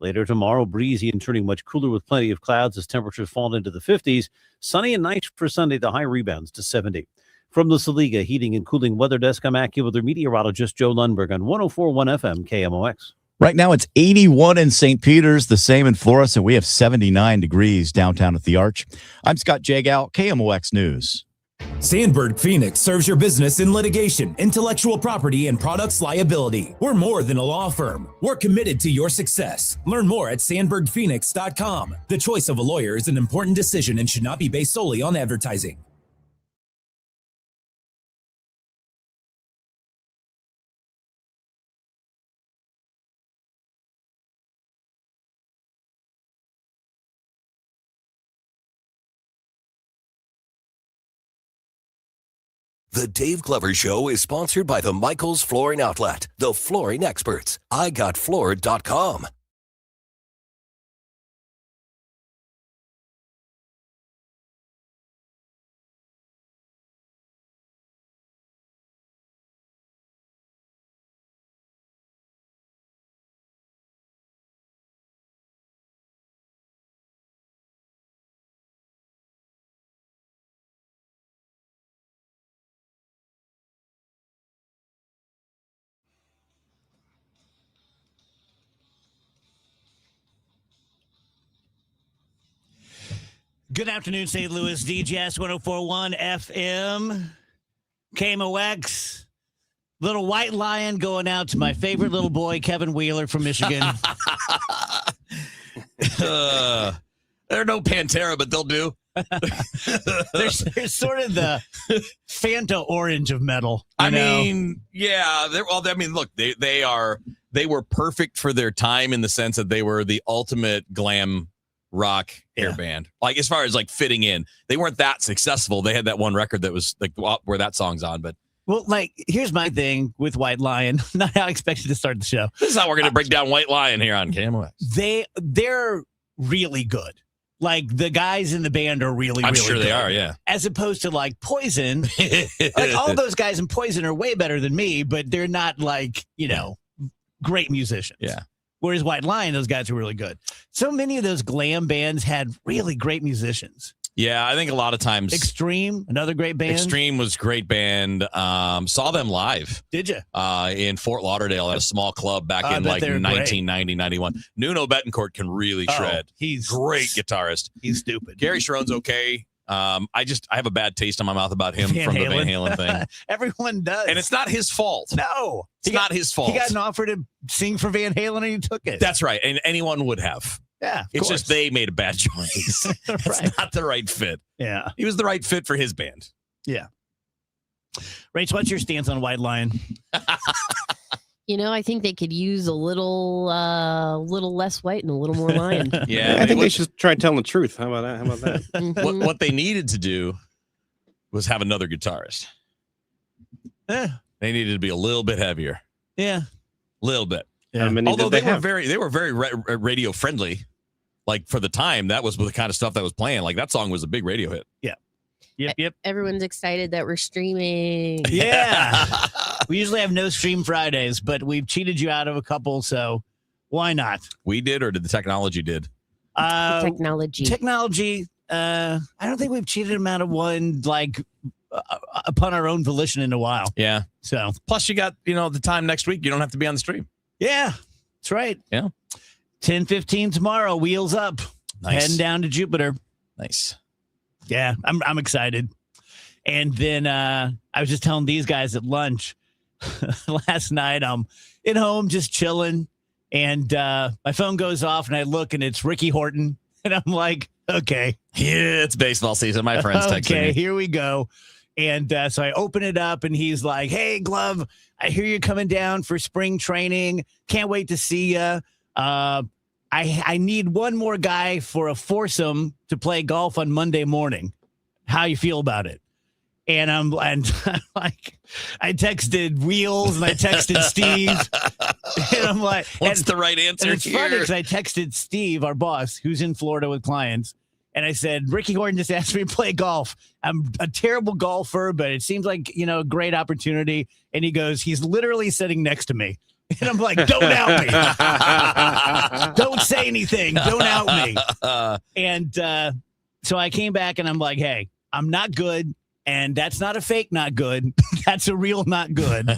Later tomorrow, breezy and turning much cooler with plenty of clouds as temperatures fall into the 50s. Sunny and nice for Sunday. The high rebounds to 70. From the Saliga Heating and Cooling Weather Desk, I'm AccuWeather meteorologist Joe Lundberg on 104.1 FM KMOX. Right now, it's 81 in St. Peter's, the same in Florida, and we have 79 degrees downtown at the Arch. I'm Scott Jagow, KMOX News. Sandberg Phoenix serves your business in litigation, intellectual property, and products liability. We're more than a law firm. We're committed to your success. Learn more at sandbergphoenix.com. The choice of a lawyer is an important decision and should not be based solely on advertising. The Dave Glover Show is sponsored by the Michaels Flooring Outlet, the flooring experts. IGotFloored.com. Good afternoon, St. Louis. DJS 104.1 FM, KMOX. Little White Lion going out to my favorite little boy, Kevin Wheeler from Michigan. They're no Pantera, but they'll do. They're sort of the Fanta orange of metal. Yeah. Look, they were perfect for their time in the sense that they were the ultimate glam rock hair band. Like, as far as like fitting in, they weren't that successful. They had that one record that was like where that song's on, but. Well, like, here's my thing with White Lion. Not how I expected to start the show. This is how we're going to break down White Lion here on KMOX. They're really good. Like, the guys in the band are really, I'm really sure good. they are, yeah. As opposed to, like, Poison. Like, all those guys in Poison are way better than me, but they're not, like, great musicians. Yeah. Whereas White Lion, those guys are really good. So many of those glam bands had really great musicians. Yeah, I think a lot of times. Extreme, another great band. Extreme was a great band. Saw them live. Did you? In Fort Lauderdale at a small club back in like 1990, 91. Nuno Betancourt can really shred. He's great guitarist. He's stupid. Gary Sharon's okay. I have a bad taste in my mouth about him from the Van Halen thing. Everyone does. And it's not his fault. No. It's not his fault. He got an offer to sing for Van Halen and he took it. That's right. And anyone would have. Yeah. It's just they made a bad choice. It's not the right fit. Yeah. He was the right fit for his band. Yeah. Rach, what's your stance on White Lion? I think they could use a little less white and a little more lion. Yeah. I think they should try telling the truth. How about that? Mhm. What they needed to do was have another guitarist. Yeah. They needed to be a little bit heavier. Yeah. A little bit. Yeah. Although they were very radio friendly. Like, for the time, that was the kind of stuff that was playing. Like, that song was a big radio hit. Yeah. Yep. Everyone's excited that we're streaming. Yeah. We usually have no stream Fridays, but we've cheated you out of a couple, so why not? We did, or did the technology did? Technology. Technology. I don't think we've cheated them out of one, like, upon our own volition in a while. Yeah. So. Plus, you got, the time next week. You don't have to be on the stream. Yeah. That's right. Yeah. 10:15 tomorrow. Wheels up. Nice. Heading down to Jupiter. Nice. Yeah, I'm excited. And then I was just telling these guys at lunch last night, I'm at home just chilling, and my phone goes off, and I look, and it's Ricky Horton, and I'm like, okay. Yeah, it's baseball season. My friend's texting me. Okay, here we go. And so I open it up, and he's like, hey, Glove, I hear you're coming down for spring training. Can't wait to see you. I need one more guy for a foursome to play golf on Monday morning. How you feel about it? And I'm like, I texted Wheels and I texted Steve, and I'm like, what's the right answer? And it's funny because I texted Steve, our boss, who's in Florida with clients, and I said, Ricky Horton just asked me to play golf. I'm a terrible golfer, but it seems like a great opportunity. And he goes, he's literally sitting next to me. And I'm like, don't doubt me. Don't say anything. Don't out me. And so I came back and I'm like, hey, I'm not good. And that's not a fake not good. That's a real not good.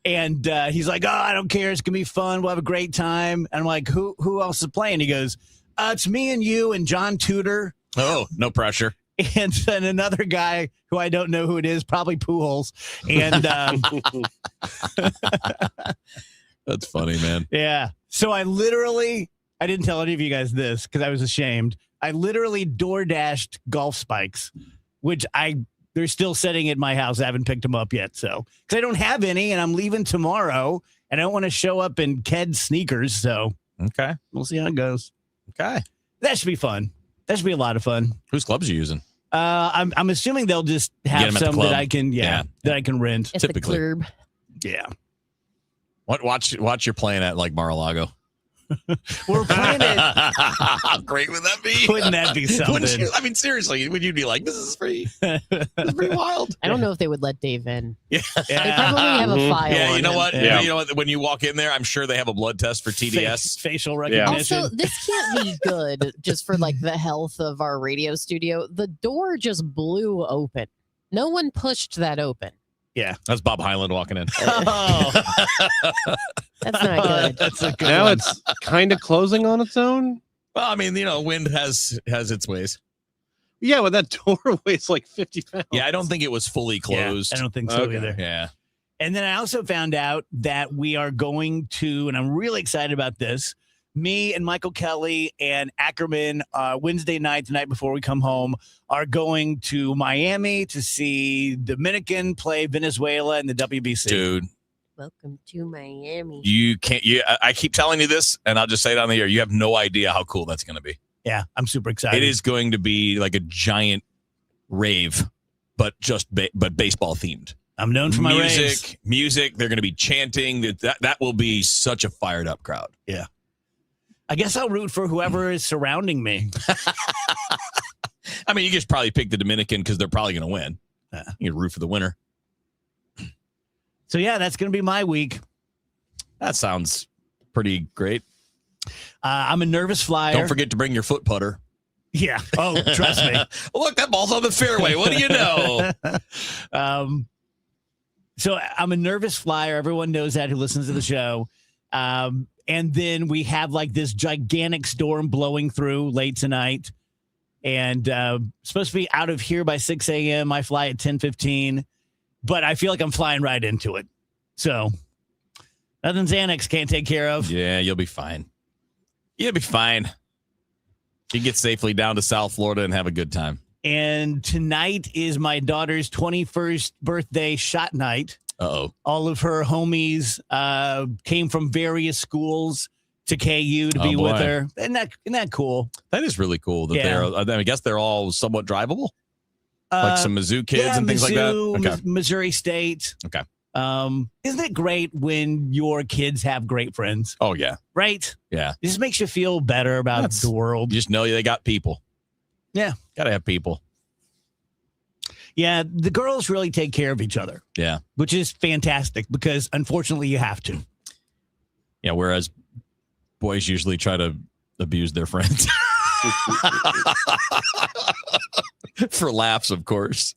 And he's like, oh, I don't care. It's going to be fun. We'll have a great time. And I'm like, who else is playing? He goes, it's me and you and John Tudor. Oh, no pressure. And then another guy who I don't know who it is, probably Pujols. And That's funny, man. yeah. So I didn't tell any of you guys this because I was ashamed. I literally door dashed golf spikes, which they're still sitting at my house. I haven't picked them up yet. So, because I don't have any and I'm leaving tomorrow and I don't want to show up in Ked sneakers. So, Okay. we'll see how it goes. Okay. That should be fun. That should be a lot of fun. Whose clubs are you using? I'm assuming they'll just Get have 'em at the some that club. I can, Yeah. that I can rent. At Typically. the club. Yeah. Watch you're playing at like Mar-a-Lago. We're playing it. How great would that be? Wouldn't that be something? Wouldn't you, I mean, seriously, would you be like, this is free? This is pretty wild. I don't know if they would let Dave in. Yeah. They probably have a file. Yeah, you on know him. what? Yeah. You know what? When you walk in there, I'm sure they have a blood test for TDS. Facial recognition. Also, this can't be good just for like the health of our radio studio. The door just blew open. No one pushed that open. That's Bob Hyland walking in. Oh, That's not good. that's a good Now one. it's kind of closing on its own. Well, I mean, wind has its ways. Yeah, well, that door weighs like 50 pounds. Yeah, I don't think it was fully closed. Yeah, I don't think so Okay. either. Yeah. And then I also found out that we are going to, and I'm really excited about this, me and Michael Kelly and Ackerman Wednesday night, the night before we come home, are going to Miami to see Dominican play Venezuela in the WBC. Dude, Welcome to Miami. you can't. I keep telling you this, and I'll just say it on the air. You have no idea how cool that's going to be. Yeah, I'm super excited. It is going to be like a giant rave, but but baseball themed. I'm known for my raves. Music. They're going to be chanting. That will be such a fired up crowd. I guess I'll root for whoever is surrounding me. I mean, you just probably pick the Dominican because they're probably going to win. Yeah. You root for the winner. So yeah, that's going to be my week. That sounds pretty great. I'm a nervous flyer. Don't forget to bring your foot putter. Yeah. Oh, trust me. Look, that ball's on the fairway. What do you know? So I'm a nervous flyer. Everyone knows that who listens to the show. And then we have like this gigantic storm blowing through late tonight. And supposed to be out of here by 6 a.m. I fly at 10:15. But I feel like I'm flying right into it. So nothing Xanax can't take care of. Yeah, you'll be fine. You'll be fine. You can get safely down to South Florida and have a good time. And tonight is my daughter's 21st birthday shot night. Uh-oh. All of her homies came from various schools to KU to Oh, be with boy. her. Isn't that cool? That is really cool that Yeah. I guess they're all somewhat drivable. Like some Mizzou kids and things like that. Mizzou, Okay. Missouri State. Okay. Isn't it great when your kids have great friends? Oh, yeah. Right? Yeah. It just makes you feel better about That's- the world. You just know they got people. Yeah. Got to have people. Yeah, the girls really take care of each other, Yeah. which is fantastic because unfortunately you have to. Yeah. Whereas boys usually try to abuse their friends. For laughs, of course.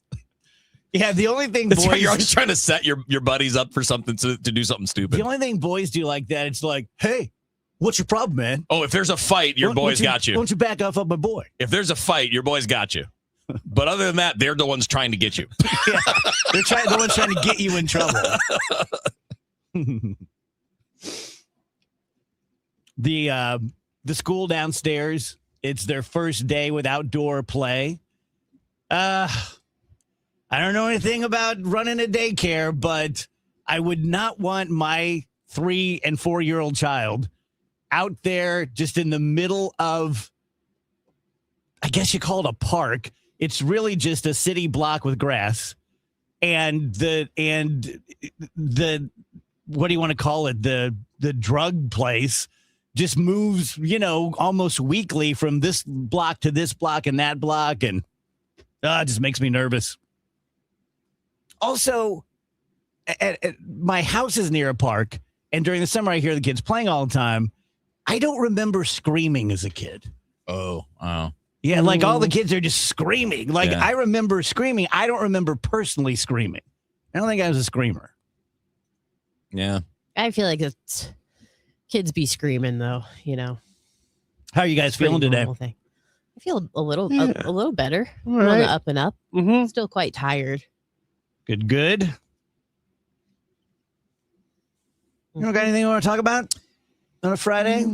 Yeah, the only thing That's why boys you're always trying to set your buddies up for something to do something stupid. the only thing boys do like that, it's like, hey, what's your problem, man? Oh, if there's a fight, your boys got Why you. don't you back off my boy? If there's a fight, your boys got you. But other than that, they're the ones trying to get you. Yeah, the one's trying to get you in trouble. The school downstairs, it's their first day with outdoor play. I don't know anything about running a daycare, but I would not want my 3 and 4-year-old child out there just in the middle of, I guess you call it a park. It's really just a city block with grass. And the what do you want to call it? The drug place just moves, almost weekly from this block to this block and that block. And it just makes me nervous. Also, my house is near a park. And during the summer, I hear the kids playing all the time. I don't remember screaming as a kid. Oh, wow. Yeah, like all the kids are just screaming. Like Yeah. I remember screaming. I don't remember personally screaming. I don't think I was a screamer. Yeah. I feel like it's kids be screaming though, How are you guys feeling Pretty today? normal thing. I feel a little better. All A little right. up and up. Mm-hmm. Still quite tired. Good, good. You don't got anything you want to talk about on a Friday?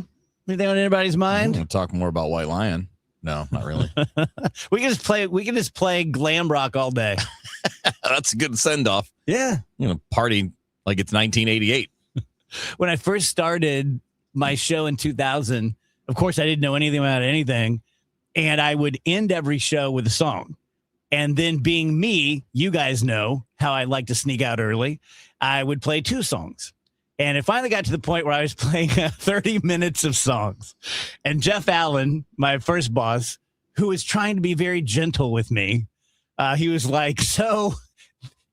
Anything on anybody's I'm mind? going to talk more about White Lion. No, not really. We can just play glam rock all day. That's a good send off. Yeah. Party like it's 1988. When I first started my show in 2000, of course I didn't know anything about anything, and I would end every show with a song. And then being me, you guys know how I like to sneak out early. I would play 2 songs. And it finally got to the point where I was playing 30 minutes of songs. And Jeff Allen, my first boss, who was trying to be very gentle with me, he was like, so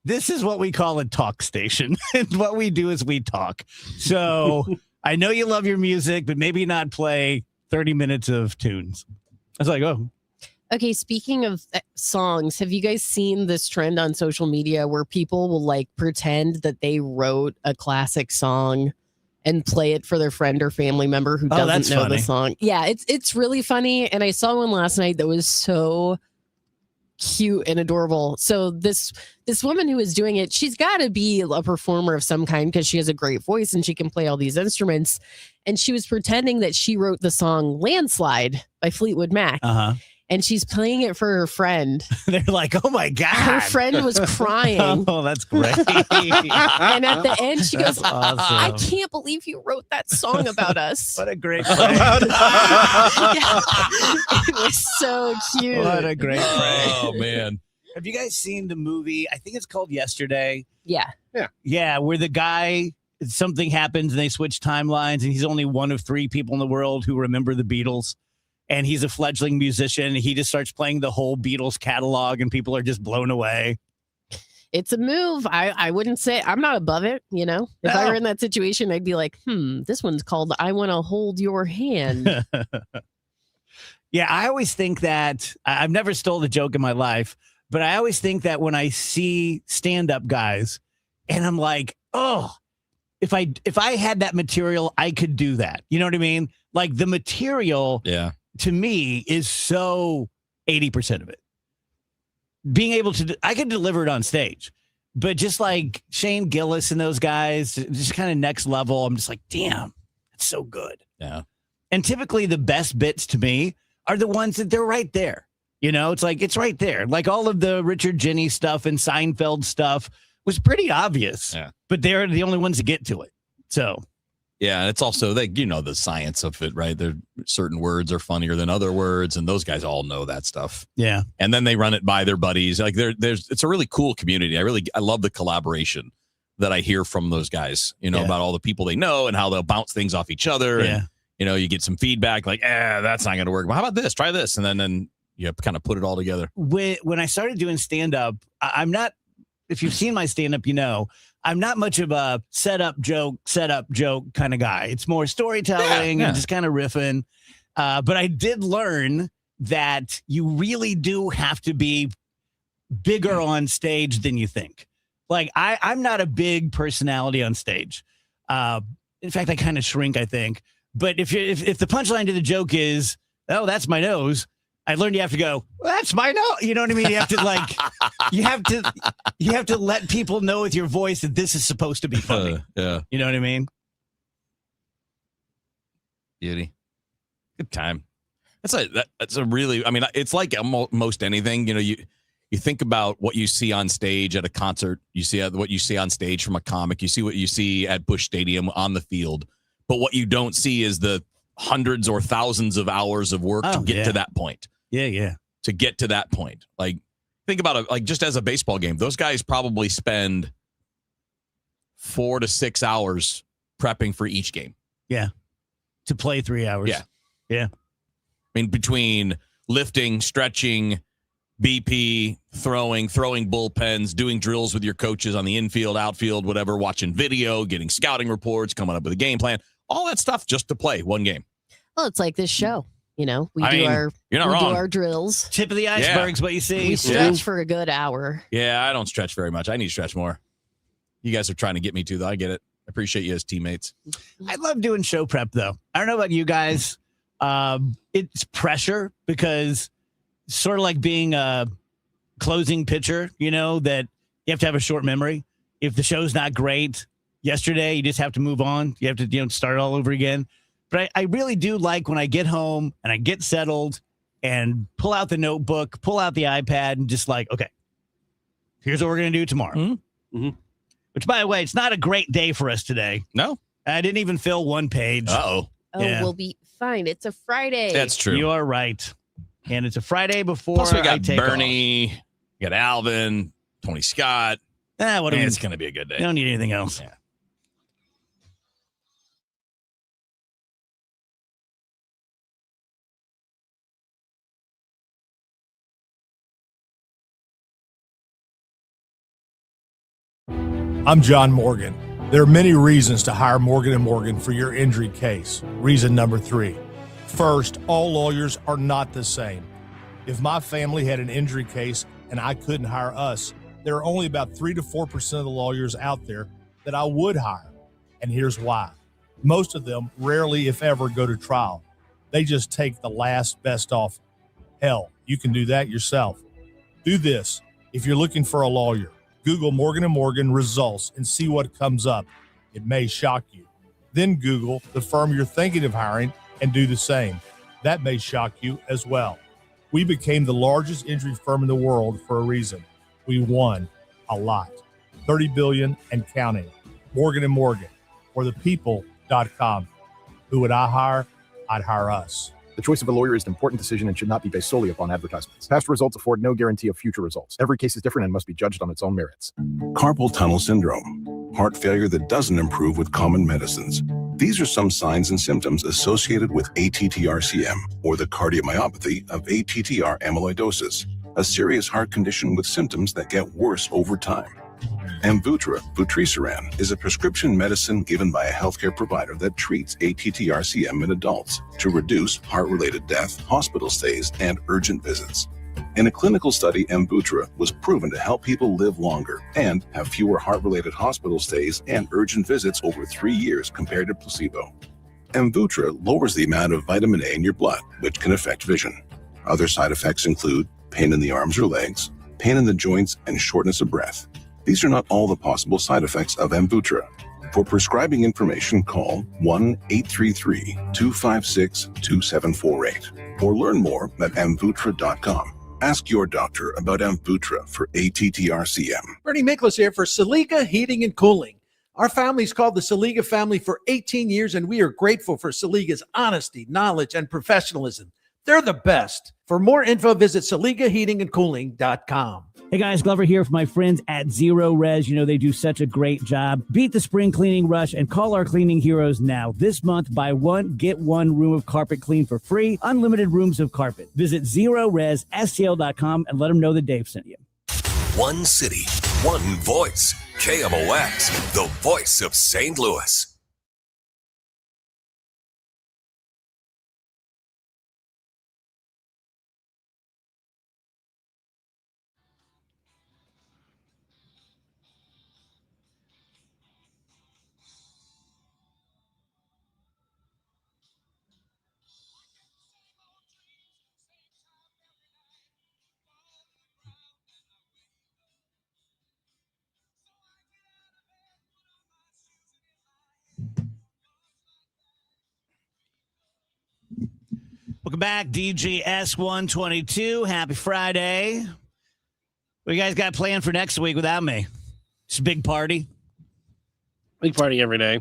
this is what we call a talk station. And what we do is we talk. So I know you love your music, but maybe not play 30 minutes of tunes. I was like, oh. Okay, speaking of songs, have you guys seen this trend on social media where people will like pretend that they wrote a classic song and play it for their friend or family member who Oh, that's doesn't know funny. the song? Yeah, it's really funny. And I saw one last night that was so cute and adorable. So this woman who is doing it, she's got to be a performer of some kind because she has a great voice and she can play all these instruments. And she was pretending that she wrote the song Landslide by Fleetwood Mac. Uh-huh. And she's playing it for her friend. They're like, oh my God. Her friend was crying. Oh, that's great. And at the end, she goes, That's awesome. I can't believe you wrote that song about us. What a great Yeah. prank. It was so cute. What a great prank. Oh, man. Have you guys seen the movie? I think it's called Yesterday. Yeah. Yeah, where the guy, something happens and they switch timelines and he's only one of 3 people in the world who remember the Beatles. And he's a fledgling musician. He just starts playing the whole Beatles catalog and people are just blown away. It's a move. I wouldn't say I'm not above it. If I No. were in that situation, I'd be like, this one's called I Want to Hold Your Hand. Yeah, I always think that I've never stole a joke in my life, but I always think that when I see stand-up guys and I'm like, oh, if I had that material, I could do that. You know what I mean? Like the material Yeah. to me is so 80% of it. Being able to, I could deliver it on stage, but just like Shane Gillis and those guys, just kind of next level. I'm just like, damn, it's so good. Yeah. And typically the best bits to me are the ones that they're right there. It's like, it's right there. Like all of the Richard Jenney stuff and Seinfeld stuff was pretty obvious, Yeah. but they're the only ones that get to it. So Yeah, and it's also the science of it, right? There certain words are funnier than other words, and those guys all know that stuff. yeah. And then they run it by their buddies. Like it's a really cool community. I love the collaboration that I hear from those guys. Yeah. About all the people they know and how they'll bounce things off each other. Yeah. And you get some feedback like, that's not going to work. But how about this? Try this, and then you kind of put it all together. When I started doing stand-up, I'm not, if you've seen my stand-up, I'm not much of a setup joke kind of guy. It's more storytelling Yeah. and just kind of riffing. But I did learn that you really do have to be bigger on stage than you think. Like I'm not a big personality on stage. In fact, I kind of shrink, I think. But if the punchline to the joke is, oh, that's my nose, I learned you have to go, well, that's my nose. You know what I mean? You have to you have to let people know with your voice that this is supposed to be funny. Yeah. You know what I mean? Beauty. Good time. That's a really, it's like most anything, you think about what you see on stage at a concert, you see what you see on stage from a comic, you see what you see at Busch Stadium on the field, but what you don't see is the hundreds or thousands of hours of work to get to that point. Yeah. To get to that point. Like, think about it, like just as a baseball game, those guys probably spend 4 to 6 hours prepping for each game. To play 3 hours. Yeah. Between lifting, stretching, BP, throwing bullpens, doing drills with your coaches on the infield, outfield, whatever, watching video, getting scouting reports, coming up with a game plan, all that stuff just to play one game. Well, it's like this show. You know, we I do mean, our You're not we do wrong. our drills. Tip of the iceberg's what you see. We stretch for a good hour. Yeah, I don't stretch very much. I need to stretch more. You guys are trying to get me to, though. I get it. I appreciate you as teammates. I love doing show prep, though. I don't know about you guys. It's pressure because it's sort of like being a closing pitcher, you know, that you have to have a short memory. If the show's not great yesterday, you just have to move on. You have to, start all over again. But I really do like when I get home and I get settled and pull out the notebook, pull out the iPad, and just like, okay, here's what we're going to do tomorrow. Mm-hmm. Mm-hmm. Which, by the way, it's not a great day for us today. No? I didn't even fill one page. Uh-oh. Oh, Yeah. we'll be fine. It's a Friday. That's true. You are right. And it's a Friday before Plus, we I got take Bernie, we got Alvin, Tony Scott. off. What do we? It's going to be a good day. You don't need anything else. Yeah. I'm John Morgan. There are many reasons to hire Morgan & Morgan for your injury case. Reason number 3. First, all lawyers are not the same. If my family had an injury case and I couldn't hire us, there are only about 3 to 4% of the lawyers out there that I would hire. And here's why. Most of them rarely, if ever, go to trial. They just take the last best offer. Hell, you can do that yourself. Do this. If you're looking for a lawyer, Google Morgan & Morgan results and see what comes up. It may shock you. Then Google the firm you're thinking of hiring and do the same. That may shock you as well. We became the largest injury firm in the world for a reason. We won a lot. $30 billion and counting. Morgan & Morgan, or thepeople.com. Who would I hire? I'd hire us. The choice of a lawyer is an important decision and should not be based solely upon advertisements. Past results afford no guarantee of future results. Every case is different and must be judged on its own merits. Carpal tunnel syndrome, heart failure that doesn't improve with common medicines. These are some signs and symptoms associated with ATTR-CM, or the cardiomyopathy of ATTR amyloidosis, a serious heart condition with symptoms that get worse over time. Amvuttra, vutrisiran, is a prescription medicine given by a healthcare provider that treats ATTR-CM in adults to reduce heart-related death, hospital stays, and urgent visits. In a clinical study, Amvuttra was proven to help people live longer and have fewer heart-related hospital stays and urgent visits over 3 years compared to placebo. Amvuttra lowers the amount of vitamin A in your blood, which can affect vision. Other side effects include pain in the arms or legs, pain in the joints, and shortness of breath. These are not all the possible side effects of Amvuttra. For prescribing information, call 1-833-256-2748 or learn more at amvuttra.com. Ask your doctor about Amvuttra for ATTR-CM. Bernie Miklas here for Saliga Heating and Cooling. Our family's called the Saliga family for 18 years, and we are grateful for Saliga's honesty, knowledge, and professionalism. They're the best. For more info, visit SaligaHeatingandCooling.com. Hey guys, Glover here for my friends at Zero Res. You know, they do such a great job. Beat the spring cleaning rush and call our cleaning heroes now. This month, buy one, get one room of carpet clean for free. Unlimited rooms of carpet. Visit ZeroResSTL.com and let them know that Dave sent you. One city, one voice. KMOX, the voice of St. Louis. Welcome back, DGS 122. Happy Friday. What you guys got planned for next week without me? It's a big party. Big party every day.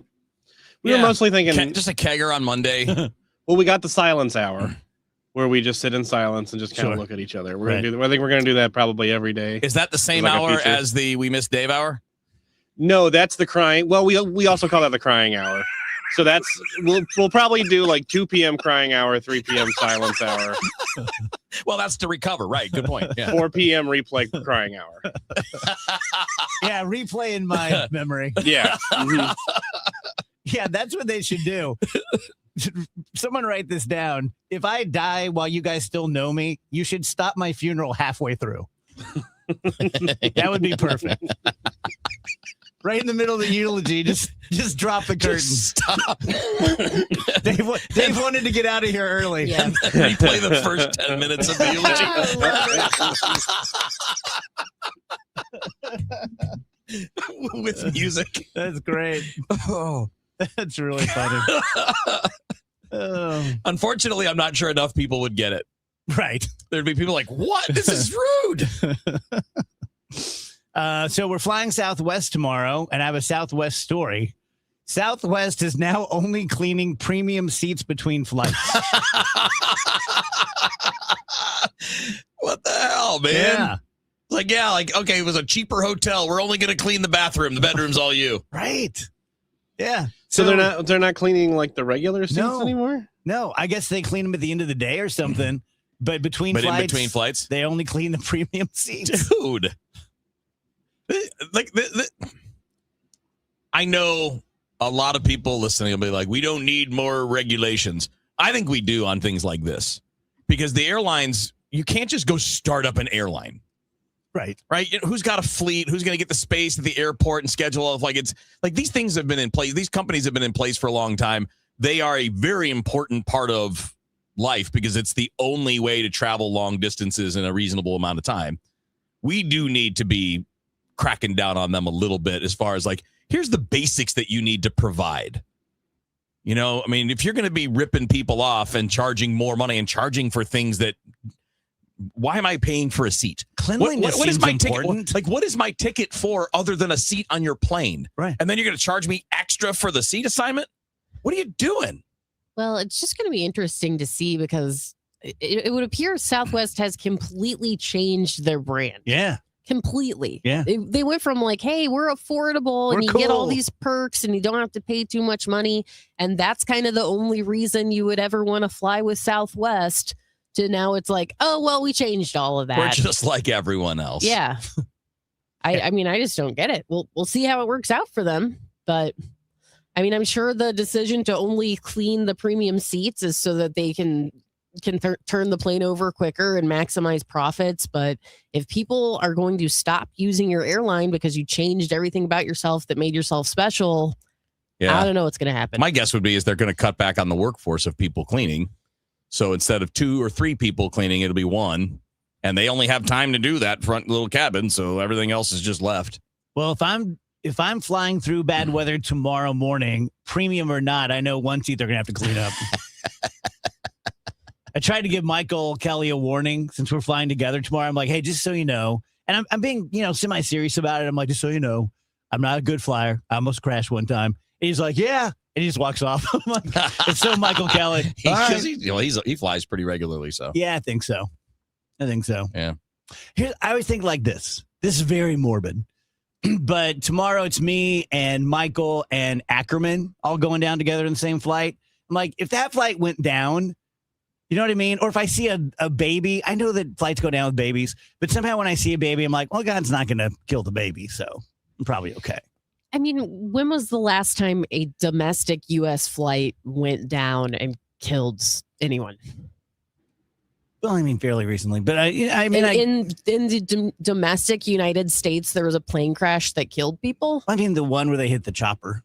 We Yeah. were mostly thinking, Just a kegger on Monday. well, we got the silence hour where we just sit in silence and just kind of Sure. look at each other. We're gonna do. I think we're gonna do that probably every day. Is that the same Like a hour feature. as the We Missed Dave hour? No, that's the crying. Well, we also call that the crying hour. So that's we'll probably do like 2 p.m. crying hour, 3 p.m. silence hour, Well, that's to recover, right? Good point. Yeah. 4 p.m. replay crying hour. Yeah, replay in my memory. Yeah. Mhm. Yeah, that's what they should do. Someone write this down. If I die while you guys still know me, you should stop my funeral halfway through. That would be perfect. Right in the middle of the eulogy, just drop the curtain. Stop. Dave wanted to get out of here early. Yeah. Replay the first 10 minutes of the eulogy. With music. That's great. Oh. That's really funny. Oh. Unfortunately, I'm not sure enough people would get it. Right. There'd be people like, what? This is rude. So we're flying Southwest tomorrow, and I have a Southwest story. Southwest is now only cleaning premium seats between flights. What the hell, man? Yeah. Okay, it was a cheaper hotel. We're only going to clean the bathroom. The bedroom's all you. Right. Yeah. So they're not cleaning like the regular seats anymore? No, I guess they clean them at the end of the day or something. But in between flights, they only clean the premium seats. Dude. I know a lot of people listening will be like, we don't need more regulations. I think we do on things like this because the airlines, you can't just go start up an airline. Right. Who's got a fleet? Who's going to get the space at the airport and schedule it's like these things have been in place. These companies have been in place for a long time. They are a very important part of life because it's the only way to travel long distances in a reasonable amount of time. We do need to be cracking down on them a little bit as far as here's the basics that you need to provide. If you're going to be ripping people off and charging more money and charging for things that, why am I paying for a seat? Cleanliness what is my important. ticket? What is my ticket for other than a seat on your plane? Right. And then you're going to charge me extra for the seat assignment? What are you doing? Well, it's just going to be interesting to see because it would appear Southwest has completely changed their brand. Yeah. Completely. Yeah. They went from hey, we're affordable and you get all these perks and you don't have to pay too much money. And that's kind of the only reason you would ever want to fly with Southwest to now it's oh, well, we changed all of that. We're just like everyone else. Yeah. I just don't get it. We'll see how it works out for them. But I'm sure the decision to only clean the premium seats is so that they can turn the plane over quicker and maximize profits. But if people are going to stop using your airline because you changed everything about yourself that made yourself special, I don't know what's going to happen. My guess would be is they're going to cut back on the workforce of people cleaning. So instead of 2 or 3 people cleaning, it'll be 1. And they only have time to do that front little cabin. So everything else is just left. Well, if I'm flying through bad weather tomorrow morning, premium or not, I know one seat they're going to have to clean up. I tried to give Michael Kelly a warning since we're flying together tomorrow. I'm like, hey, just so you know, and I'm being, semi-serious about it. I'm like, just so you know, I'm not a good flyer. I almost crashed one time. And he's like, yeah. And he just walks off. I'm like, it's so Michael Kelly. He flies pretty regularly. So yeah, I think so. Yeah. I always think like this. This is very morbid. But tomorrow it's me and Michael and Ackerman all going down together in the same flight. I'm like, if that flight went down, you know what I mean? Or if I see a baby, I know that flights go down with babies, but somehow when I see a baby, I'm like, well, God's not going to kill the baby. So I'm probably okay. When was the last time a domestic U.S. flight went down and killed anyone? Well, fairly recently, but in the domestic United States, there was a plane crash that killed people. The one where they hit the chopper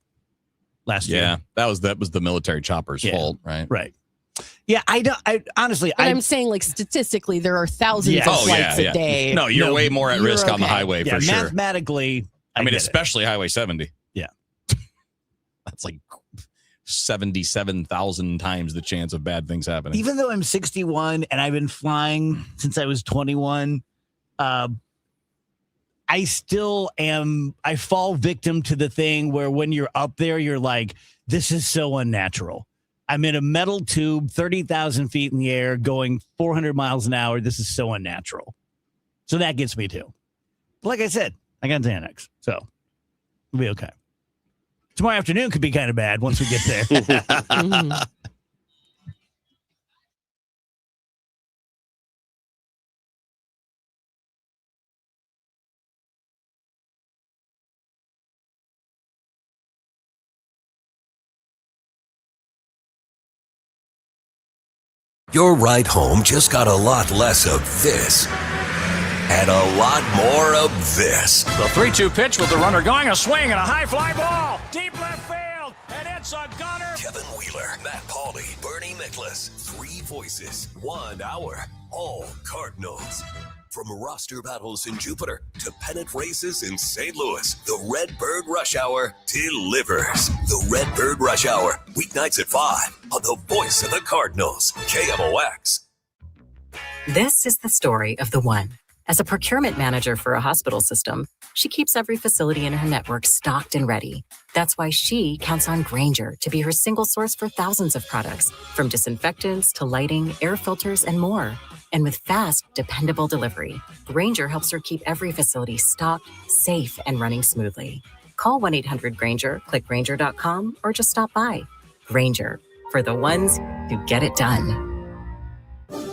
last year. Yeah, that was the military chopper's fault, right? Right. Yeah, I honestly, I'm saying statistically, there are thousands of flights a day. No, you're way more at risk on the highway for sure. Mathematically, especially Highway 70. Yeah, that's 77,000 times the chance of bad things happening. Even though I'm 61 and I've been flying since I was 21, I still am. I fall victim to the thing where when you're up there, you're like, this is so unnatural. I'm in a metal tube, 30,000 feet in the air, going 400 miles an hour. This is so unnatural. So that gets me too. But like I said, I got Xanax, so we'll be okay. Tomorrow afternoon could be kind of bad once we get there. Your ride home just got a lot less of this and a lot more of this. The 3-2 pitch with the runner going, a swing and a high fly ball. Deep left field, and it's a gunner. Kevin Wheeler, Matt Pauley, Bernie Nicholas. 3 voices, 1 hour, all Cardinals. From roster battles in Jupiter to pennant races in St. Louis, the Redbird Rush Hour delivers. The Redbird Rush Hour, weeknights at 5 on the voice of the Cardinals, KMOX. This is the story of the one. As a procurement manager for a hospital system, she keeps every facility in her network stocked and ready. That's why she counts on Grainger to be her single source for thousands of products, from disinfectants to lighting, air filters, and more. And with fast, dependable delivery, Grainger helps her keep every facility stocked, safe, and running smoothly. Call 1-800-GRAINGER, click Grainger.com, or just stop by. Grainger, for the ones who get it done.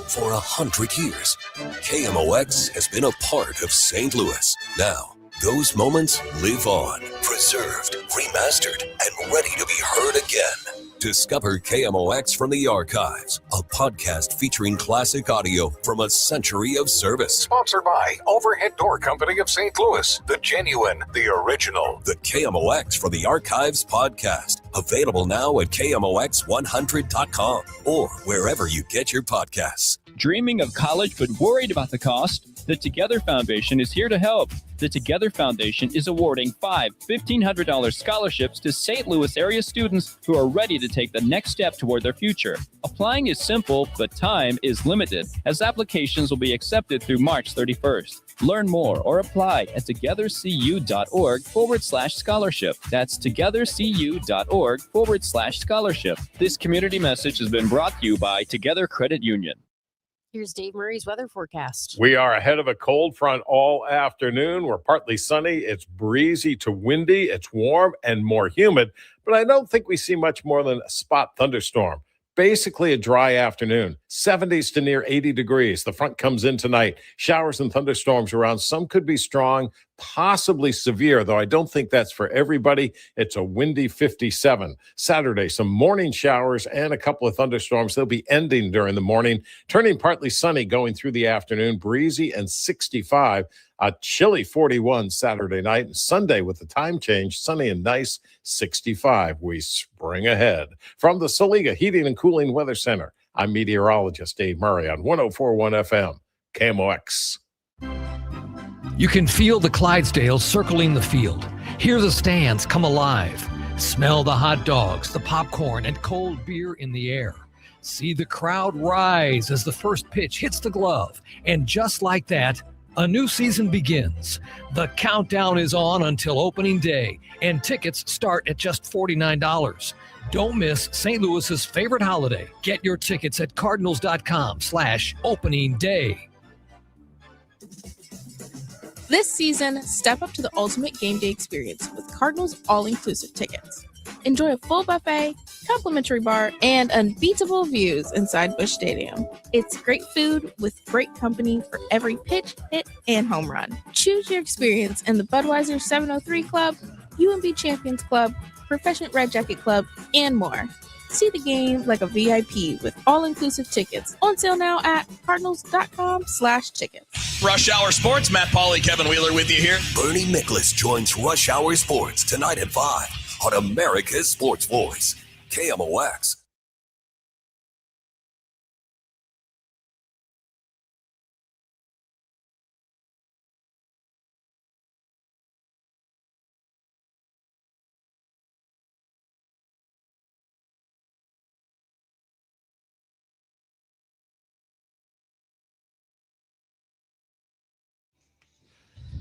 For 100 years, KMOX has been a part of St. Louis. Now, those moments live on, preserved, remastered, and ready to be heard again. Discover KMOX from the Archives, a podcast featuring classic audio from a century of service. Sponsored by Overhead Door Company of St. Louis, the genuine, the original. The KMOX from the Archives podcast, available now at KMOX100.com or wherever you get your podcasts. Dreaming of college but worried about the cost? The Together Foundation is here to help. The Together Foundation is awarding 5 $1,500 scholarships to St. Louis area students who are ready to take the next step toward their future. Applying is simple, but time is limited, as applications will be accepted through March 31st. Learn more or apply at togethercu.org/scholarship. That's togethercu.org/scholarship. This community message has been brought to you by Together Credit Union. Here's Dave Murray's weather forecast. We are ahead of a cold front all afternoon. We're partly sunny. It's breezy to windy. It's warm and more humid, but I don't think we see much more than a spot thunderstorm. Basically a dry afternoon, 70s to near 80 degrees. The front comes in tonight. Showers and thunderstorms around. Some could be strong, possibly severe, though I don't think that's for everybody. It's a windy 57. Saturday, some morning showers and a couple of thunderstorms. They'll be ending during the morning, turning partly sunny going through the afternoon, breezy and 65. A chilly 41 Saturday night, and Sunday with the time change, sunny and nice, 65. We spring ahead. From the Saliga Heating and Cooling Weather Center, I'm meteorologist Dave Murray on 104.1 FM, KMOX. You can feel the Clydesdales circling the field. Hear the stands come alive. Smell the hot dogs, the popcorn, and cold beer in the air. See the crowd rise as the first pitch hits the glove. And just like that, a new season begins. The countdown is on until opening day, and tickets start at just $49. Don't miss St. Louis's favorite holiday. Get your tickets at cardinals.com/opening day. This season, step up to the ultimate game day experience with Cardinals all-inclusive tickets. Enjoy a full buffet, complimentary bar, and unbeatable views inside Busch Stadium. It's great food with great company for every pitch, hit, and home run. Choose your experience in the Budweiser 703 Club, UMB Champions Club, Proficient Red Jacket Club, and more. See the game like a VIP with all-inclusive tickets. On sale now at cardinals.com/tickets. Rush Hour Sports, Matt Pauley, Kevin Wheeler with you here. Bernie Nicholas joins Rush Hour Sports tonight at 5 on America's Sports Voice, KMOX.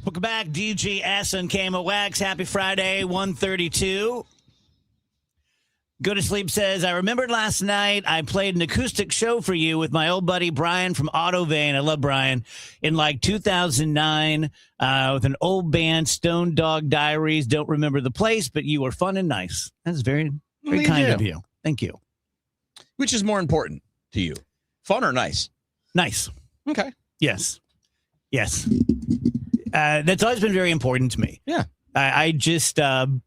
Welcome back, DGS and KMOX. Happy Friday, 1:32. Go to Sleep says, I remembered last night I played an acoustic show for you with my old buddy Brian from Autovane. I love Brian. In like 2009 with an old band, Stone Dog Diaries. Don't remember the place, but you were fun and nice. That's very, very kind of you. Thank you. Which is more important to you, fun or nice? Nice. Okay. Yes. Yes. That's always been very important to me. Yeah. I just, God,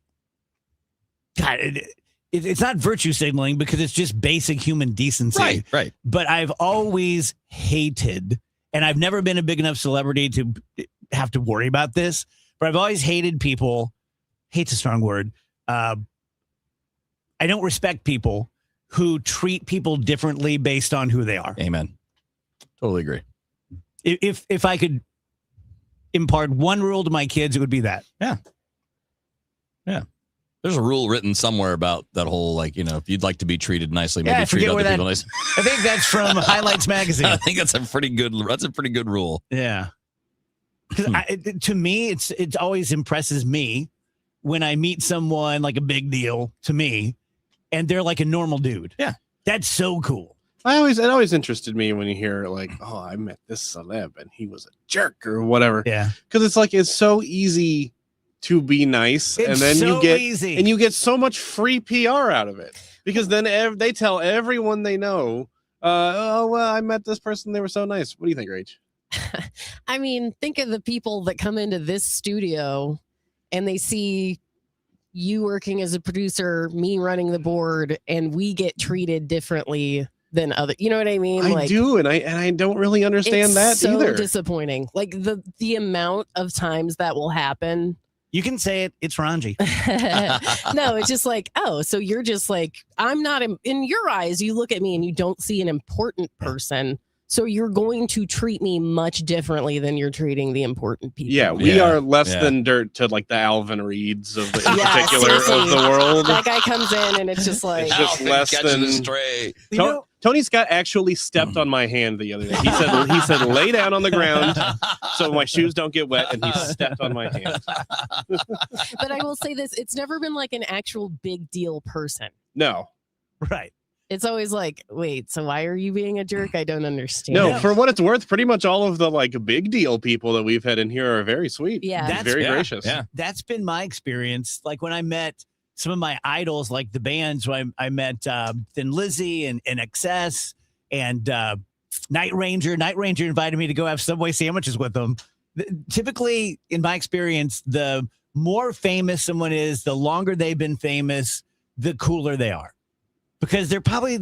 it's not virtue signaling because it's just basic human decency. Right. But I've always hated, and I've never been a big enough celebrity to have to worry about this, but I've always hated people. Hate's a strong word. I don't respect people who treat people differently based on who they are. Amen. Totally agree. If I could impart one rule to my kids, it would be that. Yeah. There's a rule written somewhere about that whole, like, if you'd like to be treated nicely, maybe treat other people nicely. I think that's from Highlights Magazine. I think that's a pretty good rule. Yeah. To me, it always impresses me when I meet someone like a big deal to me, and they're like a normal dude. Yeah. That's so cool. It always interested me when you hear like, oh, I met this celeb and he was a jerk or whatever. Yeah. Because it's like, it's so easy to be nice, and then you get so much free PR out of it, because then they tell everyone they know, oh, well, I met this person, they were so nice. What do you think, Rach? I mean, think of the people that come into this studio and they see you working as a producer, me running the board, and we get treated differently than other. You know what I mean? I do, and I don't really understand that so either. Disappointing. Like the amount of times that will happen. You can say it. It's Ranji. No, it's just like, oh, so you're just like, I'm not in your eyes. You look at me and you don't see an important person. So you're going to treat me much differently than you're treating the important people. Yeah, we are less than dirt to like the Alvin Reeds of the particular of the world. That guy comes in and it's just like, it's just less than stray. Tony Scott actually stepped on my hand the other day. He said lay down on the ground so my shoes don't get wet, and he stepped on my hand. But I will say this, it's never been like an actual big deal person. No. Right. It's always like, wait, so why are you being a jerk? I don't understand. No, for what it's worth, pretty much all of the like big deal people that we've had in here are very sweet. Yeah. That's very gracious. Yeah. That's been my experience. Like when I met some of my idols, like the bands, when I met Thin Lizzy and XS and Night Ranger. Night Ranger invited me to go have Subway sandwiches with them. Typically, in my experience, the more famous someone is, the longer they've been famous, the cooler they are. Because they probably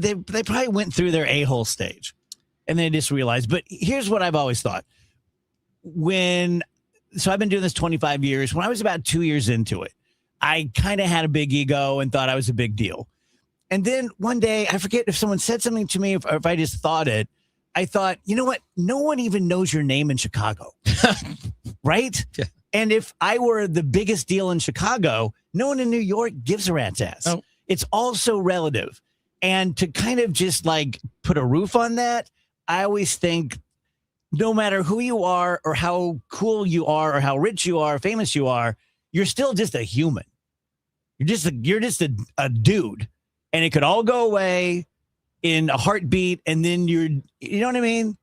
went through their a-hole stage and they just realized. But here's what I've always thought. So I've been doing this 25 years. When I was about 2 years into it, I kind of had a big ego and thought I was a big deal. And then one day, I forget if someone said something to me or if I just thought it. I thought, you know what? No one even knows your name in Chicago. Right? Yeah. And if I were the biggest deal in Chicago, no one in New York gives a rat's ass. Oh. It's all so relative. And to kind of just like put a roof on that, I always think no matter who you are or how cool you are or how rich you are, famous you are, you're still just a human. You're just a dude. And it could all go away in a heartbeat. And then you know what I mean?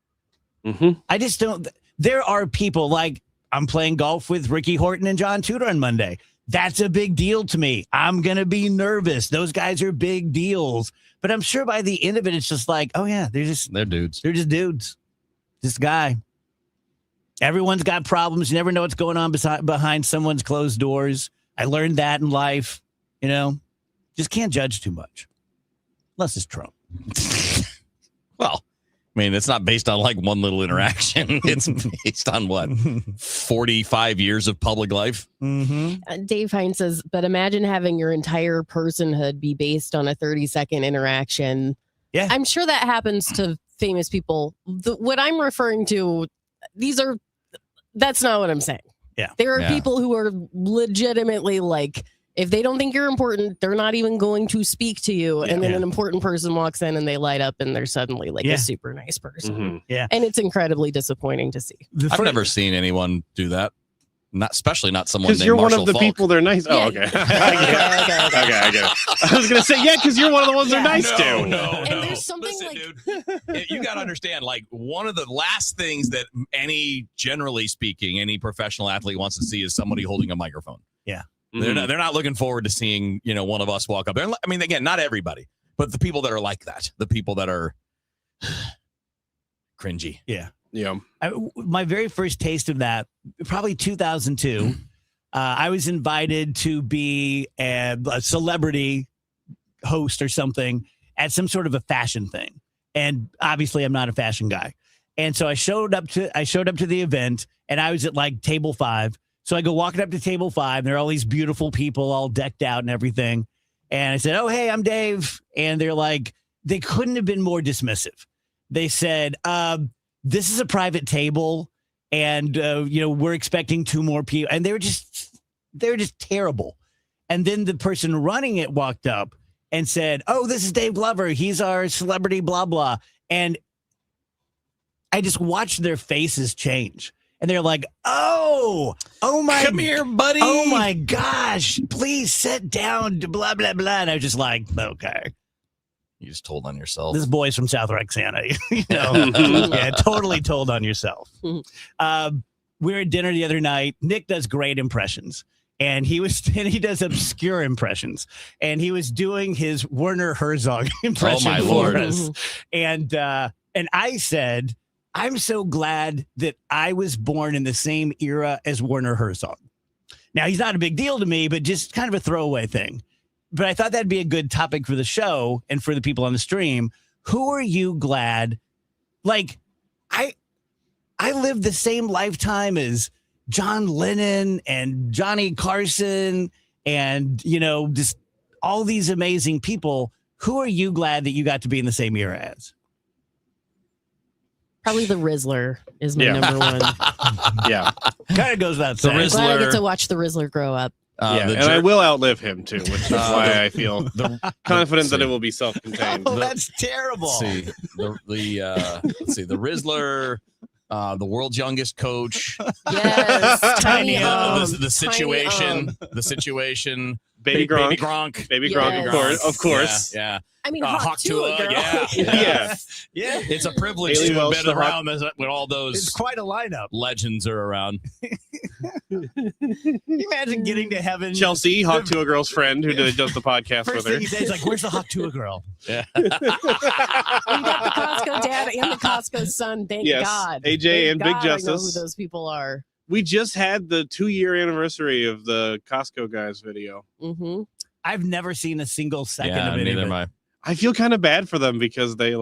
Mm-hmm. I just don't. There are people like I'm playing golf with Ricky Horton and John Tudor on Monday. That's a big deal to me. I'm going to be nervous. Those guys are big deals. But I'm sure by the end of it, it's just like, oh, yeah, they're dudes. They're just dudes. This guy. Everyone's got problems. You never know what's going on behind someone's closed doors. I learned that in life. Just can't judge too much. Unless it's Trump. Well, I mean, it's not based on like one little interaction. It's based on what? 45 years of public life? Mm-hmm. Dave Hines says, but imagine having your entire personhood be based on a 30-second interaction. Yeah. I'm sure that happens to famous people. What I'm referring to, that's not what I'm saying. Yeah. There are people who are legitimately like, if they don't think you're important, they're not even going to speak to you. And then an important person walks in and they light up and they're suddenly like a super nice person. Mm-hmm. Yeah. And it's incredibly disisappointing to see. I've never seen anyone do that. Especially not someone named because you're Marshall one of the Falk. people they're nice. Oh, okay. Okay. I get it. I was gonna say because you're one of the ones they're nice to. No. There's something Listen, dude, you got to understand, like, one of the last things that generally speaking, any professional athlete wants to see is somebody holding a microphone. Yeah. They're not looking forward to seeing, one of us walk up there. I mean, again, not everybody, but the people that are like that, the people that are cringy. Yeah. Yeah. My very first taste of that, probably 2002, I was invited to be a celebrity host or something at some sort of a fashion thing. And obviously I'm not a fashion guy. And so I showed up to the event, and I was at like table 5. So I go walking up to table 5, and there are all these beautiful people all decked out and everything. And I said, "Oh, hey, I'm Dave." And they're like, they couldn't have been more dismissive. They said, "This is a private table, and we're expecting 2 more people." And they were just terrible. And then the person running it walked up and said, "Oh, this is Dave Glover. He's our celebrity, blah, blah." And I just watched their faces change. And they're like, oh my. Come here, buddy. Oh, my gosh. Please sit down, blah, blah, blah. And I was just like, okay. You just told on yourself. This boy's from South Roxana. Yeah, totally told on yourself. We were at dinner the other night. Nick does great impressions. And he does obscure impressions. And he was doing his Werner Herzog impression for us. And I said, I'm so glad that I was born in the same era as Werner Herzog. Now, he's not a big deal to me, but just kind of a throwaway thing. But I thought that'd be a good topic for the show and for the people on the stream. Who are you glad? Like, I lived the same lifetime as John Lennon and Johnny Carson and, just all these amazing people. Who are you glad that you got to be in the same era as? Probably the Rizzler is my number one. Yeah. Kind of goes without saying. I'm glad I get to watch the Rizzler grow up. And I will outlive him too, which is why I feel confident that it will be self-contained. Oh, that's terrible. Let's see the Rizzler, the world's youngest coach. Yes, Tiny the situation. Baby Gronk. Baby Gronk, of course. Yeah. I mean, Hawk Tua, girl. yeah. It's a privilege Haley to have Welch, been around when all It's those quite a lineup. legends are around. Can you imagine getting to heaven? Chelsea, Hawk Tua girl's friend, who does the podcast First with her. thing he says, like, "Where's the Hawk Tua girl?" Yeah. We got the Costco dad and the Costco son. Thank Yes, God. AJ Thank and Big God I know who Justice. those people are. We just had the 2-year anniversary of the Costco guys video. Mm-hmm. I've never seen a single second Yeah, of it. neither am I. I feel kind of bad for them because they've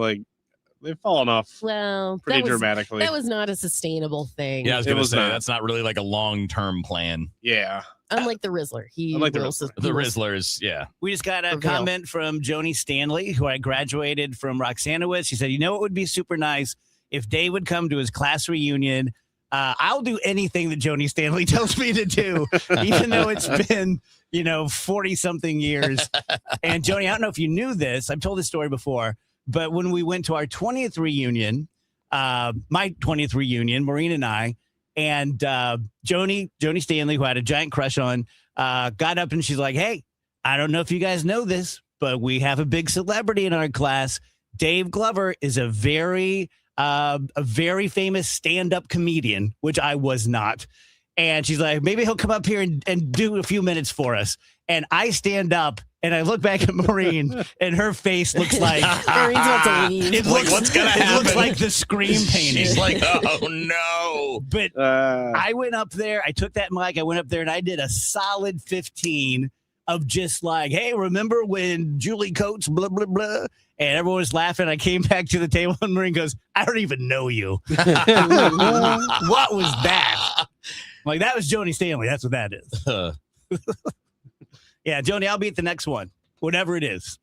fallen off Well, pretty dramatically. That was not a sustainable thing. Yeah, I was It going to was say not. that's not really like a long-term plan. Yeah. Unlike the Rizzler. Unlike the The Rizzlers, yeah. We just got a Prevail. comment from Joni Stanley, who I graduated from Roxana with. She said, "You know, it would be super nice if Dave would come to his class reunion. I'll do anything that Joni Stanley tells me to do, even though it's been, 40-something years." And Joni, I don't know if you knew this. I've told this story before, but when we went to our 20th reunion, my 20th reunion, Maureen and I, and Joni Stanley, who I had a giant crush on, got up and she's like, "Hey, I don't know if you guys know this, but we have a big celebrity in our class. Dave Glover is a very famous stand-up comedian," which I was not. And she's like, "Maybe he'll come up here and do a few minutes for us." And I stand up and I look back at Maureen and her face looks like Maureen's about to leave. It Like, looks, what's gonna It looks happen? like the Scream painting. She's like, oh no. But I went up there, I took that mic, I went up there and I did a solid 15 of just like, "Hey, remember when Julie Coates, blah, blah, blah." And everyone was laughing. I came back to the table and Maureen goes, "I don't even know you." What was that? Like, that was Joni Stanley. That's what that is. Yeah, Joni, I'll be at the next one, whatever it is.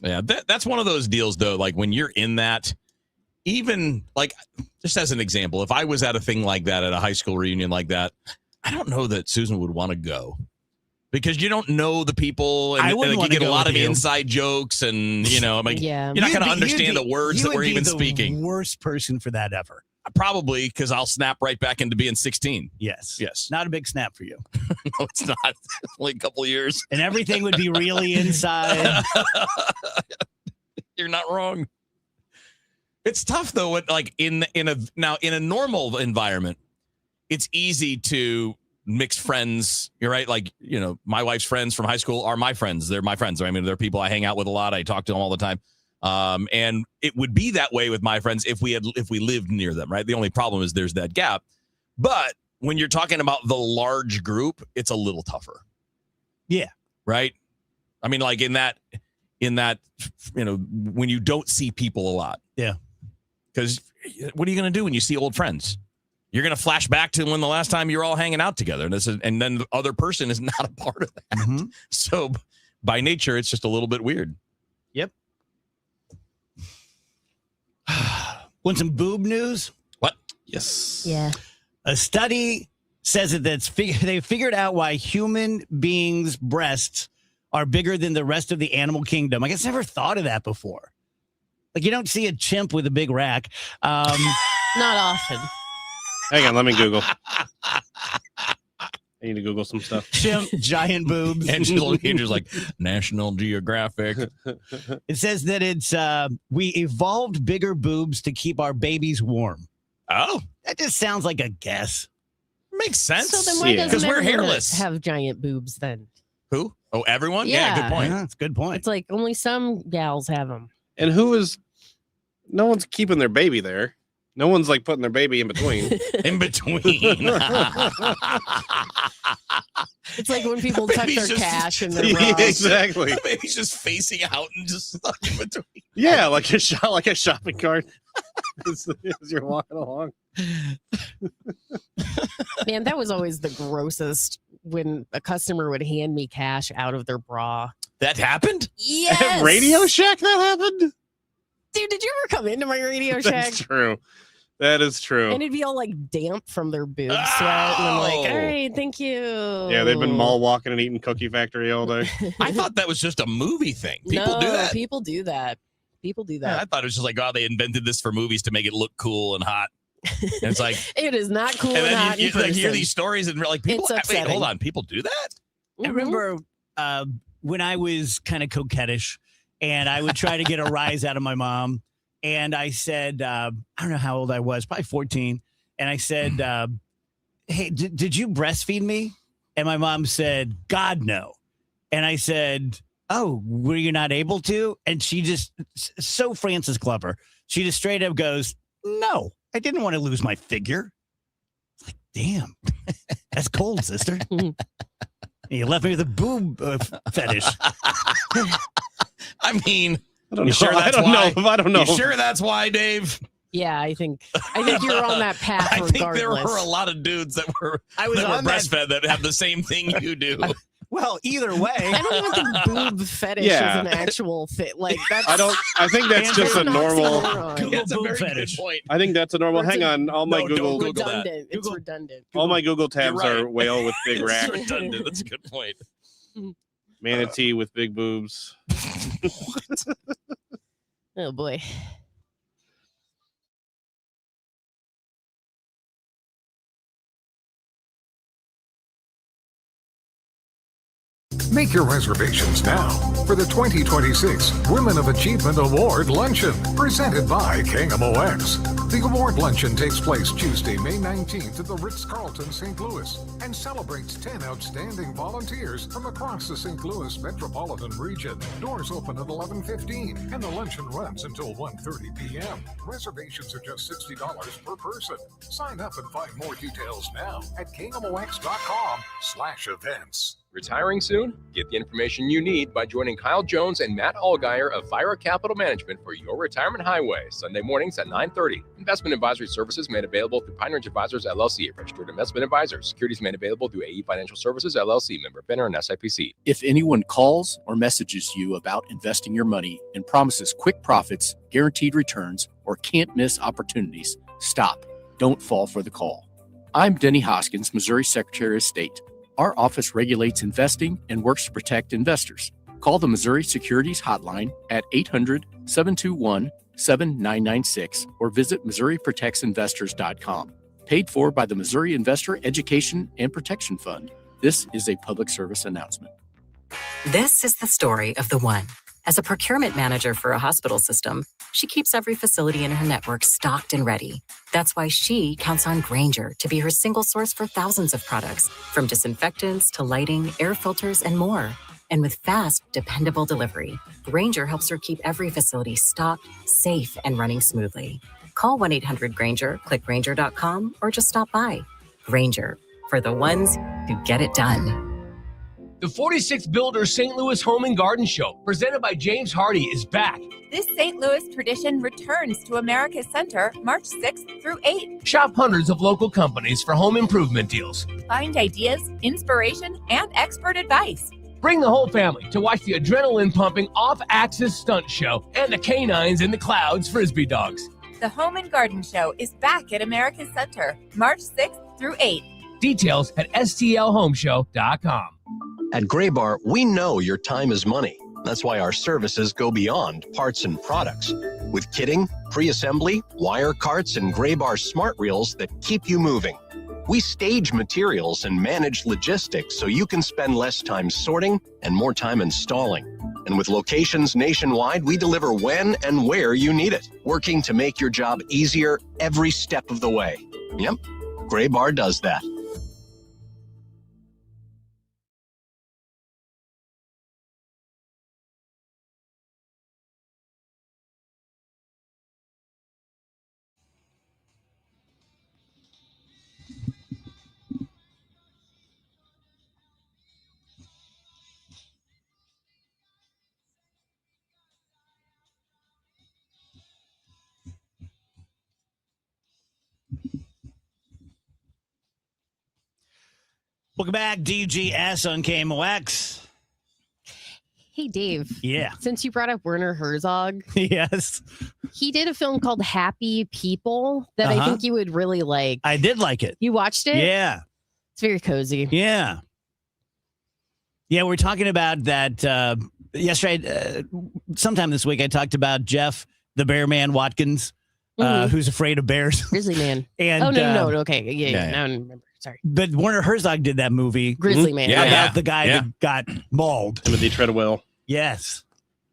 Yeah, that's one of those deals, though. Like, when you're in that, even like, just as an example, if I was at a thing like that, at a high school reunion like that, I don't know that Susan would want to go. Because you don't know the people, and, I and wouldn't like, you wanna get a go lot with of you. inside jokes, and Yeah. you're not going to understand the words that we're even speaking. Worst person for that ever. Probably because I'll snap right back into being 16. Yes. Yes. Not a big snap for you. No, it's not. Only a couple of years. And everything would be really inside. You're not wrong. It's tough though. Like in a normal environment, it's easy to mix friends. You're right. Like, my wife's friends from high school are my friends. They're my friends. I mean, they're people I hang out with a lot. I talk to them all the time. And it would be that way with my friends if we lived near them, right? The only problem is there's that gap. But when you're talking about the large group, it's a little tougher. Yeah. Right? I mean, like in in that, when you don't see people a lot. Yeah. Because what are you going to do when you see old friends? You're going to flash back to when the last time you're all hanging out together. And then the other person is not a part of that. Mm-hmm. So by nature, it's just a little bit weird. Yep. Want some boob news? What? Yes. Yeah. A study says that they figured out why human beings' breasts are bigger than the rest of the animal kingdom. I guess I never thought of that before. Like, you don't see a chimp with a big rack. Not often. Hang on, let me Google. I need to Google some stuff. Chimp, giant boobs. Angel's like, National Geographic. It says that it's we evolved bigger boobs to keep our babies warm. Oh. That just sounds like a guess. Makes sense. So then why doesn't Because we're everyone hairless. have giant boobs then? Who? Oh, everyone? Yeah. Good point. That's a good point. It's like only some gals have them. And no one's keeping their baby there. No one's like putting their baby in between. In between. It's like when people tuck their cash in their Yeah, bras. exactly. The baby's just facing out and just stuck in between. Yeah, like a shopping cart as you're walking along. Man, that was always the grossest when a customer would hand me cash out of their bra. That happened? Yes. At Radio Shack that happened? Dude, did you ever come into my Radio Shack? That's true. That is true. And it'd be all like damp from their boob sweat. And I'm like, all right, thank you. Yeah, they've been mall walking and eating Cookie Factory all day. I thought that was just a movie thing. People do that. People do that. People do Yeah, that. I thought it was just like, they invented this for movies to make it look cool and hot. And it's like, It is not cool and and then hot you in like hear person. these stories and like people. It's Wait, upsetting. hold on, people do that? I remember when I was kind of coquettish and I would try to get a rise out of my mom. And I said, I don't know how old I was, probably 14. And I said, hey, did you breastfeed me? And my mom said, God, no. And I said, oh, were you not able to? And she just, so Francis Glover, she just straight up goes, no, I didn't want to lose my figure. It's like, damn, that's cold, sister. And you left me with a boob fetish. I mean, I don't you know. sure that's why? I don't know. You sure that's why, Dave? Yeah, I think you're on that path I regardless. think there were a lot of dudes that were on breastfed that have the same thing you do. Well, either way. I don't even think boob fetish Yeah. is an actual fit. Like that's I think that's just a normal. oxymoron. That's a boob very fetish. good point. I think that's a normal. Or it's Hang on. All my No, don't Google Google that. redundant. It's redundant. all my Google tabs You're right. are whale with big rack, It's redundant. That's a good point. manatee with big boobs. Oh boy. Make your reservations now for the 2026 Women of Achievement Award Luncheon, presented by KMOX. The award luncheon takes place Tuesday, May 19th at the Ritz-Carlton, St. Louis, and celebrates 10 outstanding volunteers from across the St. Louis metropolitan region. Doors open at 11:15, and the luncheon runs until 1:30 p.m. Reservations are just $60 per person. Sign up and find more details now at KMOX.com/events. Retiring soon? Get the information you need by joining Kyle Jones and Matt Allgeier of Vira Capital Management for your retirement highway, Sunday mornings at 9:30. Investment advisory services made available through Pine Ridge Advisors, LLC, a registered investment advisor. Securities made available through AE Financial Services, LLC, member FINRA and SIPC. If anyone calls or messages you about investing your money and promises quick profits, guaranteed returns, or can't miss opportunities, stop. Don't fall for the call. I'm Denny Hoskins, Missouri Secretary of State. Our office regulates investing and works to protect investors. Call the Missouri Securities Hotline at 800-721-7996 or visit MissouriProtectsInvestors.com. Paid for by the Missouri Investor Education and Protection Fund. This is a public service announcement. This is the story of the one. As a procurement manager for a hospital system, she keeps every facility in her network stocked and ready. That's why she counts on Grainger to be her single source for thousands of products, from disinfectants to lighting, air filters, and more. And with fast, dependable delivery, Grainger helps her keep every facility stocked, safe, and running smoothly. Call 1-800-GRAINGER, click Grainger.com, or just stop by. Grainger, for the ones who get it done. The 46th Builder St. Louis Home and Garden Show, presented by James Hardy, is back. This St. Louis tradition returns to America's Center March 6th through 8th. Shop hundreds of local companies for home improvement deals. Find ideas, inspiration, and expert advice. Bring the whole family to watch the adrenaline-pumping off-axis stunt show and the canines in the clouds frisbee dogs. The Home and Garden Show is back at America's Center March 6th through 8th. Details at stlhomeshow.com. At Graybar, we know your time is money. That's why our services go beyond parts and products. With kitting, pre-assembly, wire carts, and Graybar smart reels that keep you moving. We stage materials and manage logistics so you can spend less time sorting and more time installing. And with locations nationwide, we deliver when and where you need it, working to make your job easier every step of the way. Yep, Graybar does that. Welcome back, DGS on KMOX. Hey, Dave. Yeah. Since you brought up Werner Herzog. Yes. He did a film called Happy People that I think you would really like. I did like it. You watched it? Yeah. It's very cozy. Yeah. Yeah, we're talking about that yesterday. Sometime this week, I talked about Jeff, the Bear Man Watkins, who's afraid of bears. Grizzly Man. And, no. Okay. Yeah. Now I remember. Sorry. But Werner Herzog did that movie. Grizzly Man. About the guy that got mauled. Timothy Treadwell. Yes.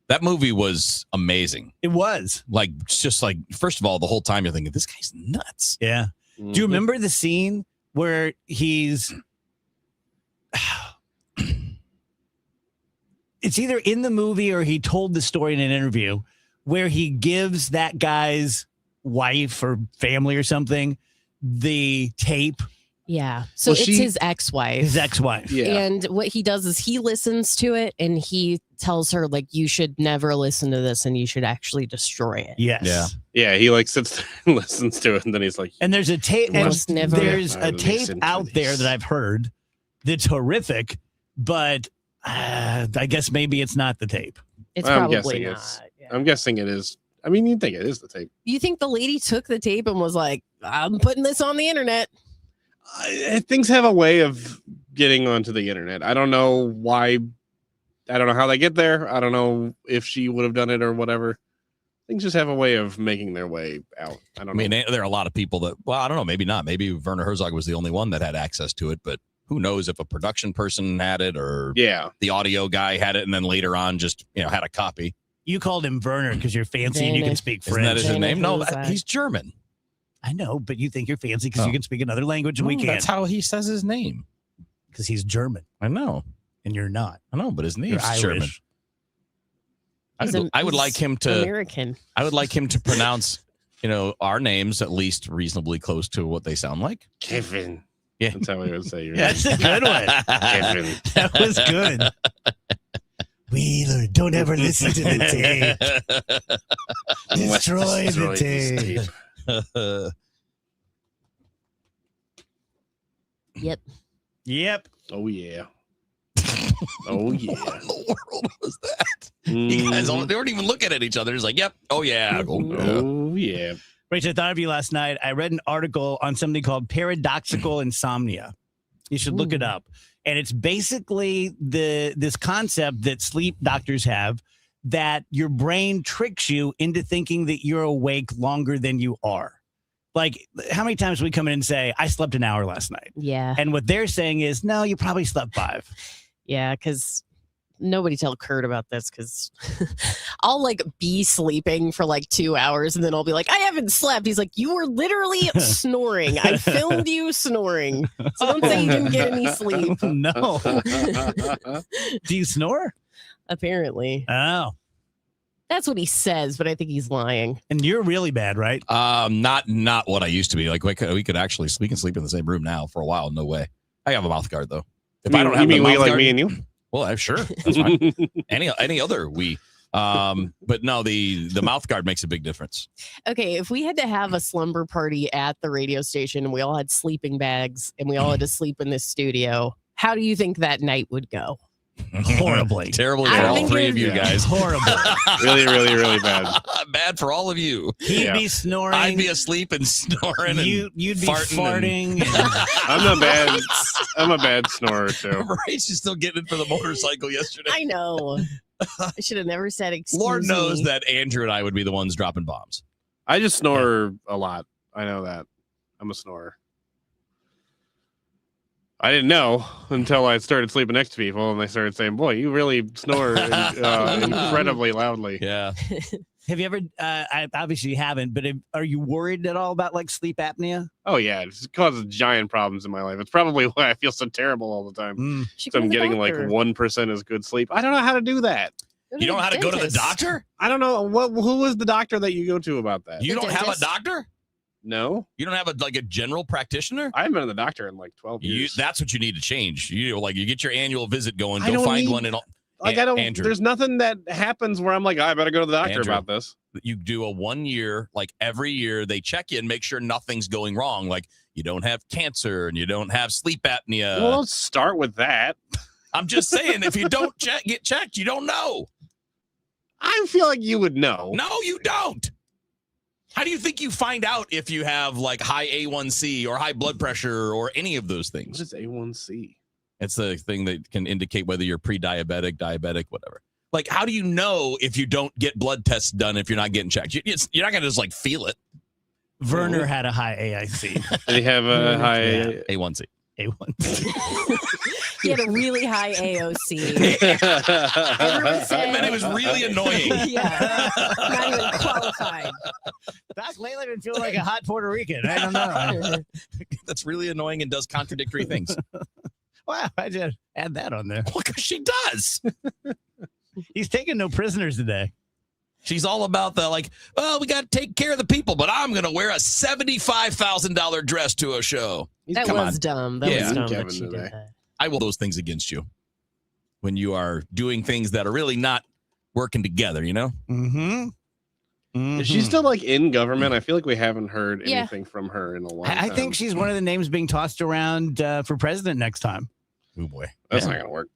That movie was amazing. It was. Like, just like, first of all, the whole time you're thinking, this guy's nuts. Yeah. Do you remember the scene where he's... It's either in the movie or he told the story in an interview where he gives that guy's wife or family or something the tape. Yeah. So it's his ex-wife. His ex-wife. Yeah. And what he does is he listens to it and he tells her, like, you should never listen to this and you should actually destroy it. Yes. Yeah. Yeah, he like sits there and listens to it, and then he's like, And there's a tape. Must never There's a tape listen to out there this. that I've heard that's horrific, but I guess maybe it's not the tape. It's I'm probably guessing not. it's. I'm guessing it is. I mean, you'd think it is the tape. You think the lady took the tape and was like, I'm putting this on the internet? Things have a way of getting onto the internet. I don't know why. I don't know how they get there. I don't know if she would have done it or whatever. Things just have a way of making their way out. I don't know. I mean, there are a lot of people that, well, I don't know, maybe not. Maybe Werner Herzog was the only one that had access to it, but who knows if a production person had it or the audio guy had it and then later on just, had a copy. You called him Werner because you're fancy and you can speak French. Isn't that his name? No, he's German. I know, but you think you're fancy because you can speak another language and we can't. That's how he says his name. Because he's German. I know. And you're not. I know, but his You're name's German. Irish. I would like him to American. I would like him to pronounce, our names at least reasonably close to what they sound like. Kevin. Yeah. That's how I would say your That's a good one. Kevin. That was good. Wheeler, don't ever listen to the tape. Destroy the tape. Yep. Oh, yeah. Oh, yeah. What in the world was that? You guys, they weren't even looking at each other. It's like, yep. Oh, yeah. Oh, yeah. Rachel, I thought of you last night. I read an article on something called paradoxical insomnia. You should look it up. And it's basically this concept that sleep doctors have that your brain tricks you into thinking that you're awake longer than you are. Like, how many times we come in and say, I slept an hour last night? Yeah. And what they're saying is, no, you probably slept 5. Yeah, because nobody tell Kurt about this because I'll be sleeping for 2 hours and then I'll be like, I haven't slept. He's like, you were literally snoring. I filmed you snoring. So don't say you didn't get any sleep. No. Do you snore? Apparently. Oh. That's what he says, but I think he's lying. And you're really bad, right? Not what I used to be. Like we can sleep in the same room now for a while. No way. I have a mouth guard though. If I don't have you mean the mouth like guard, me and you? Well, I'm sure. That's fine. Any other we. But no, the mouth guard makes a big difference. Okay, if we had to have a slumber party at the radio station and we all had sleeping bags and we all had to sleep in this studio, how do you think that night would go? Horribly. Terribly for all three of you guys. Horrible. Really, really, really bad. Bad for all of you. He'd be snoring. I'd be asleep and snoring. You'd be farting. I'm not bad. I'm a bad snorer too. Rachel's still getting it for the motorcycle yesterday. I know. I should have never said excuse Lord knows me. that Andrew and I would be the ones dropping bombs. I just snore a lot. I know that. I'm a snorer. I didn't know until I started sleeping next to people and they started saying, boy, you really snore incredibly loudly. Yeah. Have you ever, I obviously haven't, but are you worried at all about like sleep apnea? Oh, yeah. It causes giant problems in my life. It's probably why I feel so terrible all the time. So I'm getting like 1% as good sleep. I don't know how to do that. You don't know how to go to the doctor? I don't know. Who was the doctor that you go to about that? You don't have a doctor? No. You don't have a general practitioner? I haven't been to the doctor in like 12 years. That's what you need to change. You get your annual visit going. Go find one in all. Like Andrew. There's nothing that happens where I'm like, I better go to the doctor about this. You do a 1 year, like every year they check you and make sure nothing's going wrong. Like you don't have cancer and you don't have sleep apnea. Well, let's start with that. I'm just saying, if you don't get checked, you don't know. I feel like you would know. No, you don't. How do you think you find out if you have like high A1C or high blood pressure or any of those things? What is A1C? It's the thing that can indicate whether you're pre-diabetic, diabetic, whatever. Like, how do you know if you don't get blood tests done if you're not getting checked? You're not going to just like feel it. Werner had a high AIC. Did he have a high A1C? A1C. He had a really high AOC. Everyone said, I bet it was really annoying. Yeah, not even qualified. Doc lately been feeling like a hot Puerto Rican. I don't know. That's really annoying and does contradictory things. Wow, I just add that on there. Well, because she does. He's taking no prisoners today. She's all about the we got to take care of the people, but I'm going to wear a $75,000 dress to a show. That was dumb. That was dumb that she did that. I will those things against you when you are doing things that are really not working together, you know? Mm-hmm. Is she still like in government? I feel like we haven't heard anything from her in a long time. I think she's one of the names being tossed around for president next time. Oh, boy. That's not going to work.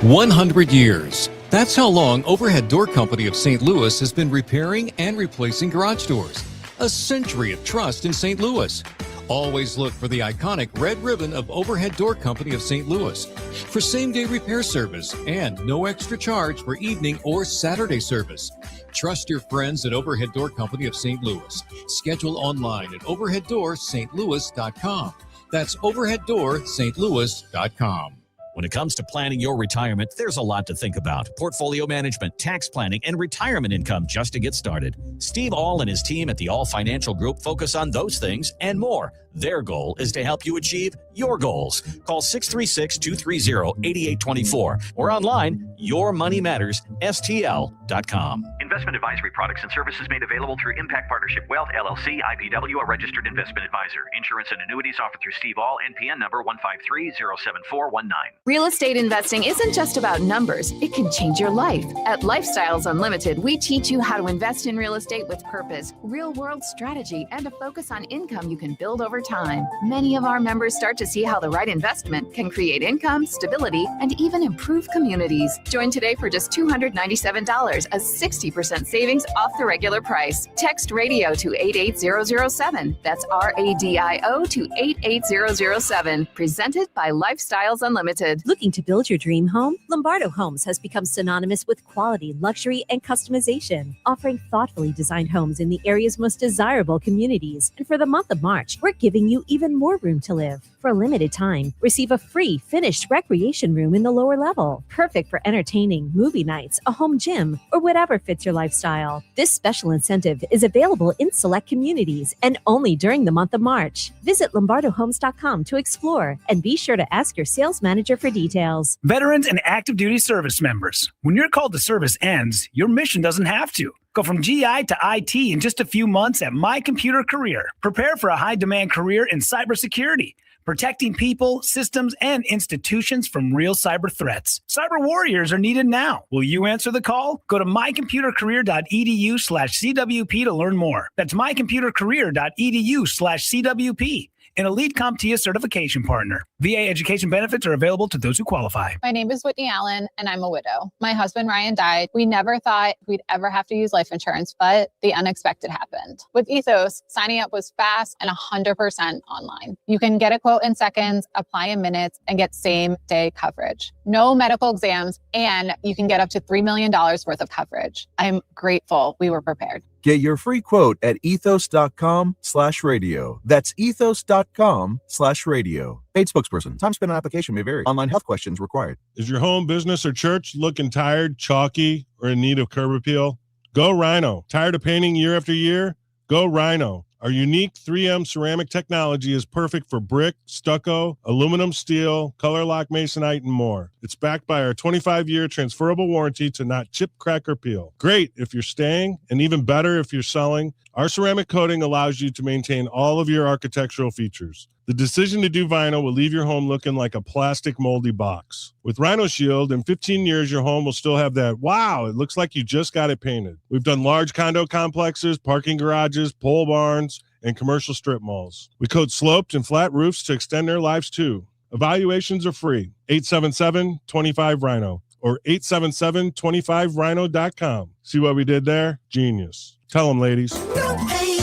"100 years. That's how long Overhead Door Company of St. Louis has been repairing and replacing garage doors. A century of trust in St. Louis. Always look for the iconic red ribbon of Overhead Door Company of St. Louis for same-day repair service and no extra charge for evening or Saturday service. Trust your friends at Overhead Door Company of St. Louis. Schedule online at overheaddoorstlouis.com. That's overheaddoorstlouis.com. When it comes to planning your retirement, there's a lot to think about. Portfolio management, tax planning, and retirement income just to get started. Steve All and his team at the All Financial Group focus on those things and more. Their goal is to help you achieve your goals. Call 636-230-8824 or online, yourmoneymattersstl.com. Investment advisory products and services made available through Impact Partnership Wealth, LLC, IPW, a registered investment advisor. Insurance and annuities offered through Steve All, NPN number 153-07419. Real estate investing isn't just about numbers. It can change your life. At Lifestyles Unlimited, we teach you how to invest in real estate with purpose, real-world strategy, and a focus on income you can build over time. Many of our members start to see how the right investment can create income, stability, and even improve communities. Join today for just $297, a 60% savings off the regular price. Text radio to 88007. That's RADIO to 88007. Presented by Lifestyles Unlimited. Looking to build your dream home? Lombardo Homes has become synonymous with quality, luxury, and customization, offering thoughtfully designed homes in the area's most desirable communities. And for the month of March, we're giving you even more room to live. For a limited time, receive a free finished recreation room in the lower level, perfect for entertaining, movie nights, a home gym, or whatever fits fits your lifestyle. This special incentive is available in select communities and only during the month of March. Visit LombardoHomes.com to explore and be sure to ask your sales manager for details. Veterans and active duty service members, when your call to service ends, your mission doesn't have to. Go from GI to IT in just a few months at My Computer Career. Prepare for a high-demand career in cybersecurity, protecting people, systems, and institutions from real cyber threats. Cyber warriors are needed now. Will you answer the call? Go to mycomputercareer.edu/CWP to learn more. That's mycomputercareer.edu/CWP. An Elite CompTIA certification partner. VA education benefits are available to those who qualify. My name is Whitney Allen, and I'm a widow. My husband, Ryan, died. We never thought we'd ever have to use life insurance, but the unexpected happened. With Ethos, signing up was fast and 100% online. You can get a quote in seconds, apply in minutes, and get same-day coverage. No medical exams, and you can get up to $3 million worth of coverage. I'm grateful we were prepared. Get your free quote at ethos.com/radio. That's ethos.com/radio. Paid spokesperson. Time spent on application may vary. Online health questions required. Is your home, business, or church looking tired, chalky, or in need of curb appeal? Go Rhino. Tired of painting year after year? Go Rhino. Our unique 3M ceramic technology is perfect for brick, stucco, aluminum, steel, color lock masonite, and more. It's backed by our 25-year transferable warranty to not chip, crack, or peel. Great if you're staying, and even better if you're selling. Our ceramic coating allows you to maintain all of your architectural features. The decision to do vinyl will leave your home looking like a plastic moldy box. With Rhino Shield, in 15 years, your home will still have that, wow, it looks like you just got it painted. We've done large condo complexes, parking garages, pole barns, and commercial strip malls. We coat sloped and flat roofs to extend their lives too. Evaluations are free. 877-25-RHINO or 877-25rhino.com. See what we did there? Genius. Tell them, ladies. Don't paint,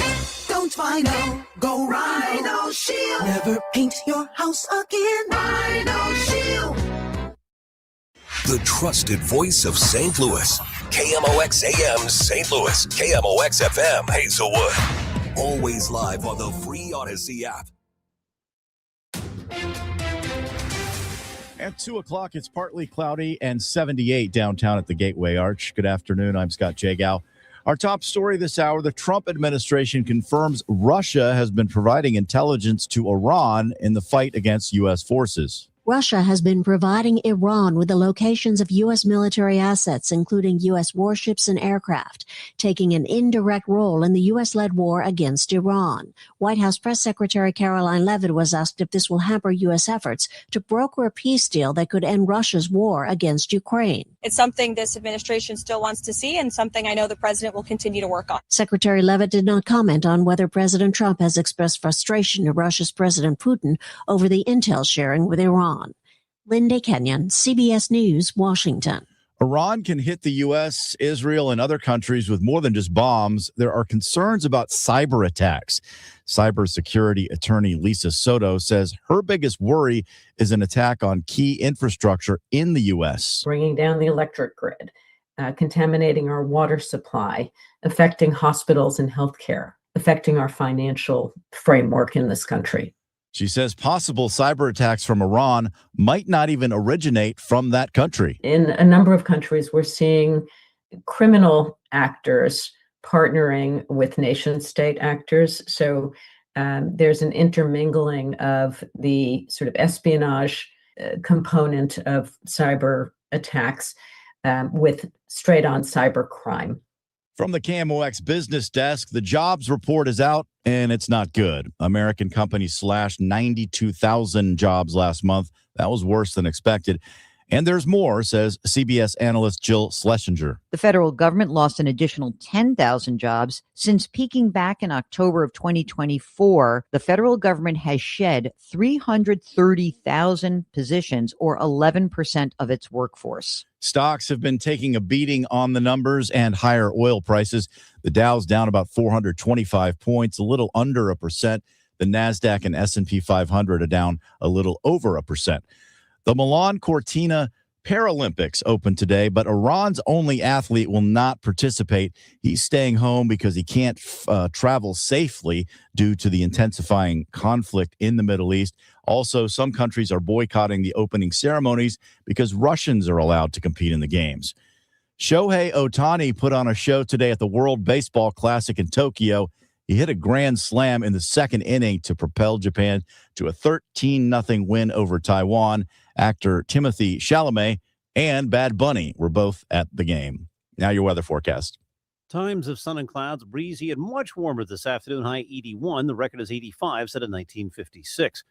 don't vinyl, go Rhino Shield. Never paint your house again. Rhino Shield. The trusted voice of St. Louis. KMOX AM St. Louis. KMOX FM Hazelwood. Always live on the free Odyssey app. At 2 o'clock, it's partly cloudy and 78 downtown at the Gateway Arch. Good afternoon. I'm Scott Jagow. Our top story this hour, the Trump administration confirms Russia has been providing intelligence to Iran in the fight against U.S. forces. Russia has been providing Iran with the locations of U.S. military assets, including U.S. warships and aircraft, taking an indirect role in the U.S.-led war against Iran. White House Press Secretary Caroline Leavitt was asked if this will hamper U.S. efforts to broker a peace deal that could end Russia's war against Ukraine. It's something this administration still wants to see and something I know the president will continue to work on. Secretary Leavitt did not comment on whether President Trump has expressed frustration to Russia's President Putin over the intel sharing with Iran. Linda Kenyon, CBS News, Washington. Iran can hit the U.S., Israel, and other countries with more than just bombs. There are concerns about cyber attacks. Cybersecurity attorney Lisa Soto says her biggest worry is an attack on key infrastructure in the U.S. Bringing down the electric grid, contaminating our water supply, affecting hospitals and healthcare, affecting our financial framework in this country. She says possible cyber attacks from Iran might not even originate from that country. In a number of countries, we're seeing criminal actors partnering with nation-state actors. So there's an intermingling of the sort of espionage component of cyber attacks with straight-on cyber crime. From the KMOX business desk, the jobs report is out, and it's not good. American companies slashed 92,000 jobs last month. That was worse than expected. And there's more, says CBS analyst Jill Schlesinger. The federal government lost an additional 10,000 jobs. Since peaking back in October of 2024, the federal government has shed 330,000 positions, or 11% of its workforce. Stocks have been taking a beating on the numbers and higher oil prices. The Dow's down about 425 points, a little under 1%. The NASDAQ and S&P 500 are down a little over 1%. The Milan Cortina Paralympics open today, but Iran's only athlete will not participate. He's staying home because he can't travel safely due to the intensifying conflict in the Middle East. Also, some countries are boycotting the opening ceremonies because Russians are allowed to compete in the games. Shohei Ohtani put on a show today at the World Baseball Classic in Tokyo. He hit a grand slam in the second inning to propel Japan to a 13-0 win over Taiwan. Actor Timothy Chalamet and Bad Bunny were both at the game. Now your weather forecast. Times of sun and clouds, breezy and much warmer this afternoon. High 81. The record is 85, set in 1956.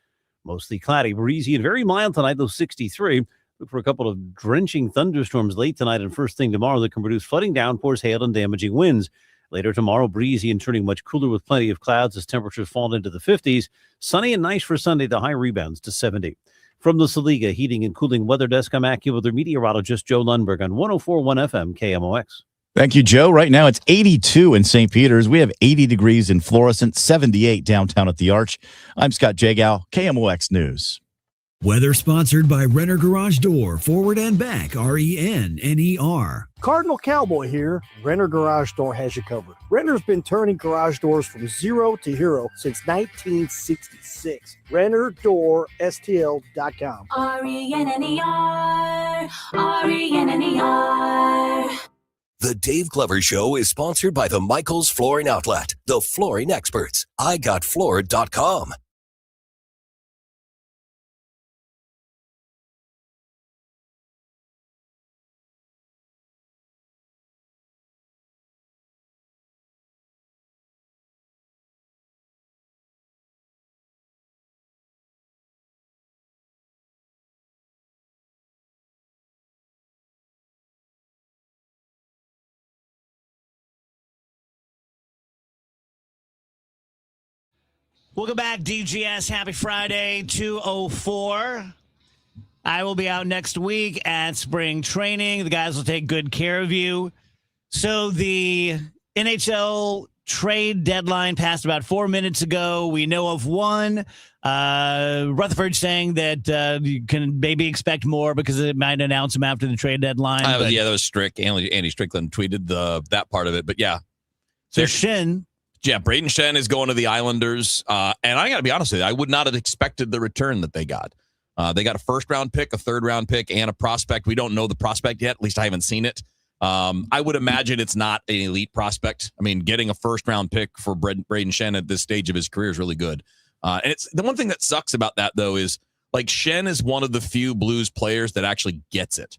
Mostly cloudy, breezy, and very mild tonight, though 63. Look for a couple of drenching thunderstorms late tonight and first thing tomorrow that can produce flooding downpours, hail, and damaging winds. Later tomorrow, breezy and turning much cooler with plenty of clouds as temperatures fall into the 50s. Sunny and nice for Sunday. The high rebounds to 70. From the Saliga Heating and Cooling Weather Desk, I'm AccuWeather meteorologist Joe Lundberg on 104.1 FM KMOX. Thank you, Joe. Right now it's 82 in St. Peter's. We have 80 degrees in Florissant, 78 downtown at the Arch. I'm Scott Jagow, KMOX News. Weather sponsored by Renner Garage Door, forward and back, RENNER. Cardinal Cowboy here. Renner Garage Door has you covered. Renner's been turning garage doors from zero to hero since 1966. RennerDoorSTL.com. RENNER. The Dave Glover Show is sponsored by the Michaels Flooring Outlet, the flooring experts. IGotFloored.com. Welcome back, DGS. Happy Friday, 2:04. I will be out next week at spring training. The guys will take good care of you. So the NHL trade deadline passed about 4 minutes ago. We know of one. Rutherford saying that you can maybe expect more because it might announce them after the trade deadline. Yeah, that was Strick. Andy Strickland tweeted that part of it. But yeah. So Shen. Yeah, Braden Shen is going to the Islanders. And I got to be honest with you, I would not have expected the return that they got. They got a first-round pick, a third-round pick, and a prospect. We don't know the prospect yet. At least I haven't seen it. I would imagine it's not an elite prospect. I mean, getting a first-round pick for Braden Shen at this stage of his career is really good. And it's the one thing that sucks about that, though, is like Shen is one of the few Blues players that actually gets it,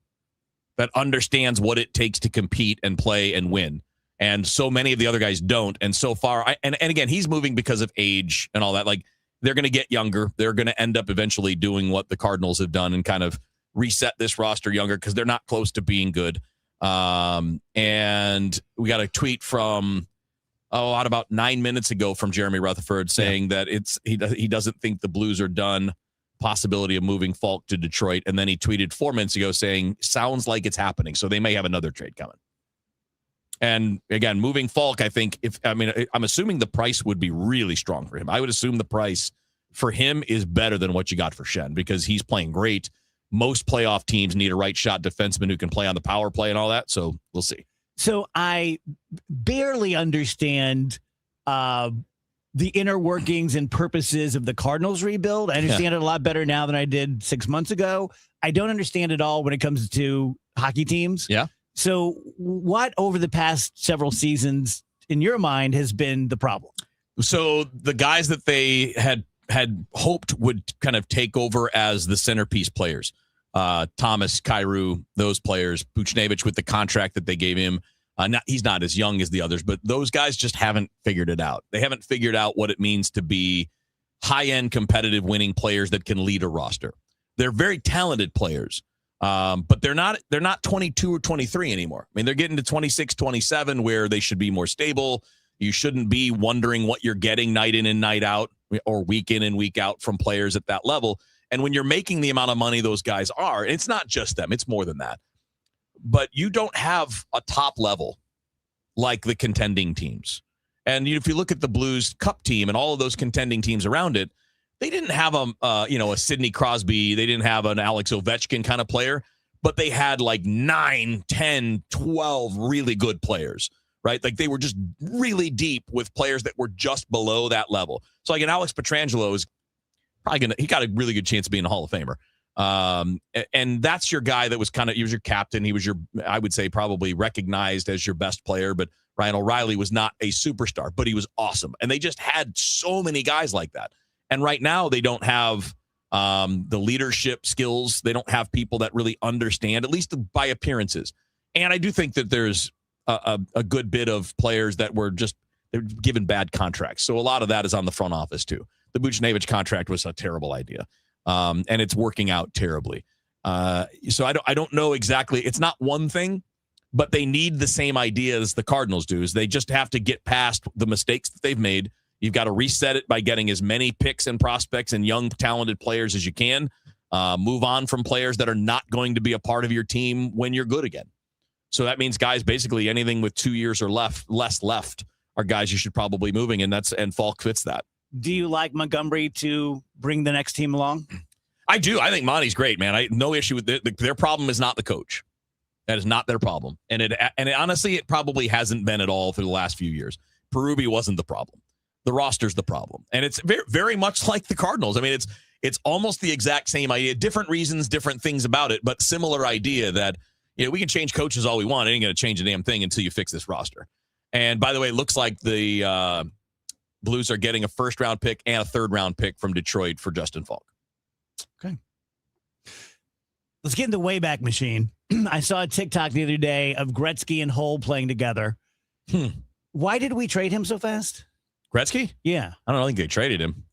that understands what it takes to compete and play and win. And so many of the other guys don't. And so far, and again, he's moving because of age and all that. Like, they're going to get younger. They're going to end up eventually doing what the Cardinals have done and kind of reset this roster younger because they're not close to being good. And we got a tweet from, about 9 minutes ago from Jeremy Rutherford saying that he doesn't think the Blues are done. Possibility of moving Falk to Detroit. And then he tweeted 4 minutes ago saying, sounds like it's happening. So they may have another trade coming. And again, moving Falk, I'm assuming the price would be really strong for him. I would assume the price for him is better than what you got for Shen because he's playing great. Most playoff teams need a right shot defenseman who can play on the power play and all that. So we'll see. So I barely understand the inner workings and purposes of the Cardinals rebuild. I understand it a lot better now than I did 6 months ago. I don't understand it all when it comes to hockey teams. Yeah. So what over the past several seasons, in your mind, has been the problem? So the guys that they had hoped would kind of take over as the centerpiece players, Thomas, Kyrou, those players, Buchnevich with the contract that they gave him. He's not as young as the others, but those guys just haven't figured it out. They haven't figured out what it means to be high-end competitive winning players that can lead a roster. They're very talented players. But they're not 22 or 23 anymore. I mean, they're getting to 26, 27 where they should be more stable. You shouldn't be wondering what you're getting night in and night out or week in and week out from players at that level. And when you're making the amount of money those guys are, it's not just them, it's more than that. But you don't have a top level like the contending teams. And if you look at the Blues Cup team and all of those contending teams around it, they didn't have a Sidney Crosby. They didn't have an Alex Ovechkin kind of player, but they had like 9, 10, 12 really good players, right? Like they were just really deep with players that were just below that level. So like an Alex Pietrangelo is probably he got a really good chance of being a Hall of Famer. And that's your guy that was he was your captain. He was I would say probably recognized as your best player, but Ryan O'Reilly was not a superstar, but he was awesome. And they just had so many guys like that. And right now they don't have the leadership skills. They don't have people that really understand, at least by appearances. And I do think that there's a good bit of players that they're given bad contracts. So a lot of that is on the front office too. The Buchnevich contract was a terrible idea. And it's working out terribly. So I don't know exactly. It's not one thing, but they need the same idea as the Cardinals do. Is they just have to get past the mistakes that they've made. You've got to reset it by getting as many picks and prospects and young, talented players as you can. Move on from players that are not going to be a part of your team when you're good again. So that means guys, basically anything with 2 years or less left are guys you should probably moving, and Falk fits that. Do you like Montgomery to bring the next team along? I do. I think Monty's great, man. No issue with their problem is not the coach. That is not their problem. And honestly, it probably hasn't been at all for the last few years. Perubi wasn't the problem. The roster's the problem. And it's very, very much like the Cardinals. I mean, it's almost the exact same idea, different reasons, different things about it, but similar idea that, we can change coaches all we want. It ain't going to change a damn thing until you fix this roster. And by the way, it looks like the Blues are getting a first-round pick and a third-round pick from Detroit for Justin Falk. Okay. Let's get in the Wayback Machine. I saw a TikTok the other day of Gretzky and Hull playing together. Why did we trade him so fast? Gretzky? Yeah. I don't think they traded him.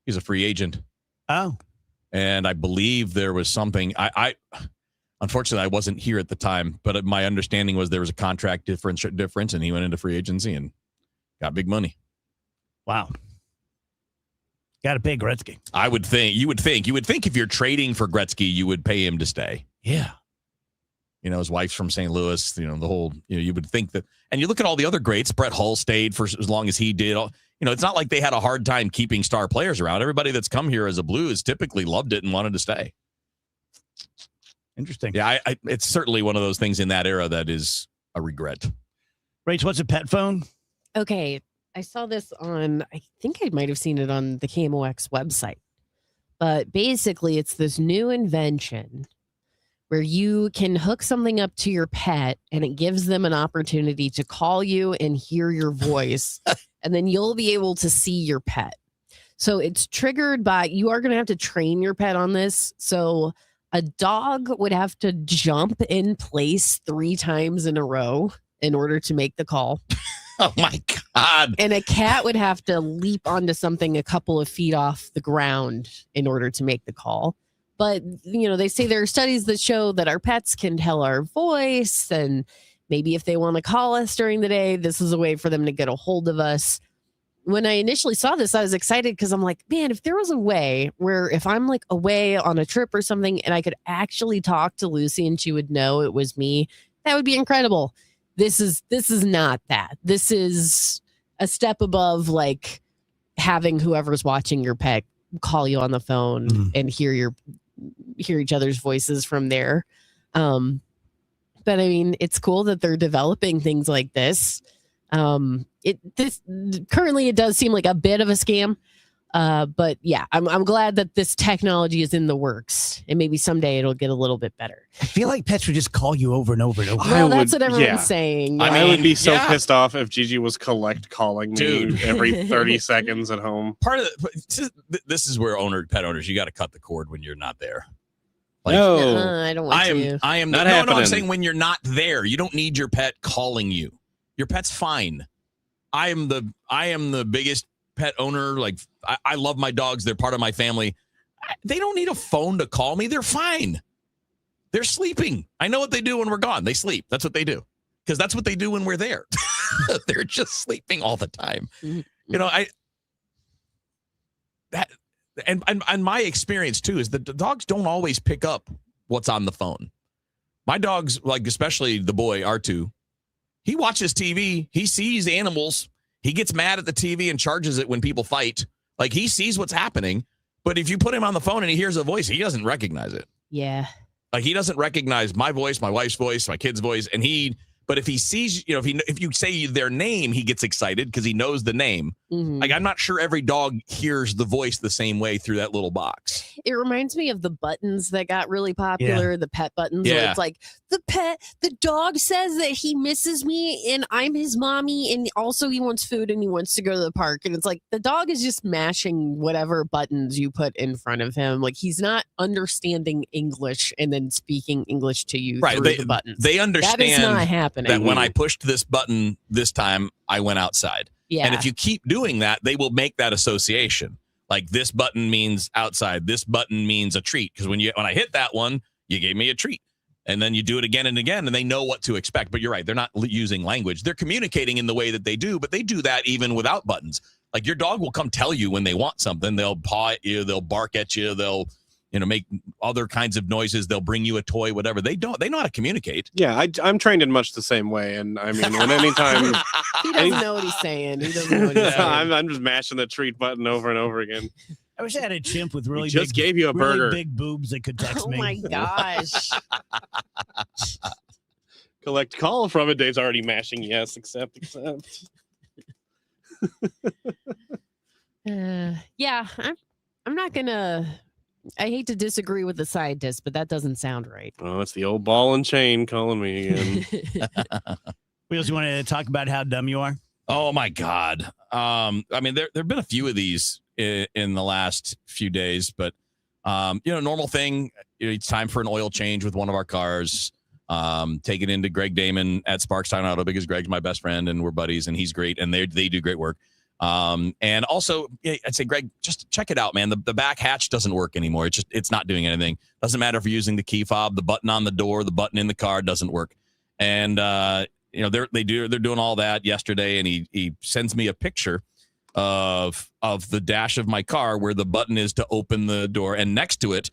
He's a free agent. Oh. And I believe there was something. Unfortunately, I wasn't here at the time, but my understanding was there was a contract difference, and he went into free agency and got big money. Wow. Got to pay Gretzky. You would think if you're trading for Gretzky, you would pay him to stay. Yeah. His wife's from St. Louis, the whole, you would think that. And you look at all the other greats. Brett Hull stayed for as long as he did. It's not like they had a hard time keeping star players around. Everybody that's come here as a Blues typically loved it and wanted to stay. Interesting. Yeah, it's certainly one of those things in that era that is a regret. Rach, what's a pet phone? Okay, I saw this on, I think I might have seen it on the KMOX website. But basically, it's this new invention where you can hook something up to your pet and it gives them an opportunity to call you and hear your voice. And then you'll be able to see your pet. So it's triggered by, you are going to have to train your pet on this. So a dog would have to jump in place 3 times in a row in order to make the call. Oh my God. And a cat would have to leap onto something a couple of feet off the ground in order to make the call. But, they say there are studies that show that our pets can tell our voice, and maybe if they want to call us during the day, this is a way for them to get a hold of us. When I initially saw this, I was excited because I'm like, man, if there was a way where if I'm like away on a trip or something and I could actually talk to Lucy and she would know it was me, that would be incredible. This is not that. This is a step above like having whoever's watching your pet call you on the phone and hear each other's voices from there. But I mean, it's cool that they're developing things like this. Currently it does seem like a bit of a scam. But yeah, I'm glad that this technology is in the works, and maybe someday it'll get a little bit better. I feel like pets would just call you over and over and over. Well, that's what everyone's saying. I would be so pissed off if Gigi was calling me every 30 seconds at home. Part of this is where pet owners, you got to cut the cord when you're not there. I don't want to. I am not no, happening. I'm saying when you're not there, you don't need your pet calling you. Your pet's fine. I am the biggest pet owner. Like I love my dogs. They're part of my family. They don't need a phone to call me. They're fine. They're sleeping. I know what they do when we're gone. They sleep. That's what they do. Because that's what they do when we're there. They're just sleeping all the time. And my experience too is that the dogs don't always pick up what's on the phone. My dogs, like especially the boy R2, he watches TV. He sees animals. He gets mad at the TV and charges it when people fight. Like he sees what's happening. But if you put him on the phone and he hears a voice, he doesn't recognize it. Yeah. Like he doesn't recognize my voice, my wife's voice, my kid's voice. But if he sees, if you say their name, he gets excited because he knows the name. Like, I'm not sure every dog hears the voice the same way through that little box. It reminds me of the buttons that got really popular, the pet buttons. Where Yeah. it's like, the dog says that he misses me and I'm his mommy, and also he wants food and he wants to go to the park. And it's like, the dog is just mashing whatever buttons you put in front of him. Like, he's not understanding English and then speaking English to you Right. through the buttons. They understand that is not happening. that when I pushed this button this time, I went outside. Yeah. And if you keep doing that, they will make that association. Like, this button means outside. This button means a treat. Because when I hit that one, you gave me a treat. And then you do it again and again, and they know what to expect. But you're right. They're not using language. They're communicating in the way that they do, but they do that even without buttons. Like, your dog will come tell you when they want something. They'll paw at you. They'll bark at you. They'll, make other kinds of noises. They'll bring you a toy, whatever. They know how to communicate. Yeah, I'm trained in much the same way. And I mean, when anytime He doesn't know what he's saying. He doesn't know what he's saying. I'm just mashing the treat button over and over again. I wish I had a chimp with really just big, gave you a really burger. big boobs that could text Oh me. my gosh. Collect call from it. Dave's already mashing yes, accept. Yeah, I'm not gonna. I hate to disagree with the scientist, but that doesn't sound right. Oh, it's the old ball and chain calling me again. Wheels, you want to talk about how dumb you are? Oh my God. I mean, there've been a few of these in the last few days, but normal thing. It's time for an oil change with one of our cars. Take it into Greg Damon at Sparkstown Auto because Greg's my best friend and we're buddies and he's great and they do great work. And also I'd say, Greg, just check it out, man. The back hatch doesn't work anymore. It's not doing anything. Doesn't matter if you're using the key fob, the button on the door, the button in the car doesn't work. And they're doing all that yesterday, and he sends me a picture of the dash of my car where the button is to open the door, and next to it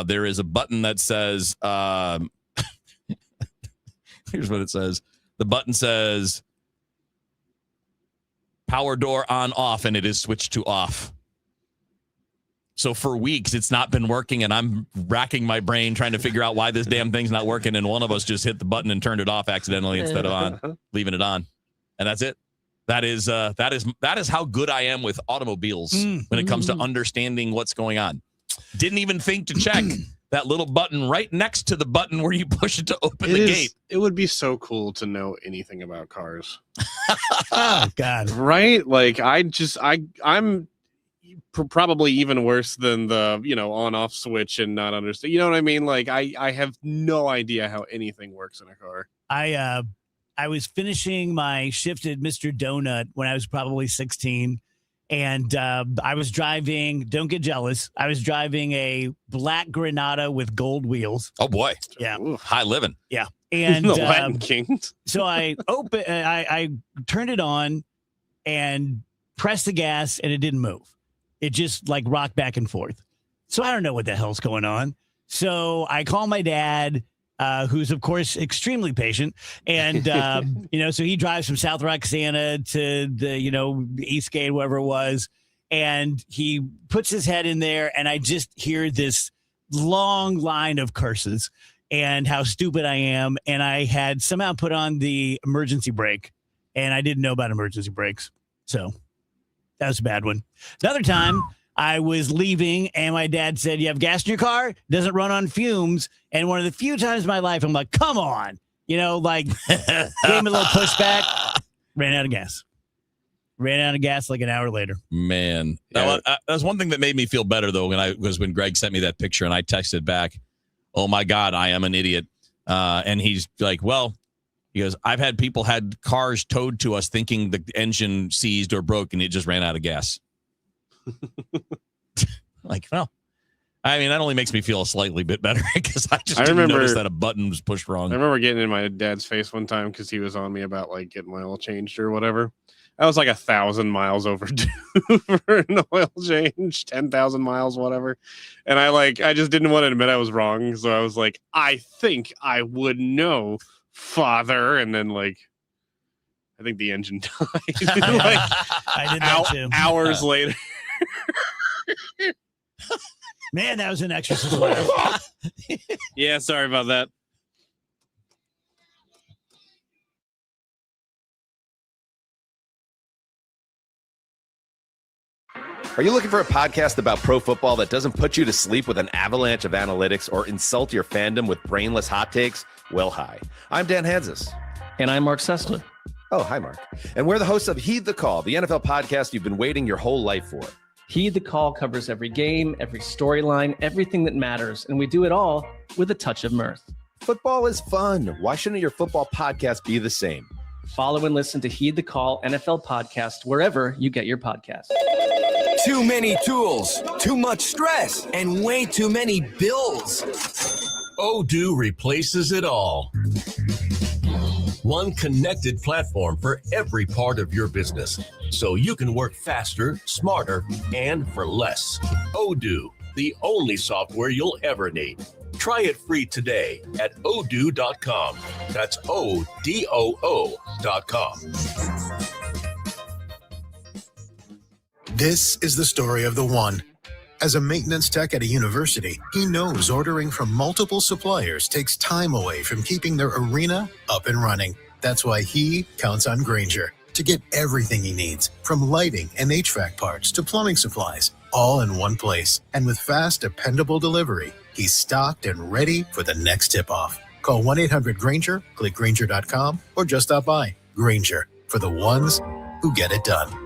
there is a button that says here's what it says. The button says power door on off, and it is switched to off. So for weeks, it's not been working, and I'm racking my brain trying to figure out why this damn thing's not working. And one of us just hit the button and turned it off accidentally instead of on, leaving it on, and that's it. That is how good I am with automobiles when it comes to understanding what's going on. Didn't even think to check that little button right next to the button where you push it to open the gate. It would be so cool to know anything about cars. Oh God! Right? Like I'm probably even worse than the on-off switch and not understand. You know what I mean? Like I have no idea how anything works in a car. I was finishing my shift at Mr. Donut when I was probably 16. And I was driving, don't get jealous, I was driving a black Granada with gold wheels. Oh, boy. Yeah. Ooh, high living. Yeah. And the Latin Kings. So I turned it on and pressed the gas, and it didn't move. It just like rocked back and forth. So I don't know what the hell's going on. So I call my dad, who's of course extremely patient, and so he drives from South Roxana to the Eastgate, wherever it was, and he puts his head in there, and I just hear this long line of curses and how stupid I am, and I had somehow put on the emergency brake, and I didn't know about emergency brakes, so that was a bad one. Another time, I was leaving, and my dad said, "You have gas in your car? Doesn't run on fumes." And one of the few times in my life, I'm like, "Come on," gave him a little pushback. Ran out of gas. Ran out of gas like an hour later. Man, that was one thing that made me feel better though when Greg sent me that picture, and I texted back, "Oh my God, I am an idiot." And he's like, "Well," he goes, "I've had people had cars towed to us thinking the engine seized or broke, and it just ran out of gas." Like, well, I mean, that only makes me feel a slightly bit better because I didn't notice that a button was pushed wrong. I remember getting in my dad's face one time because he was on me about like getting my oil changed or whatever. I was like 1,000 miles overdue for an oil change, 10,000 miles, whatever. And I just didn't want to admit I was wrong. So I was like, I think I would know, father. And then I think the engine died. I did that too. Hours later. Man, that was an exorcist laugh. Yeah, sorry about that. Are you looking for a podcast about pro football that doesn't put you to sleep with an avalanche of analytics or insult your fandom with brainless hot takes? Well, hi. I'm Dan Hansis. And I'm Mark Sessler. Oh, hi, Mark. And we're the hosts of Heed the Call, the NFL podcast you've been waiting your whole life for. Heed the Call covers every game, every storyline, everything that matters, and we do it all with a touch of mirth. Football is fun. Why shouldn't your football podcast be the same? Follow and listen to Heed the Call NFL podcast wherever you get your podcasts. Too many tools, too much stress, and way too many bills. Odoo replaces it all. One connected platform for every part of your business, so you can work faster, smarter, and for less. Odoo, the only software you'll ever need. Try it free today at odoo.com. That's ODOO.com. This is the story of the one. As a maintenance tech at a university, he knows ordering from multiple suppliers takes time away from keeping their arena up and running. That's why he counts on Grainger to get everything he needs, from lighting and HVAC parts to plumbing supplies, all in one place. And with fast, dependable delivery, he's stocked and ready for the next tip-off. Call 1-800-GRAINGER, click Grainger.com, or just stop by. Grainger, for the ones who get it done.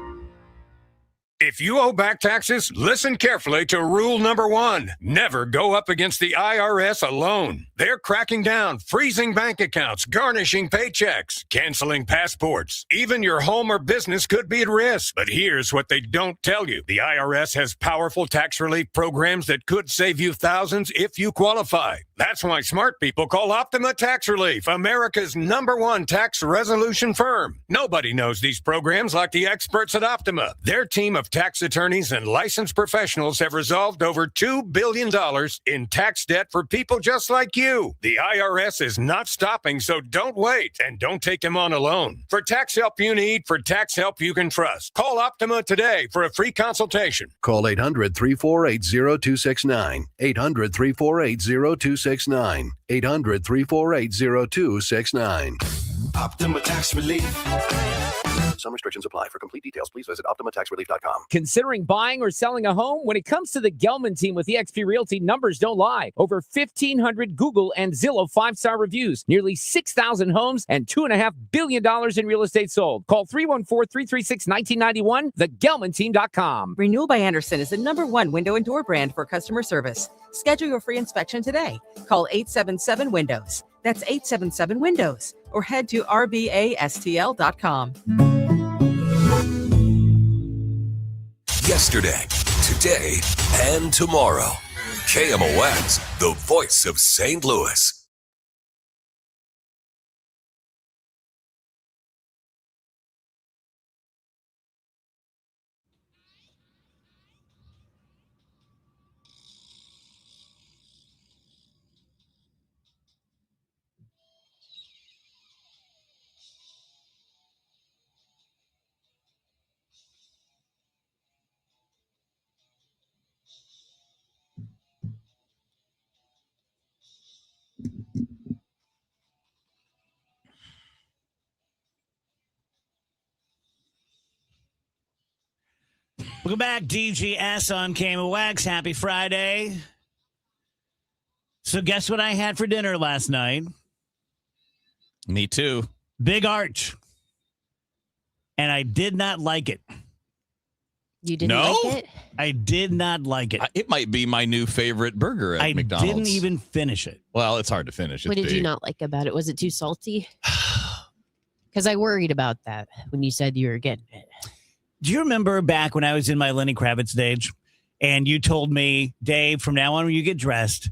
If you owe back taxes, listen carefully to rule number 1. Never go up against the IRS alone. They're cracking down, freezing bank accounts, garnishing paychecks, canceling passports. Even your home or business could be at risk. But here's what they don't tell you. The IRS has powerful tax relief programs that could save you thousands if you qualify. That's why smart people call Optima Tax Relief, America's #1 tax resolution firm. Nobody knows these programs like the experts at Optima. Their team of tax attorneys and licensed professionals have resolved over $2 billion in tax debt for people just like you. The IRS is not stopping, so don't wait and don't take them on alone. For tax help you need, for tax help you can trust, call Optima today for a free consultation. Call 800-348-0269. 800-348-0269. 800-348-0269. Optima Tax Relief. Some restrictions apply. For complete details, please visit OptimaTaxRelief.com. Considering buying or selling a home? When it comes to the Gelman team with eXp Realty, numbers don't lie. Over 1,500 Google and Zillow 5-star reviews, nearly 6,000 homes, and $2.5 billion in real estate sold. Call 314-336-1991, thegelmanteam.com. Renewal by Andersen is the #1 window and door brand for customer service. Schedule your free inspection today. Call 877-WINDOWS. That's 877-WINDOWS. Or head to rbastl.com. Yesterday, today, and tomorrow. KMOX, the voice of St. Louis. Welcome back, DGS on KMOX. Happy Friday. So guess what I had for dinner last night? Me too. Big Arch. And I did not like it. You didn't like it? I did not like it. It might be my new favorite burger at McDonald's. I didn't even finish it. Well, it's hard to finish. What did you not like about it? Was it too salty? Because I worried about that when you said you were getting it. Do you remember back when I was in my Lenny Kravitz stage and you told me, Dave, from now on when you get dressed,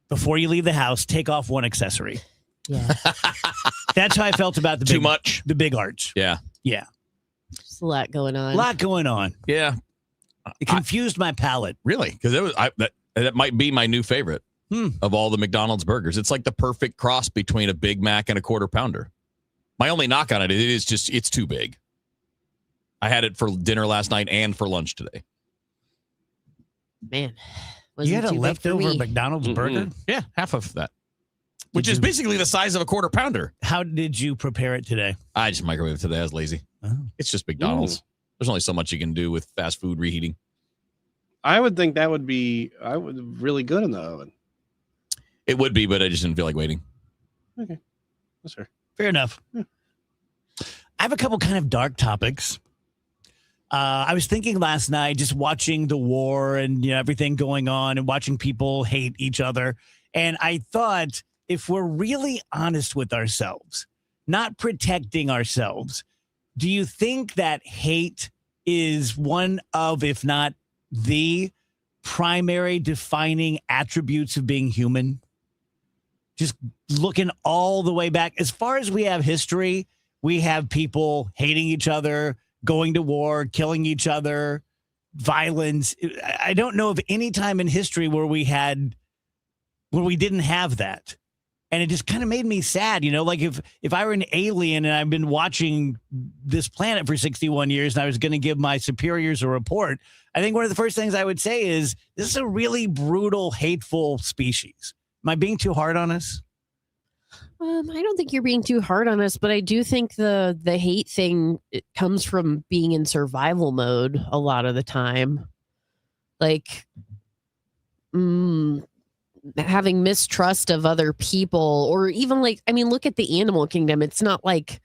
before you leave the house, take off one accessory. Yeah. That's how I felt about the Big Arch. Yeah. Yeah. There's a lot going on. A lot going on. Yeah. It confused my palate. Really? Because that might be my new favorite of all the McDonald's burgers. It's like the perfect cross between a Big Mac and a Quarter Pounder. My only knock on it is just it's too big. I had it for dinner last night and for lunch today. Man. You had a leftover McDonald's burger? Yeah, half of that. Which is basically the size of a Quarter Pounder. How did you prepare it today? I just microwaved it today. I was lazy. Oh. It's just McDonald's. There's only so much you can do with fast food reheating. I would think that would be really good in the oven. It would be, but I just didn't feel like waiting. Okay, that's fair. Fair enough. Yeah. I have a couple kind of dark topics. I was thinking last night, just watching the war and everything going on and watching people hate each other. And I thought, if we're really honest with ourselves, not protecting ourselves, do you think that hate is one of, if not the primary defining attributes of being human? Just looking all the way back, as far as we have history, we have people hating each other, going to war, killing each other, violence. I don't know of any time in history where we didn't have that. And it just kind of made me sad, like if I were an alien and I've been watching this planet for 61 years and I was going to give my superiors a report, I think one of the first things I would say is this is a really brutal, hateful species. Am I being too hard on us? I don't think you're being too hard on us, but I do think the hate thing, it comes from being in survival mode a lot of the time. Like, having mistrust of other people, or even look at the animal kingdom. It's not like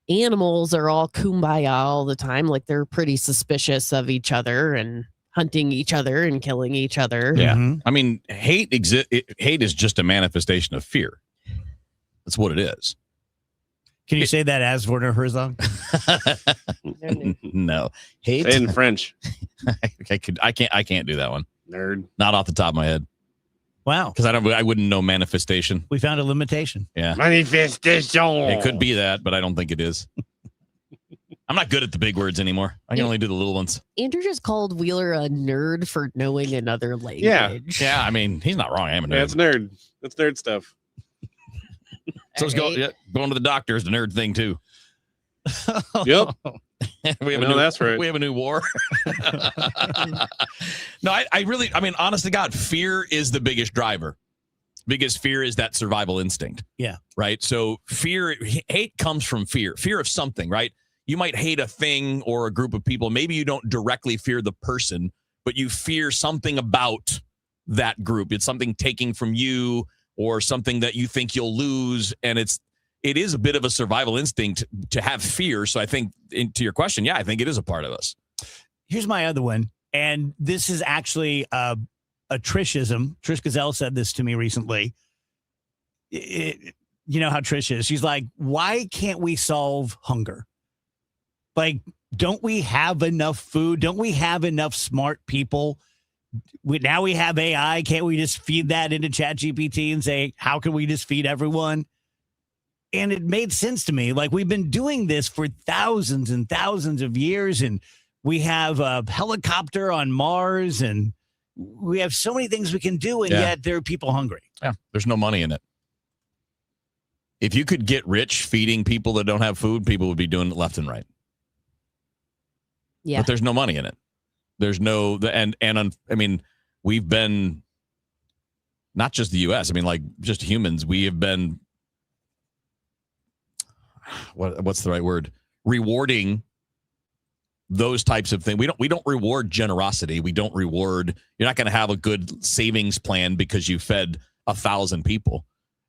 animals are all kumbaya all the time. Like, they're pretty suspicious of each other and hunting each other and killing each other. Yeah. I mean, hate is just a manifestation of fear. That's what it is. Can you say that as Werner Herzog? No. Hate Say it in French. I can't do that one. Nerd. Not off the top of my head. Wow. Because I wouldn't know manifestation. We found a limitation. Yeah. Manifestation. It could be that, but I don't think it is. I'm not good at the big words anymore. I can only do the little ones. Andrew just called Wheeler a nerd for knowing another language. Yeah. I mean, he's not wrong. I am a nerd. Yeah, it's nerd. That's nerd stuff. So it's going to the doctor is the nerd thing too. Yep. That's right. We have a new war. No, I mean, honest to God, fear is the biggest driver, because fear is that survival instinct. Yeah. Right. So hate comes from fear of something, right? You might hate a thing or a group of people. Maybe you don't directly fear the person, but you fear something about that group. It's something taking from you or something that you think you'll lose. And it is a bit of a survival instinct to have fear. So I think, to your question, I think it is a part of us. Here's my other one. And this is actually a Trishism. Trish Gazelle said this to me recently. You know how Trish is. She's like, why can't we solve hunger? Like, don't we have enough food? Don't we have enough smart people? Now we have AI. Can't we just feed that into ChatGPT and say, how can we just feed everyone? And it made sense to me. Like, we've been doing this for thousands and thousands of years, and we have a helicopter on Mars, and we have so many things we can do, and yet there are people hungry. Yeah, there's no money in it. If you could get rich feeding people that don't have food, people would be doing it left and right. Yeah. But there's no money in it. There's no, I mean, we've been, not just the U.S., I mean, like, just humans, we have been, what's the right word? Rewarding those types of things. We don't reward generosity. We don't reward, you're not going to have a good savings plan because you fed 1,000 people.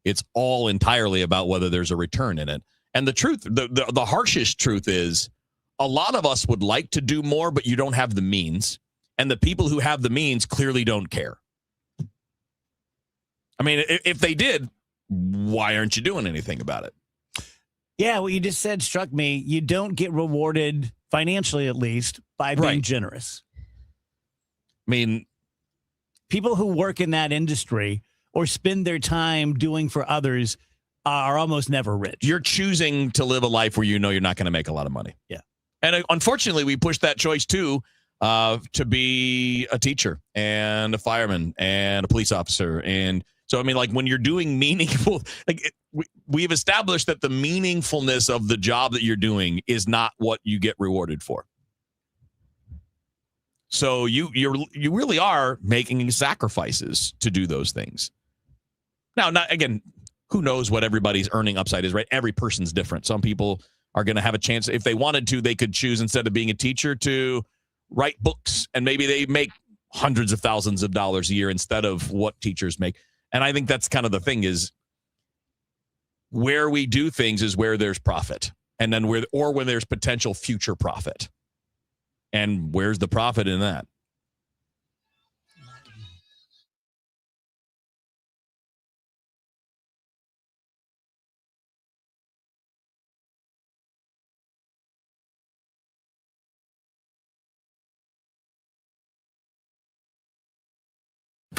It's all entirely about whether there's a return in it. And the truth, the harshest truth is, a lot of us would like to do more, but you don't have the means. And the people who have the means clearly don't care. I mean, if they did, why aren't you doing anything about it? Yeah, what you just said struck me. You don't get rewarded financially, at least, by being generous. I mean, people who work in that industry or spend their time doing for others are almost never rich. You're choosing to live a life where you know you're not going to make a lot of money. Yeah. And unfortunately, we push that choice too, to be a teacher and a fireman and a police officer. And so, I mean, like, when you're doing meaningful, like, we've established that the meaningfulness of the job that you're doing is not what you get rewarded for. So you really are making sacrifices to do those things. Now, again, who knows what everybody's earning upside is, right? Every person's different. Some people are going to have a chance. If they wanted to, they could choose, instead of being a teacher, to write books, and maybe they make hundreds of thousands of dollars a year instead of what teachers make. And I think that's kind of the thing is where we do things is where there's profit. And then when there's potential future profit. And where's the profit in that?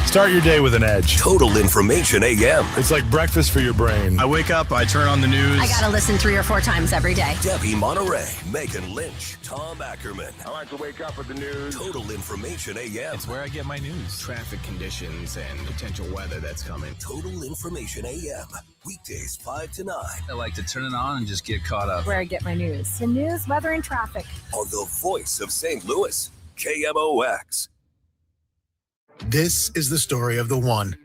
Start your day with an edge. Total Information AM. It's like breakfast for your brain. I wake up, I turn on the news. I gotta listen 3 or 4 times every day. Debbie Monterey, Megan Lynch, Tom Ackerman. I like to wake up with the news. Total Information AM. It's where I get my news. Traffic conditions and potential weather that's coming. Total Information AM. Weekdays 5 to 9. I like to turn it on and just get caught up. Where I get my news. The news, weather, and traffic. On the voice of St. Louis, KMOX. This is the story of the one.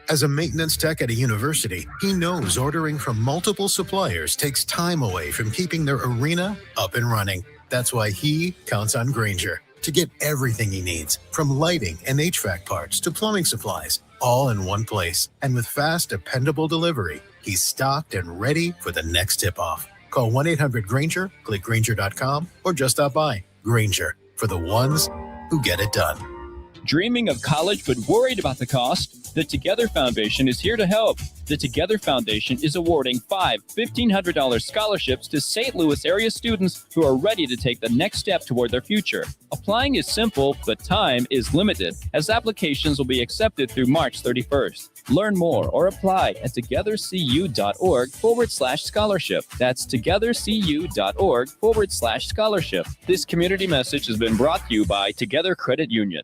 As a maintenance tech at a university, he knows ordering from multiple suppliers takes time away from keeping their arena up and running. That's why he counts on Grainger to get everything he needs, from lighting and HVAC parts to plumbing supplies, all in one place. And with fast, dependable delivery, he's stocked and ready for the next tip-off. Call 1-800-GRAINGER, click Grainger.com, or just stop by. Grainger, for the ones who get it done. Dreaming of college but worried about the cost? The Together Foundation is here to help. The Together Foundation is awarding 5 $1,500 scholarships to St. Louis area students who are ready to take the next step toward their future. Applying is simple, but time is limited, as applications will be accepted through March 31st. Learn more or apply at togethercu.org/scholarship. That's togethercu.org/scholarship. This community message has been brought to you by Together Credit Union.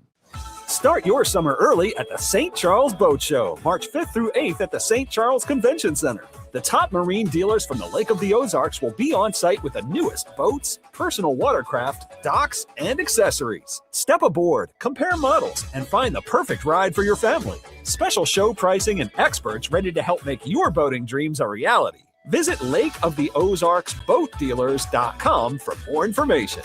Start your summer early at the St. Charles Boat Show, March 5th through 8th at the St. Charles Convention Center. The top marine dealers from the Lake of the Ozarks will be on site with the newest boats, personal watercraft, docks, and accessories. Step aboard, compare models, and find the perfect ride for your family. Special show pricing and experts ready to help make your boating dreams a reality. Visit lakeoftheozarksboatdealers.com for more information.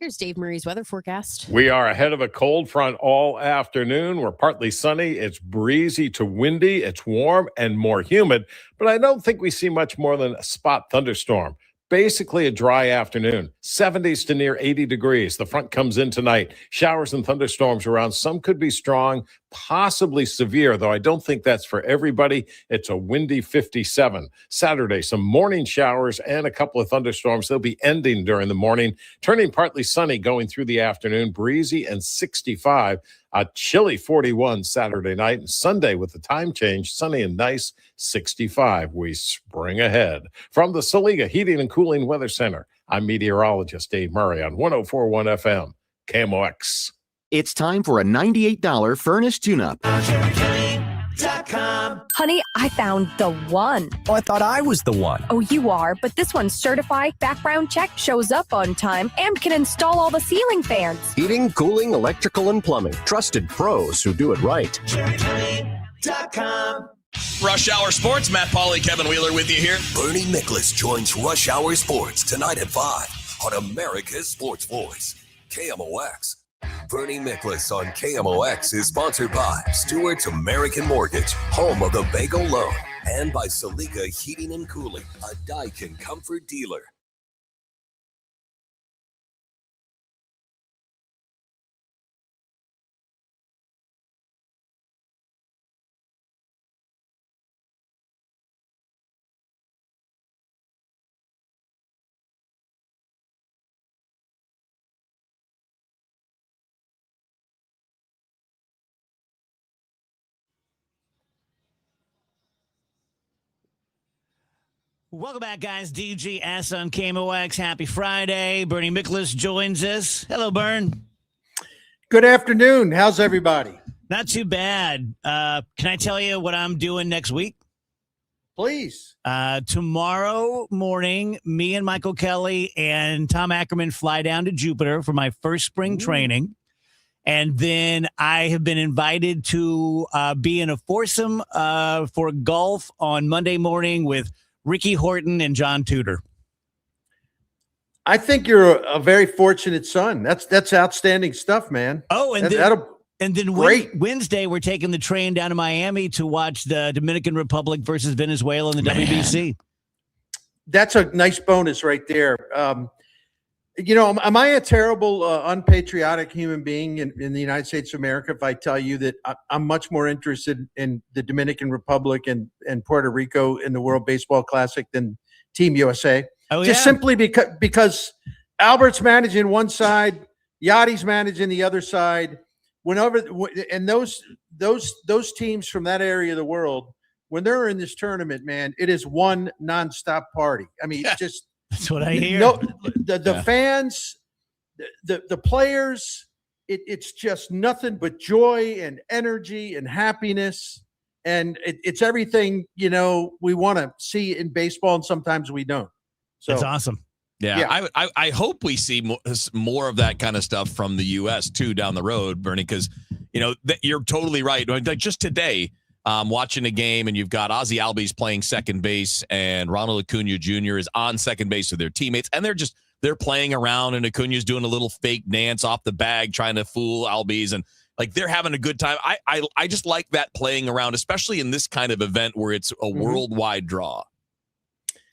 Here's Dave Murray's weather forecast. We are ahead of a cold front all afternoon. We're partly sunny. It's breezy to windy. It's warm and more humid, but I don't think we see much more than a spot thunderstorm. Basically a dry afternoon, 70s to near 80 degrees. The front comes in tonight. Showers and thunderstorms around. Some could be strong, possibly severe, though I don't think that's for everybody. It's a windy 57. Saturday, some morning showers and a couple of thunderstorms. They'll be ending during the morning, turning partly sunny going through the afternoon, breezy and 65. A chilly 41 Saturday night, and Sunday with the time change, sunny and nice, 65. We spring ahead. From the Saliga Heating and Cooling Weather Center, I'm meteorologist Dave Murray on 104.1 FM, KMOX. It's time for a $98 furnace tune-up. Honey, I found the one. Oh, I thought I was the one. Oh, you are, but this one's certified, background check, shows up on time, and can install all the ceiling fans. Heating, cooling, electrical, and plumbing. Trusted pros who do it right. Rush Hour Sports, Matt Pauley, Kevin Wheeler with you here. Bernie Miklasz joins Rush Hour Sports tonight at 5 on America's Sports Voice, KMOX. Bernie Miklasz on KMOX is sponsored by Stewart's American Mortgage, home of the Bagel Loan, and by Saliga Heating and Cooling, a Daikin Comfort dealer. Welcome back, guys. DGS on KMOX. Happy Friday. Bernie Miklasz joins us. Hello, Bern. Good afternoon. How's everybody? Not too bad. Can I tell you what I'm doing next week? Please. Tomorrow morning, me and Michael Kelly and Tom Ackerman fly down to Jupiter for my first spring training. And then I have been invited to be in a foursome for golf on Monday morning with Ricky Horton and John Tudor. I think you're a very fortunate son. That's outstanding stuff, man. Oh, and then great. Wednesday, we're taking the train down to Miami to watch the Dominican Republic versus Venezuela in the WBC. That's a nice bonus right there. Am I a terrible, unpatriotic human being in the United States of America if I tell you that I'm much more interested in the Dominican Republic and Puerto Rico in the World Baseball Classic than Team USA? Oh, Just yeah. simply because Albert's managing one side, Yachty's managing the other side. And those teams from that area of the world, when they're in this tournament, man, it is one nonstop party. I mean, just that's what I hear. The fans, the players, it's just nothing but joy and energy and happiness, and it's everything we want to see in baseball, and sometimes we don't. So It's awesome. Yeah. I hope we see more of that kind of stuff from the U.S. too down the road, Bernie, because you're totally right. Like just today, watching a game and you've got Ozzie Albies playing second base and Ronald Acuna Jr. is on second base with their teammates, and they're playing around, and Acuna's doing a little fake dance off the bag trying to fool Albies, and like they're having a good time. I just like that playing around, especially in this kind of event where it's a worldwide draw.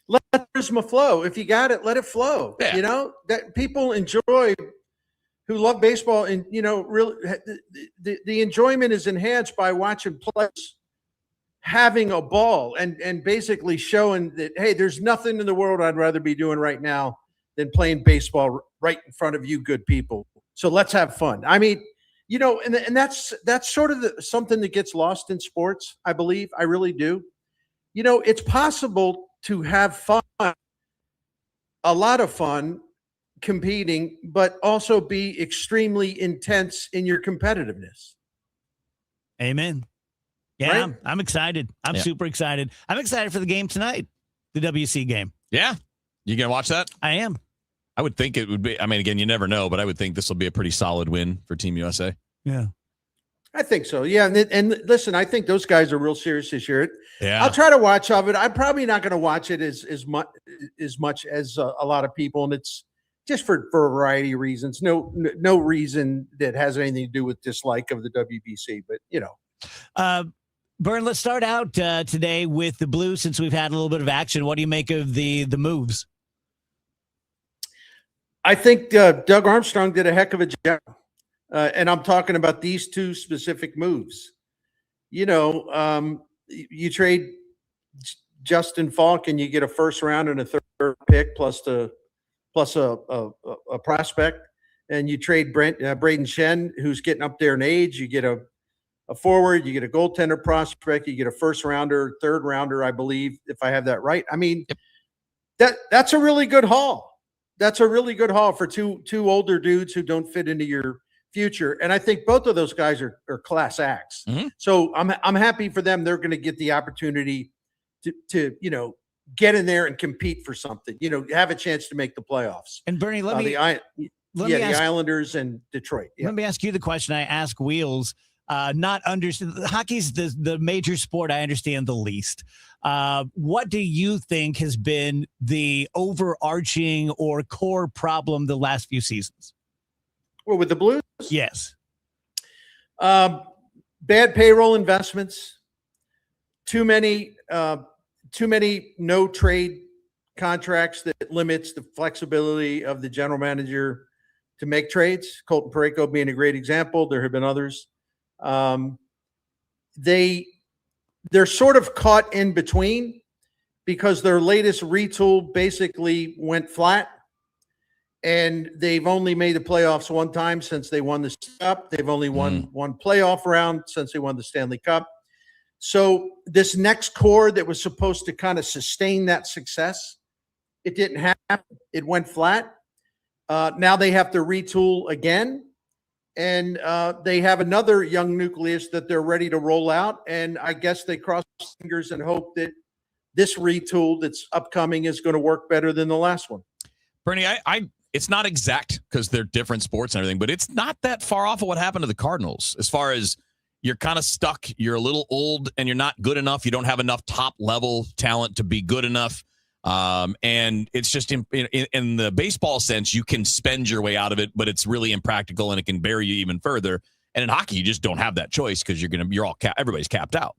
Let charisma flow. If you got it, let it flow. Yeah. That people enjoy who love baseball, and really the enjoyment is enhanced by watching players having a ball and basically showing that, hey, there's nothing in the world I'd rather be doing right now than playing baseball right in front of you good people. So let's have fun. I mean, and that's sort of something that gets lost in sports, I believe. I really do. It's possible to have fun, a lot of fun competing, but also be extremely intense in your competitiveness. Amen. Yeah, Right? I'm excited. I'm super excited. I'm excited for the game tonight, the WC game. Yeah. You going to watch that? I am. I would think it would be. I mean, again, you never know, but I would think this will be a pretty solid win for Team USA. Yeah. I think so. Yeah. And listen, I think those guys are real serious this year. Yeah. I'll try to watch of it. I'm probably not going to watch it as much as a lot of people. And it's just for a variety of reasons. No reason that has anything to do with dislike of the WBC, but Bern, let's start out today with the Blues since we've had a little bit of action. What do you make of the moves? I think Doug Armstrong did a heck of a job. And I'm talking about these two specific moves. You trade Justin Falk and you get a first round and a third pick plus a prospect. And you trade Braden Shen, who's getting up there in age. You get a forward, you get a goaltender prospect, you get a first rounder, third rounder, I believe, if I have that right. I mean, that's a really good haul. That's a really good haul for two older dudes who don't fit into your future. And I think both of those guys are class acts. Mm-hmm. So I'm happy for them. They're going to get the opportunity to get in there and compete for something, have a chance to make the playoffs. And Bernie, the Islanders and Detroit. Yeah. Let me ask you the question I ask Wheels. Not understand hockey's the major sport I understand the least. What do you think has been the overarching or core problem the last few seasons? Well, with the Blues? Yes. Bad payroll investments, too many no trade contracts that limits the flexibility of the general manager to make trades. Colton Parayko being a great example. There have been others. They're sort of caught in between because their latest retool basically went flat. And they've only made the playoffs one time since they won the Cup. They've only won one playoff round since they won the Stanley Cup. So this next core that was supposed to kind of sustain that success, it didn't happen. It went flat. Now they have to retool again. And they have another young nucleus that they're ready to roll out. And I guess they cross fingers and hope that this retool that's upcoming is going to work better than the last one. Bernie, it's not exact because they're different sports and everything, but it's not that far off of what happened to the Cardinals as far as you're kind of stuck. You're a little old and you're not good enough. You don't have enough top level talent to be good enough. And it's just in the baseball sense, you can spend your way out of it, but it's really impractical and it can bury you even further. And in hockey, you just don't have that choice because everybody's capped out.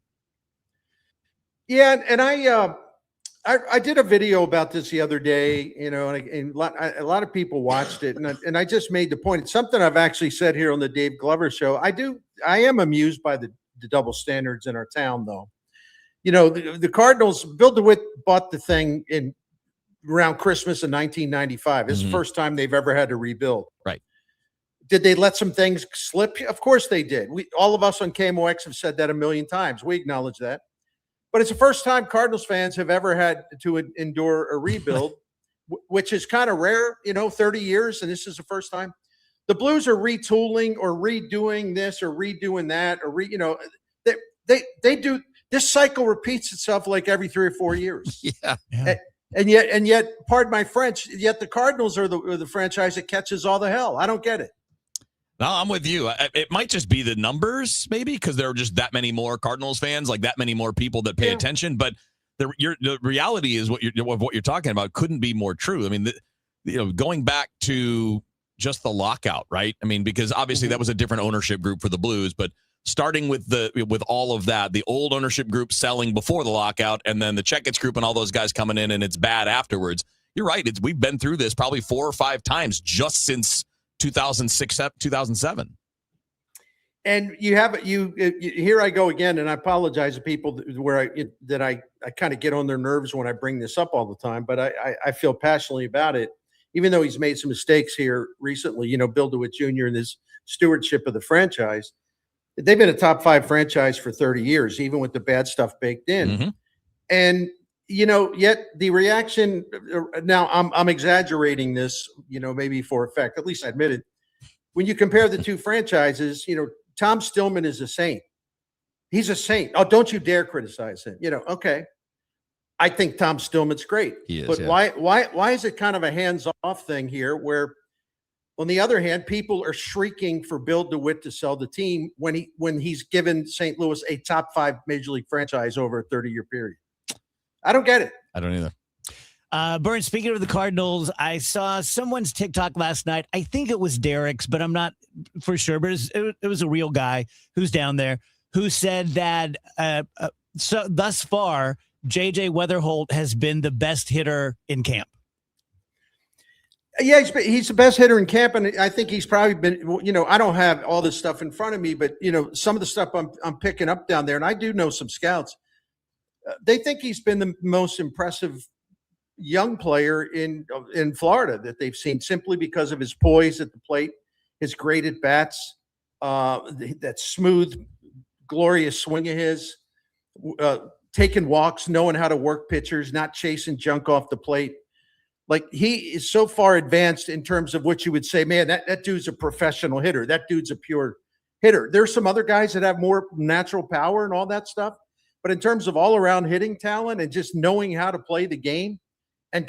Yeah, and I did a video about this the other day, and a lot of people watched it, and I just made the point. It's something I've actually said here on the Dave Glover show. I am amused by the double standards in our town, though. The Cardinals, Bill DeWitt bought the thing in around Christmas in 1995. It's the first time they've ever had to rebuild. Right. Did they let some things slip? Of course they did. All of us on KMOX have said that a million times. We acknowledge that. But it's the first time Cardinals fans have ever had to endure a rebuild, which is kind of rare, 30 years, and this is the first time. The Blues are retooling or redoing this or redoing that, or they do. This cycle repeats itself like every 3 or 4 years. Yeah. And yet, pardon my French, yet the Cardinals are the franchise that catches all the hell. I don't get it. No, I'm with you. It might just be the numbers, maybe, because there are just that many more Cardinals fans, like that many more people that pay attention. But the reality is what you're talking about couldn't be more true. I mean, going back to just the lockout, right? I mean, because obviously that was a different ownership group for the Blues, but starting with all of that, the old ownership group selling before the lockout, and then the Checkets group and all those guys coming in, and it's bad afterwards. You're right. We've been through this probably 4 or 5 times just since 2006, 2007. And here I go again, and I apologize to people that I kind of get on their nerves when I bring this up all the time, but I feel passionately about it, even though he's made some mistakes here recently. Bill DeWitt Jr. and his stewardship of the franchise. They've been a top 5 franchise for 30 years, even with the bad stuff baked in. Mm-hmm. And, yet the reaction now, I'm exaggerating this, maybe for effect, at least I admit it. When you compare the two franchises, Tom Stillman is a saint. He's a saint. Oh, don't you dare criticize him. Okay. I think Tom Stillman's great. He is, but yeah. why is it kind of a hands-off thing here where, on the other hand, people are shrieking for Bill DeWitt to sell the team when he's given St. Louis a top 5 Major League franchise over a 30-year period? I don't get it. I don't either. Burns, speaking of the Cardinals, I saw someone's TikTok last night. I think it was Derek's, but I'm not for sure. But it was a real guy who's down there who said that so thus far, J.J. Weatherholt has been the best hitter in camp. Yeah, he's the best hitter in camp, and I think he's probably been. I don't have all this stuff in front of me, but some of the stuff I'm picking up down there, and I do know some scouts. They think he's been the most impressive young player in Florida that they've seen, simply because of his poise at the plate, his great at bats, that smooth, glorious swing of his, taking walks, knowing how to work pitchers, not chasing junk off the plate. Like, he is so far advanced in terms of what you would say, man, that dude's a professional hitter. That dude's a pure hitter. There's some other guys that have more natural power and all that stuff. But in terms of all-around hitting talent and just knowing how to play the game and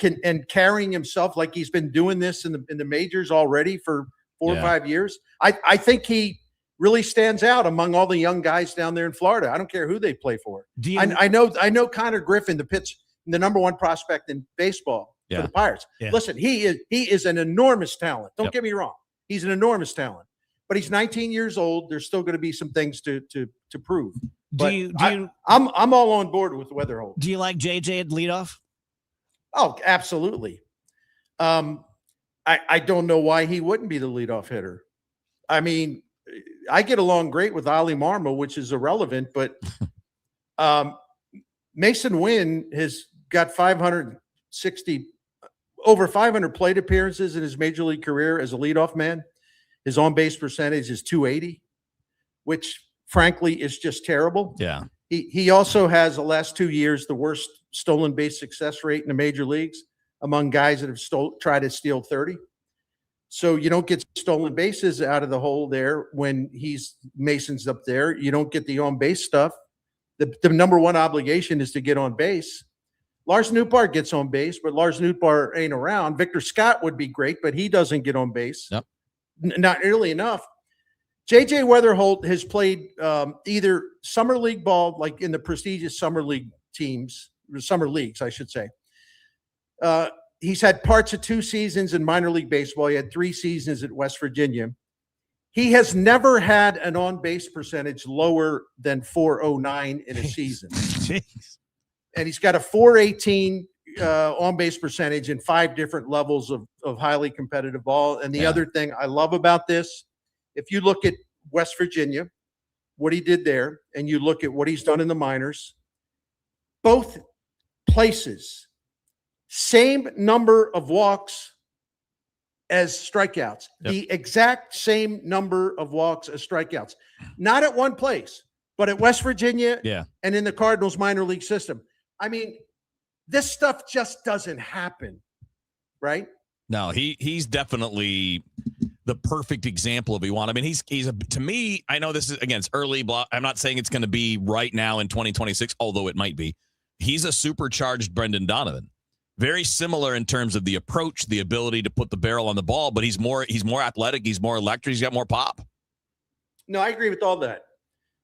carrying himself like he's been doing this in the majors already for 4 or 5 years, I think he really stands out among all the young guys down there in Florida. I don't care who they play for. I know Connor Griffin, the number 1 prospect in baseball. For the Pirates. Yeah. Listen, he is an enormous talent. Don't get me wrong. He's an enormous talent. But he's 19 years old. There's still going to be some things to prove. But I'm all on board with Weatherholt. Do you like JJ at leadoff? Oh, absolutely. I don't know why he wouldn't be the leadoff hitter. I mean, I get along great with Ali Marmol, which is irrelevant, but Mason Wynn has got over 500 plate appearances in his major league career as a leadoff man. His on-base percentage is .280, which frankly is just terrible. Yeah. He also has, the last 2 years, the worst stolen base success rate in the major leagues among guys that have tried to steal 30. So you don't get stolen bases out of the hole there when Mason's up there. You don't get the on-base stuff. The number 1 obligation is to get on base. Lars Nootbaar gets on base, but Lars Nootbaar ain't around. Victor Scott would be great, but he doesn't get on base. Yep. Not nearly enough. J.J. Weatherholt has played either summer league ball, like in the prestigious summer league teams, summer leagues, I should say, He's had parts of 2 seasons in minor league baseball. He had 3 seasons at West Virginia. He has never had an on-base percentage lower than 409 in a season. And he's got a 418 on-base percentage in 5 different levels of highly competitive ball. And the other thing I love about this, if you look at West Virginia, what he did there, and you look at what he's done in the minors, both places, same number of walks as strikeouts, the exact same number of walks as strikeouts, not at one place, but at West Virginia and in the Cardinals minor league system. I mean, this stuff just doesn't happen, right? No, he's definitely the perfect example of I mean, he's to me, I know this is, again, it's early. I'm not saying it's going to be right now in 2026, although it might be. He's a supercharged Brendan Donovan. Very similar in terms of the approach, the ability to put the barrel on the ball, but he's more athletic, he's more electric, he's got more pop. No, I agree with all that.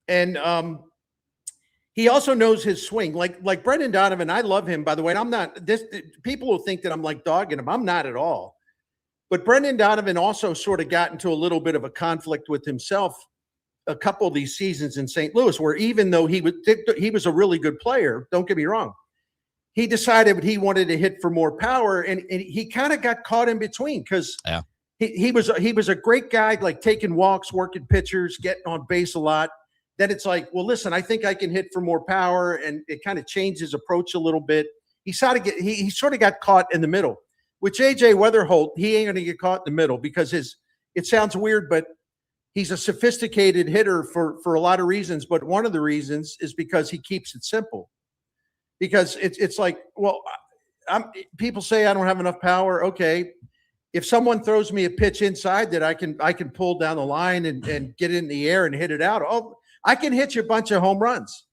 And he also knows his swing. Like Brendan Donovan, I love him, by the way. And I'm not people will think that I'm like dogging him. I'm not at all. But Brendan Donovan also sort of got into a little bit of a conflict with himself a couple of these seasons in St. Louis, where even though he was a really good player, don't get me wrong, he decided he wanted to hit for more power, and he kind of got caught in between because he was a great guy, like taking walks, working pitchers, getting on base a lot. Then it's like, well, listen, I think I can hit for more power, and it kind of changed his approach a little bit. He sort of got caught in the middle. With JJ Weatherholt, he ain't going to get caught in the middle because it sounds weird, but he's a sophisticated hitter for a lot of reasons. But one of the reasons is because he keeps it simple. Because it's like, well, people say I don't have enough power. Okay, if someone throws me a pitch inside that I can pull down the line and get it in the air and hit it out, I can hit you a bunch of home runs.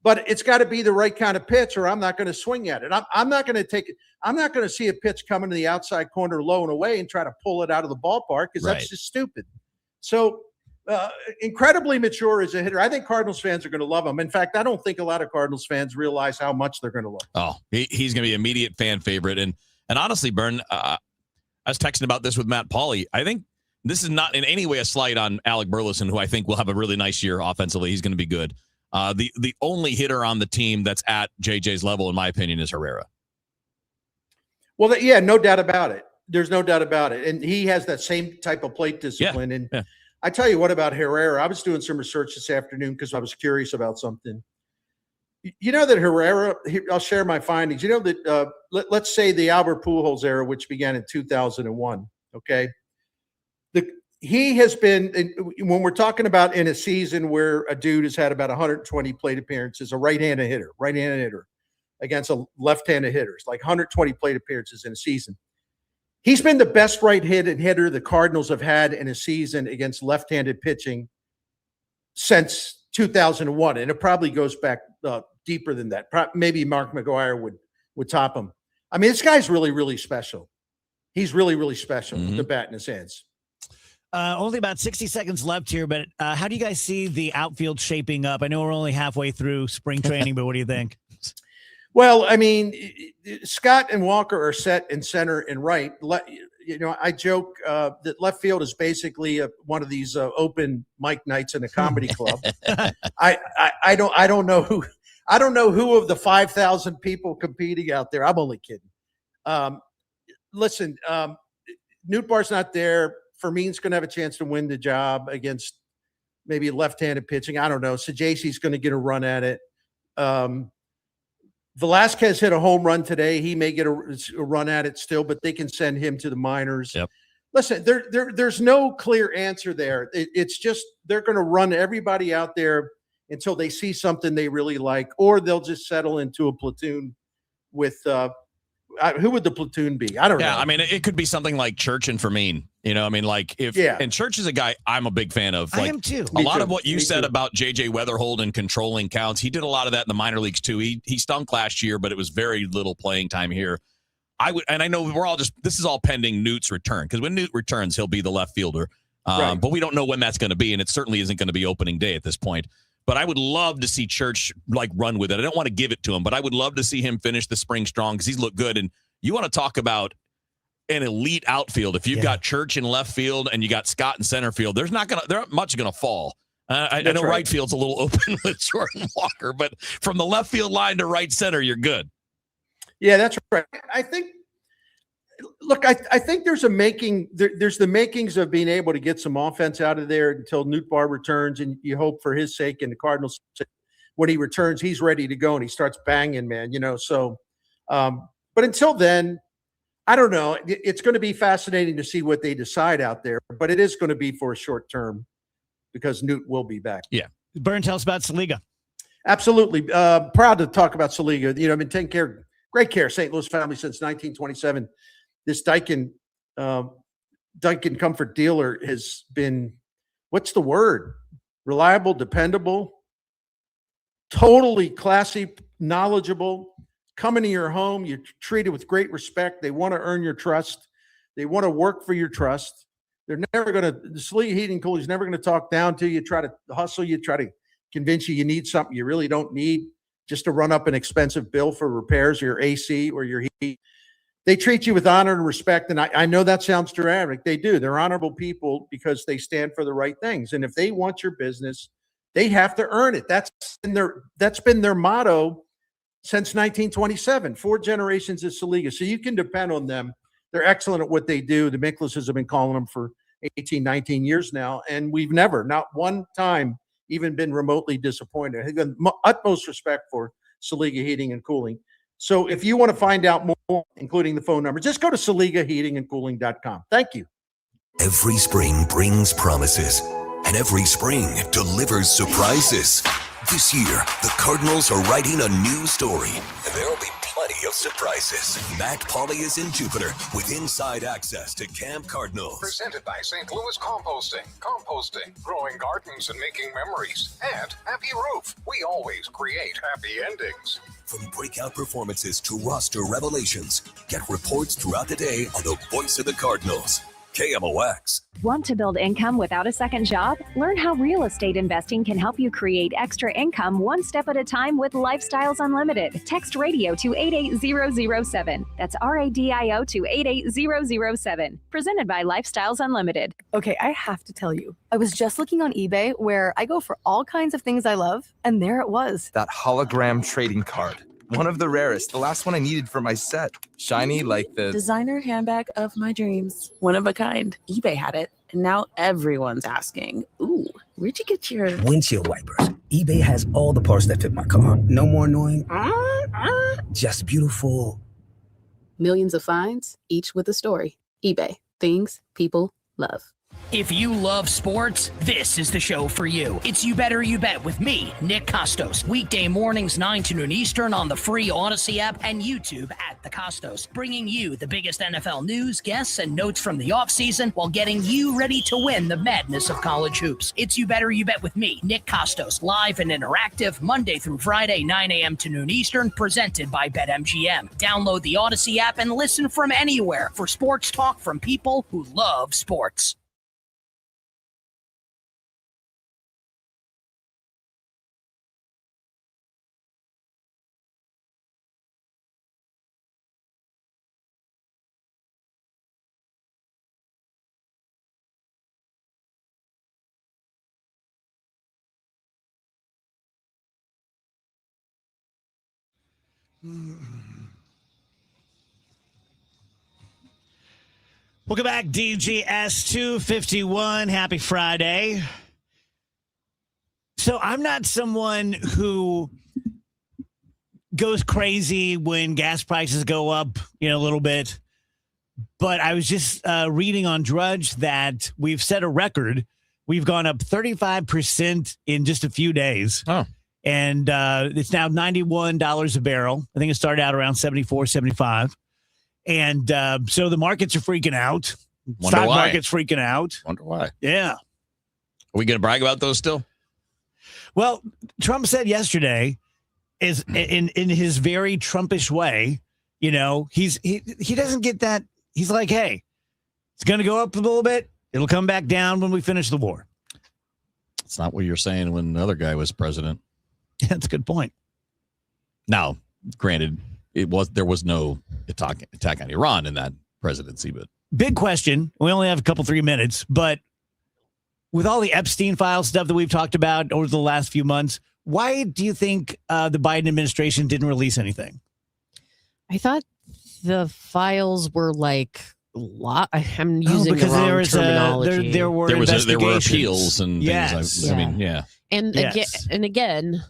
But it's got to be the right kind of pitch, or I'm not going to swing at it. I'm not going to take it. I'm not going to see a pitch coming to the outside corner low and away and try to pull it out of the ballpark because that's just stupid. So incredibly mature as a hitter. I think Cardinals fans are going to love him. In fact, I don't think a lot of Cardinals fans realize how much they're going to love him. Oh, he's going to be an immediate fan favorite. And honestly, Bern, I was texting about this with Matt Pauley. I think this is not in any way a slight on Alec Burleson, who I think will have a really nice year offensively. He's going to be good. The only hitter on the team that's at JJ's level, in my opinion, is Herrera. Well, no doubt about it. There's no doubt about it. And he has that same type of plate discipline. And I tell you what about Herrera. I was doing some research this afternoon because I was curious about something. You know that Herrera, I'll share my findings. You know that, let's say the Albert Pujols era, which began in 2001, okay? He has been, when we're talking about in a season where a dude has had about 120 plate appearances, a right-handed hitter against a left-handed hitter, it's like 120 plate appearances in a season. He's been the best right-handed hitter the Cardinals have had in a season against left-handed pitching since 2001, and it probably goes back deeper than that. Maybe Mark McGwire would top him. I mean, this guy's really, really special. He's really, really special with the bat in his hands. Only about 60 seconds left here, but how do you guys see the outfield shaping up? I know we're only halfway through spring training, but what do you think? Well, I mean, Scott and Walker are set in center and right. I joke that left field is basically one of these open mic nights in a comedy club. I don't know who of the 5,000 people competing out there. I'm only kidding. Listen, Nootbaar's not there. Fermin's going to have a chance to win the job against maybe left-handed pitching. I don't know. Sajaysi's going to get a run at it. Velasquez hit a home run today. He may get a run at it still, but they can send him to the minors. Yep. Listen, there's no clear answer there. It's just they're going to run everybody out there until they see something they really like, or they'll just settle into a platoon with who would the platoon be? I don't know. Yeah, I mean, it could be something like Church and Fermin. You know, I mean, like and Church is a guy I'm a big fan of. Like, I am too. A lot of what you said about JJ Weatherholt and controlling counts, he did a lot of that in the minor leagues too. He stunk last year, but it was very little playing time here. I know we're all this is all pending Newt's return, because when Newt returns, he'll be the left fielder. But we don't know when that's going to be, and it certainly isn't going to be opening day at this point. But I would love to see Church run with it. I don't want to give it to him, but I would love to see him finish the spring strong because he's looked good. And You want to talk about an elite outfield. If you've got Church in left field and you got Scott in center field, there aren't much going to fall. I know right field's a little open with Jordan Walker, but from the left field line to right center, you're good. Yeah, that's right. I think there's there's the makings of being able to get some offense out of there until Nootbaar returns, and you hope for his sake and the Cardinals' sake, when he returns, he's ready to go and he starts banging, man. So, but until then, I don't know. It's going to be fascinating to see what they decide out there, but it is going to be for a short term because Newt will be back. Yeah. Burn, tell us about Saliga. Absolutely. Proud to talk about Saliga. I've been taking great care of St. Louis family since 1927. This Daikin Comfort dealer has been, what's the word? Reliable, dependable, totally classy, knowledgeable. Coming to your home, you're treated with great respect. They want to earn your trust. They want to work for your trust. They're never going to, the Saliga Heating and Cooling is never going to talk down to you, try to hustle you, try to convince you need something you really don't need just to run up an expensive bill for repairs of your AC or your heat. They treat you with honor and respect. And I know that sounds dramatic. They do. They're honorable people because they stand for the right things. And if they want your business, they have to earn it. That's been their motto since 1927, 4 generations of Saliga. So you can depend on them. They're excellent at what they do. The Micklases have been calling them for 18, 19 years now. And we've never, not one time, even been remotely disappointed. I have utmost respect for Saliga Heating and Cooling. So if you want to find out more, including the phone number, just go to SaligaHeatingandCooling.com. Thank you. Every spring brings promises, and every spring delivers surprises. This year, the Cardinals are writing a new story, and there'll be plenty of surprises. Matt Pauley is in Jupiter with inside access to Camp Cardinals. Presented by St. Louis Composting. Composting, growing gardens and making memories. And Happy Roof. We always create happy endings. From breakout performances to roster revelations, get reports throughout the day on the voice of the Cardinals. KMOX. Want to build income without a second job? Learn how real estate investing can help you create extra income one step at a time with Lifestyles Unlimited. Text radio to 88007. That's RADIO to 88007. Presented by Lifestyles Unlimited. Okay, I have to tell you, I was just looking on eBay where I go for all kinds of things I love, and there it was. That hologram trading card. One of the rarest. The last one I needed for my set. Shiny like the designer handbag of my dreams. One of a kind. eBay had it, and now everyone's asking, ooh, where'd you get your windshield wipers? eBay has all the parts that fit my car. No more annoying. Just beautiful. Millions of finds, each with a story. eBay. Things people love. If you love sports, this is the show for you. It's You Better You Bet with me, Nick Costos. Weekday mornings 9 to noon Eastern on the free Odyssey app and YouTube at The Costos. Bringing you the biggest NFL news, guests, and notes from the offseason while getting you ready to win the madness of college hoops. It's You Better You Bet with me, Nick Costos. Live and interactive Monday through Friday, 9 a.m. to noon Eastern, presented by BetMGM. Download the Odyssey app and listen from anywhere for sports talk from people who love sports. Welcome back, DGS 251. Happy Friday. So I'm not someone who goes crazy when gas prices go up, a little bit. But I was just reading on Drudge that we've set a record. We've gone up 35% in just a few days. Oh. And it's now $91 a barrel. I think it started out around 74, 75. And so the markets are freaking out. Stock market's freaking out. Wonder why. Yeah. Are we going to brag about those still? Well, Trump said yesterday, is in his very Trumpish way, he doesn't get that. He's like, hey, it's going to go up a little bit. It'll come back down when we finish the war. It's not what you're saying when the other guy was president. Yeah, that's a good point. Now, granted, there was no attack on Iran in that presidency. But big question. We only have 3 minutes, but with all the Epstein file stuff that we've talked about over the last few months, why do you think the Biden administration didn't release anything? I thought the files were like I'm using the wrong terminology. There were appeals and yes. things. I mean, yeah. And again,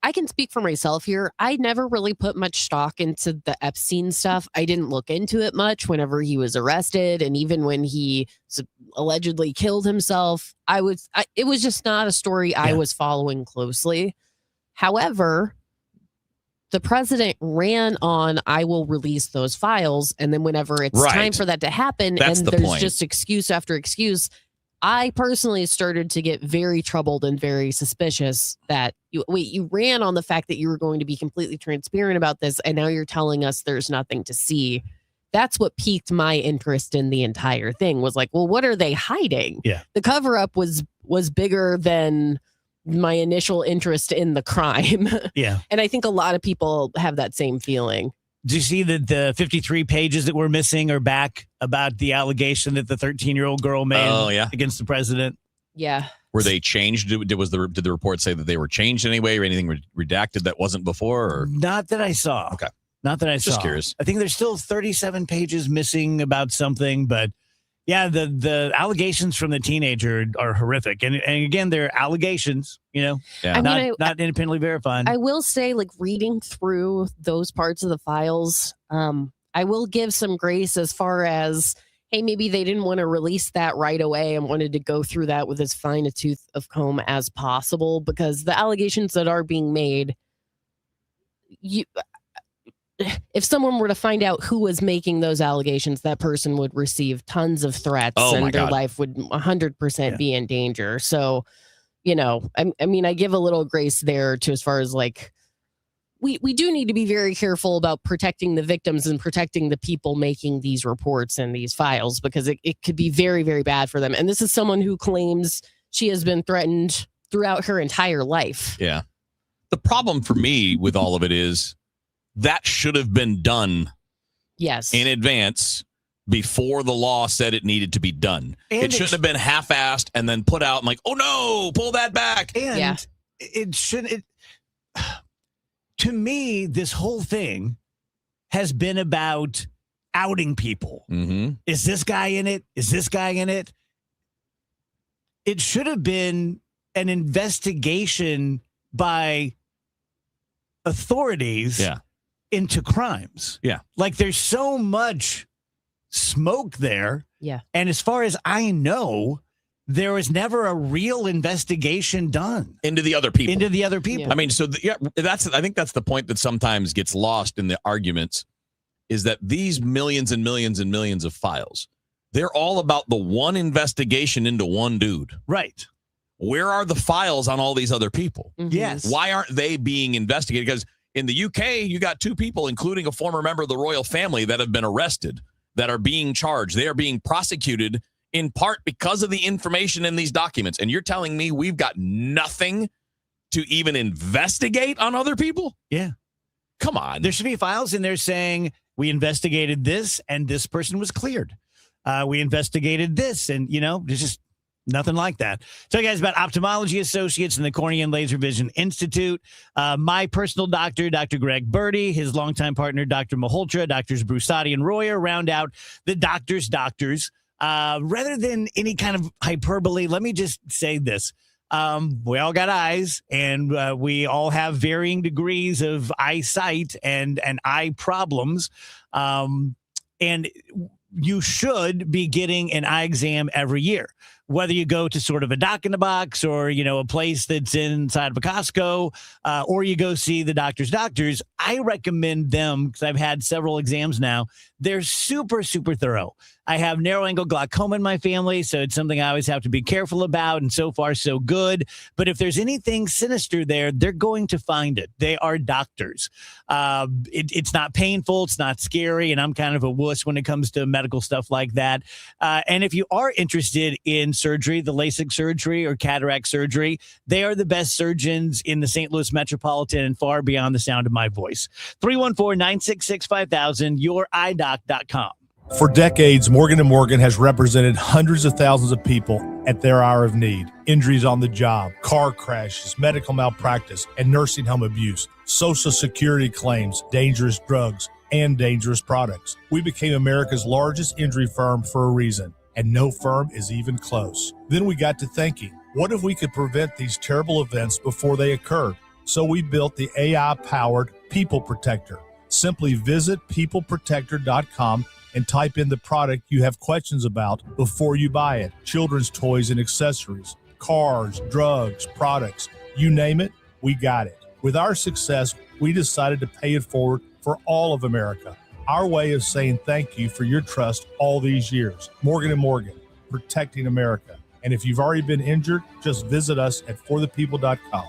I can speak for myself here. I never really put much stock into the Epstein stuff. I didn't look into it much whenever he was arrested, and even when he allegedly killed himself. It was just not a story I was following closely. However, the president ran on, I will release those files. And then whenever it's time for that to happen, there's just excuse after excuse, I personally started to get very troubled and very suspicious that you ran on the fact that you were going to be completely transparent about this. And now you're telling us there's nothing to see. That's what piqued my interest in the entire thing, was like, well, what are they hiding? Yeah. The cover up was bigger than my initial interest in the crime. Yeah. And I think a lot of people have that same feeling. Do you see that the 53 pages that were missing are back about the allegation that the 13-year-old girl made against the president? Yeah. Were they changed? Did the report say that they were changed anyway, or anything redacted that wasn't before? Or? Not that I saw. Okay. Not that I saw. Just curious. I think there's still 37 pages missing about something, but yeah, the allegations from the teenager are horrific. And again, they're allegations, not independently verified. I will say, like, reading through those parts of the files, I will give some grace as far as, hey, maybe they didn't want to release that right away and wanted to go through that with as fine a tooth of comb as possible, because the allegations that are being made, if someone were to find out who was making those allegations, that person would receive tons of threats and their life would 100% be in danger. So, I mean, I give a little grace there to, as far as like, we do need to be very careful about protecting the victims and protecting the people making these reports and these files, because it could be very, very bad for them. And this is someone who claims she has been threatened throughout her entire life. Yeah. The problem for me with all of it is, that should have been done in advance before the law said it needed to be done. And it shouldn't have been half-assed and then put out and like, oh no, pull that back. And it shouldn't. To me, this whole thing has been about outing people. Mm-hmm. Is this guy in it? Is this guy in it? It should have been an investigation by authorities into crimes. Yeah. Like, there's so much smoke there. Yeah. And as far as I know, there was never a real investigation done into the other people. Yeah. I mean, so I think that's the point that sometimes gets lost in the arguments, is that these millions and millions and millions of files, they're all about the one investigation into one dude. Right. Where are the files on all these other people? Mm-hmm. Yes. Why aren't they being investigated? Because in the UK, you got 2 people, including a former member of the royal family, that have been arrested, that are being charged. They are being prosecuted in part because of the information in these documents. And you're telling me we've got nothing to even investigate on other people? Yeah. Come on. There should be files in there saying, we investigated this and this person was cleared. We investigated this, and, there's just nothing like that. Tell you guys about Ophthalmology Associates and the Cornea and Laser Vision Institute. My personal doctor, Dr. Greg Birdie, his longtime partner, Dr. Malhotra, Drs. Brusati and Royer, round out the doctors. Rather than any kind of hyperbole, let me just say this. We all got eyes, and we all have varying degrees of eyesight and eye problems. And you should be getting an eye exam every year, whether you go to sort of a Doc in the Box or, a place that's inside of a Costco, or you go see the doctors. I recommend them because I've had several exams now. They're super, super thorough. I have narrow angle glaucoma in my family, so it's something I always have to be careful about, and so far so good. But if there's anything sinister there, they're going to find it. They are doctors. It's not painful, it's not scary, and I'm kind of a wuss when it comes to medical stuff like that. And if you are interested in surgery, the LASIK surgery or cataract surgery, they are the best surgeons in the St. Louis metropolitan and far beyond the sound of my voice. 314-966-5000, youridoc.com. For decades, Morgan & Morgan has represented hundreds of thousands of people at their hour of need. Injuries on the job, car crashes, medical malpractice, and nursing home abuse, Social Security claims, dangerous drugs, and dangerous products. We became America's largest injury firm for a reason, and no firm is even close. Then we got to thinking, what if we could prevent these terrible events before they occurred? So we built the AI-powered People Protector. Simply visit peopleprotector.com and type in the product you have questions about before you buy it. Children's toys and accessories, cars, drugs, products, you name it, we got it. With our success, we decided to pay it forward for all of America. Our way of saying thank you for your trust all these years. Morgan & Morgan, protecting America. And if you've already been injured, just visit us at forthepeople.com.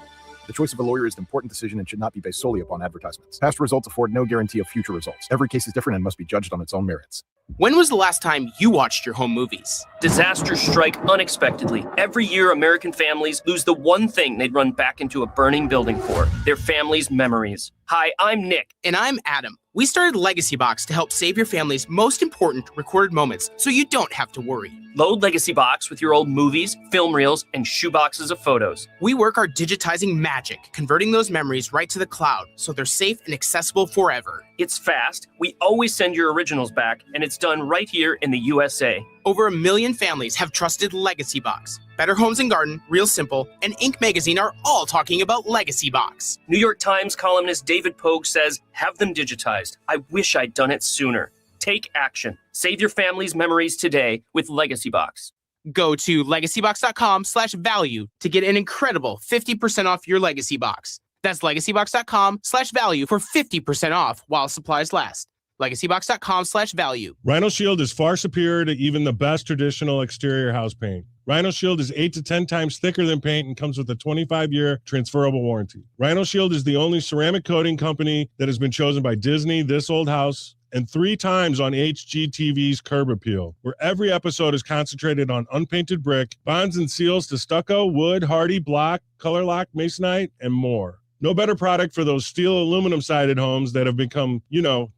The choice of a lawyer is an important decision and should not be based solely upon advertisements. Past results afford no guarantee of future results. Every case is different and must be judged on its own merits. When was the last time you watched your home movies? Disasters strike unexpectedly. Every year, American families lose the one thing they'd run back into a burning building for, their family's memories. Hi, I'm Nick. And I'm Adam. We started Legacy Box to help save your family's most important recorded moments so you don't have to worry. Load Legacy Box with your old movies, film reels, and shoeboxes of photos. We work our digitizing magic, converting those memories right to the cloud so they're safe and accessible forever. It's fast, we always send your originals back, and it's done right here in the USA. Over 1 million families have trusted Legacy Box. Better Homes and Garden, Real Simple, and Inc. Magazine are all talking about Legacy Box. New York Times columnist David Pogue says, have them digitized. I wish I'd done it sooner. Take action. Save your family's memories today with Legacy Box. Go to legacybox.com/value to get an incredible 50% off your Legacy Box. That's legacybox.com/value for 50% off while supplies last. legacybox.com/value. Rhino Shield is far superior to even the best traditional exterior house paint. Rhino Shield is 8 to 10 times thicker than paint and comes with a 25-year transferable warranty. Rhino Shield is the only ceramic coating company that has been chosen by Disney, This Old House, and 3 times on HGTV's Curb Appeal, where every episode is concentrated on unpainted brick, bonds and seals to stucco, wood, hardy, block, color lock, masonite, and more. No better product for those steel aluminum sided homes that have become,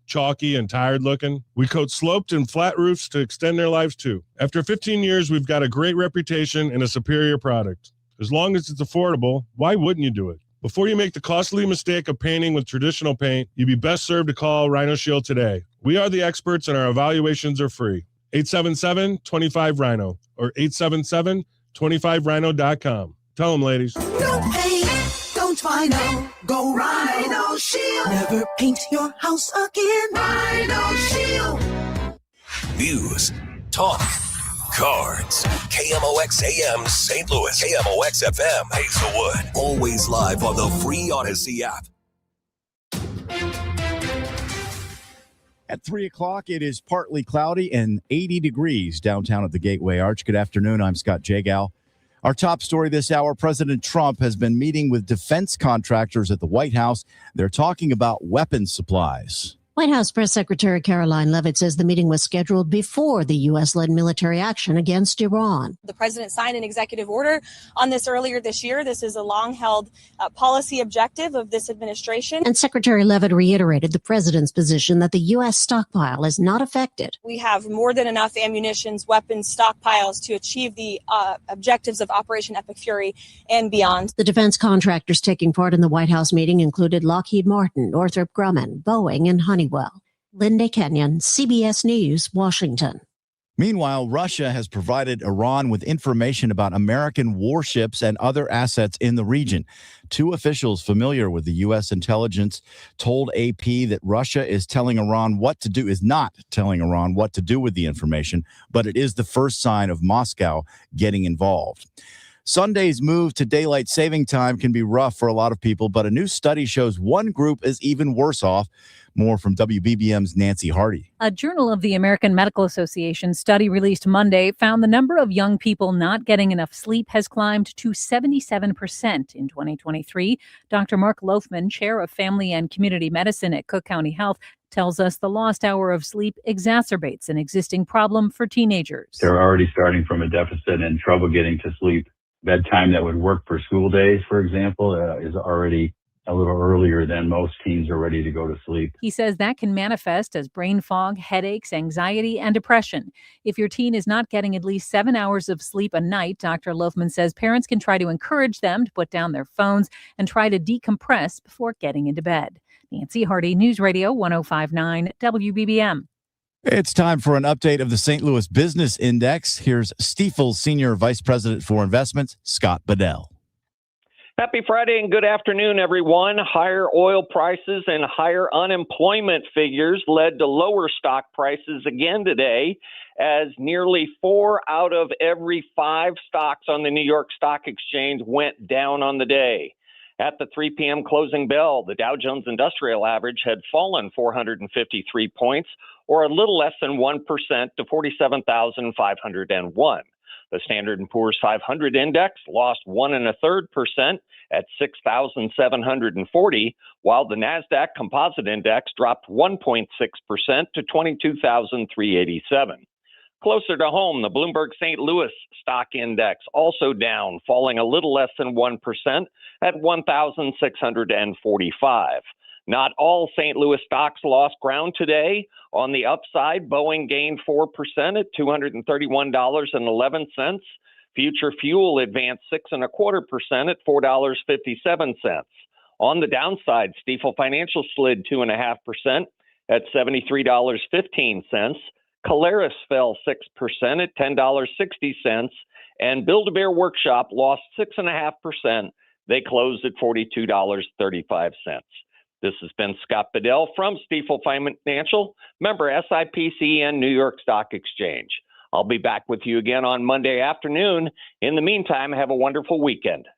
chalky and tired looking. We coat sloped and flat roofs to extend their lives too. After 15 years, we've got a great reputation and a superior product. As long as it's affordable, why wouldn't you do it? Before you make the costly mistake of painting with traditional paint, you'd be best served to call Rhino Shield today. We are the experts and our evaluations are free. 877-25-RHINO or 877-25rhino.com. Tell them, ladies. No pain, don't Rhino, go Rhino Shield. Never paint your house again. Rhino Shield. News, talk, cards. KMOX AM St. Louis, KMOX FM Hazelwood. Always live on the free Odyssey app. At 3 o'clock, it is partly cloudy and 80 degrees downtown at the Gateway Arch. Good afternoon. I'm Scott Jagow. Our top story this hour, President Trump has been meeting with defense contractors at the White House. They're talking about weapons supplies. White House Press Secretary Caroline Leavitt says the meeting was scheduled before the U.S.-led military action against Iran. The president signed an executive order on this earlier this year. This is a long-held policy objective of this administration. And Secretary Leavitt reiterated the president's position that the U.S. stockpile is not affected. We have more than enough ammunition, weapons, stockpiles to achieve the objectives of Operation Epic Fury and beyond. The defense contractors taking part in the White House meeting included Lockheed Martin, Northrop Grumman, Boeing, and Honeywell. Linda Kenyon, CBS News, Washington. Meanwhile, Russia has provided Iran with information about American warships and other assets in the region. 2 officials familiar with the U.S. intelligence told AP that Russia is not telling Iran what to do with the information, but it is the first sign of Moscow getting involved. Sunday's move to daylight saving time can be rough for a lot of people, but a new study shows one group is even worse off. More from WBBM's Nancy Hardy. A Journal of the American Medical Association study released Monday found the number of young people not getting enough sleep has climbed to 77% in 2023. Dr. Mark Loafman, chair of family and community medicine at Cook County Health, tells us the lost hour of sleep exacerbates an existing problem for teenagers. They're already starting from a deficit and trouble getting to sleep. Bedtime that would work for school days, for example, is already a little earlier than most teens are ready to go to sleep. He says that can manifest as brain fog, headaches, anxiety, and depression. If your teen is not getting at least 7 hours of sleep a night, Dr. Loafman says parents can try to encourage them to put down their phones and try to decompress before getting into bed. Nancy Hardy, News Radio 105.9 WBBM. It's time for an update of the St. Louis Business Index. Here's Stifel's Senior Vice President for Investments, Scott Bedell. Happy Friday and good afternoon, everyone. Higher oil prices and higher unemployment figures led to lower stock prices again today, as nearly 4 out of every 5 stocks on the New York Stock Exchange went down on the day. At the 3 p.m. closing bell, the Dow Jones Industrial Average had fallen 453 points, or a little less than 1% to 47,501. The Standard & Poor's 500 index lost 1.33% at 6,740, while the NASDAQ Composite Index dropped 1.6% to 22,387. Closer to home, the Bloomberg St. Louis Stock Index also down, falling a little less than 1% at 1,645. Not all St. Louis stocks lost ground today. On the upside, Boeing gained 4% at $231.11. Future Fuel advanced 6.25% at $4.57. On the downside, Stifel Financial slid 2.5% at $73.15. Caleres fell 6% at $10.60, and Build-A-Bear Workshop lost 6.5%. They closed at $42.35. This has been Scott Bedell from Stifel Financial, member SIPC and New York Stock Exchange. I'll be back with you again on Monday afternoon. In the meantime, have a wonderful weekend.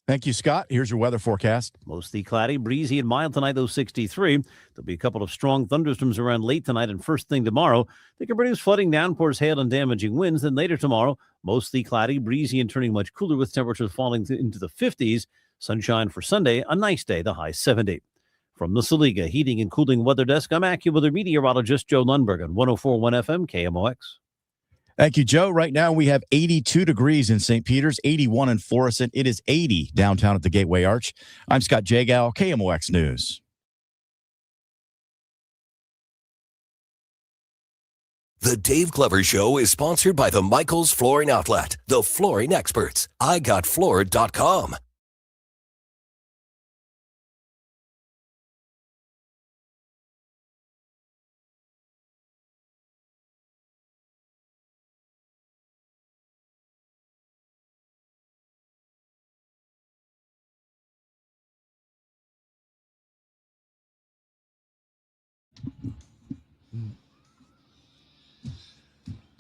Thank you, Scott. Here's your weather forecast. Mostly cloudy, breezy, and mild tonight, though 63. There'll be a couple of strong thunderstorms around late tonight and first thing tomorrow. They can produce flooding, downpours, hail, and damaging winds. Then later tomorrow, mostly cloudy, breezy, and turning much cooler with temperatures falling into the 50s. Sunshine for Sunday, a nice day, the high 70. From the Saliga Heating and Cooling Weather Desk, I'm AccuWeather meteorologist Joe Lundberg on 104.1 FM KMOX. Thank you, Joe. Right now we have 82 degrees in St. Peter's, 81 in Florissant. It is 80 downtown at the Gateway Arch. I'm Scott Jagow, KMOX News. The Dave Glover Show is sponsored by the Michaels Flooring Outlet, the flooring experts. IGotFloored.com.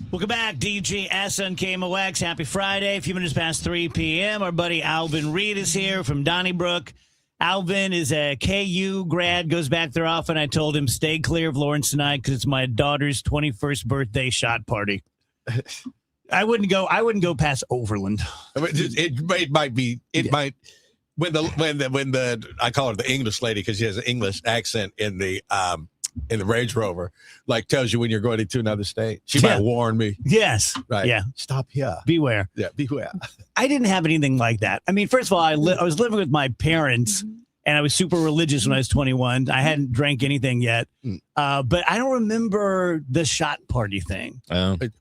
Welcome back, DGS on KMOX. Happy Friday. A few minutes past 3 p.m. Our buddy Alvin Reed is here from Donnybrook. Alvin is a KU grad, goes back there often. I told him, stay clear of Lawrence tonight because it's my daughter's 21st birthday shot party. I wouldn't go past Overland. It might be. It might. When the I call her the English lady because she has an English accent in the Range Rover, like tells you when you're going into another state. She might warn me. Yes. Right. Yeah. Stop here. Beware. Yeah. Beware. I didn't have anything like that. I mean, first of all, I was living with my parents, and I was super religious when I was 21. I hadn't drank anything yet, but I don't remember the shot party thing.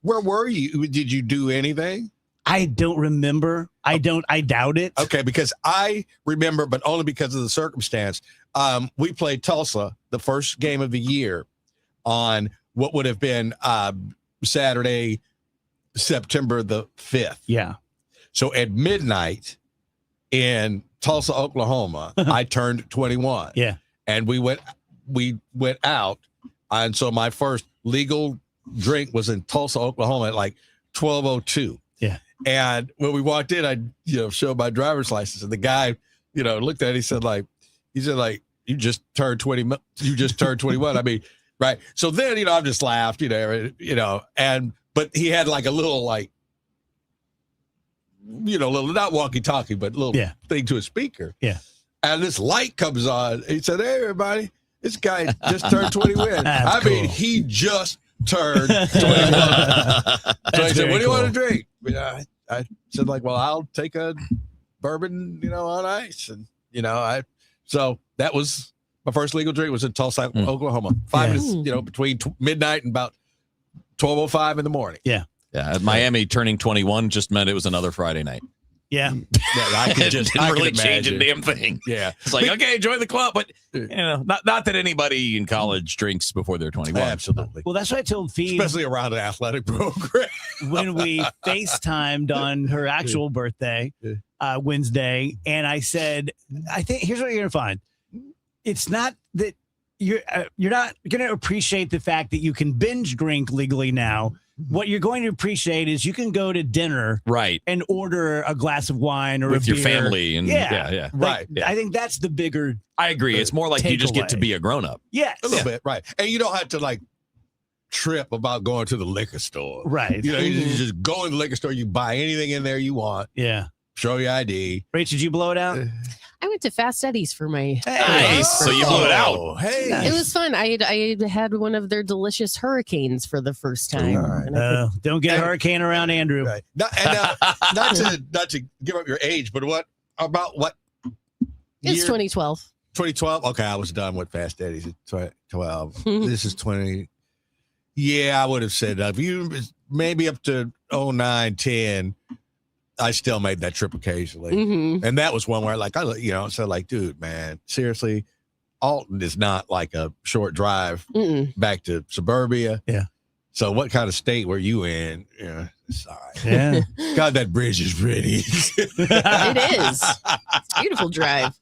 Where were you? Did you do anything? I don't remember. I doubt it. Okay, because I remember, but only because of the circumstance. We played Tulsa the first game of the year on what would have been Saturday, September the 5th. Yeah. So at midnight in Tulsa, Oklahoma, I turned 21. Yeah. And we went out. And so my first legal drink was in Tulsa, Oklahoma at like 12:02. Yeah. And when we walked in, I showed my driver's license, and the guy looked at it. He said you just turned 20. You just turned 21. I mean, right. So then I just laughed, but he had like a little little not walkie-talkie, but little thing to a speaker. Yeah. And this light comes on. He said, "Hey, everybody, this guy just turned 21." I mean, he just turned 21. So I said, "What do you want to drink?" I said, well, I'll take a bourbon, on ice. And, so that was my first legal drink was in Tulsa, Oklahoma. 5 minutes, between midnight and about 12:05 in the morning. Yeah. Yeah. At Miami, turning 21 just meant it was another Friday night. Yeah. I could just didn't really change a damn thing. Yeah. It's like, okay, join the club. But, not that anybody in college drinks before they're 21. Absolutely. Well, that's what I told Fee. Especially around an athletic program. When we FaceTimed on her actual birthday, Wednesday, and I said, I think here's what you're going to find. It's not that you're not going to appreciate the fact that you can binge drink legally now. What you're going to appreciate is you can go to dinner, right, and order a glass of wine or with a your beer. family, and yeah. Right. I think that's the bigger. I agree. It's more like you just get to takeaway. be a grown up. Yes. A little bit, right. And you don't have to trip about going to the liquor store. Right. You just go in the liquor store, you buy anything in there you want. Yeah. Show your ID. Rachel, did you blow it out? I went to Fast Eddie's for my Nice. So you blew it out. Hey. It was fun. I had one of their delicious hurricanes for the first time. And Don't get a hurricane around Andrew. Right. Not to give up your age, but what it's year? 2012. 2012? Okay, I was done with Fast Eddie's at 2012. This is 20. Yeah, I would have said if you maybe up to 09, 10. I still made that trip occasionally. And that was one where I said dude, man, seriously, Alton is not like a short drive back to suburbia. Yeah. So what kind of state were you in? Yeah. Sorry. Yeah. God, that bridge is pretty. It is. Beautiful drive.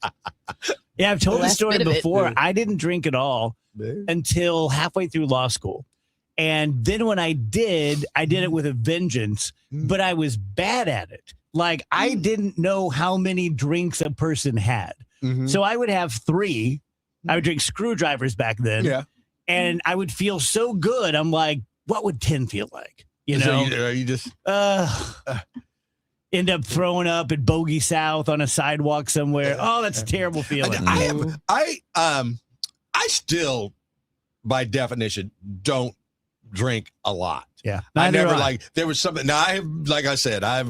Yeah, I've told the last story bit of it. before. I didn't drink at all until halfway through law school. And then when I did it with a vengeance, but I was bad at it. I didn't know how many drinks a person had. So I would have 3. I would drink screwdrivers back then. Yeah. And I would feel so good. I'm like, what would 10 feel like? You just end up throwing up at Bogey South on a sidewalk somewhere. Oh, that's a terrible feeling. I still, by definition, don't drink a lot. Yeah. I Neither never do I. there was something. Now I have, like I said, I've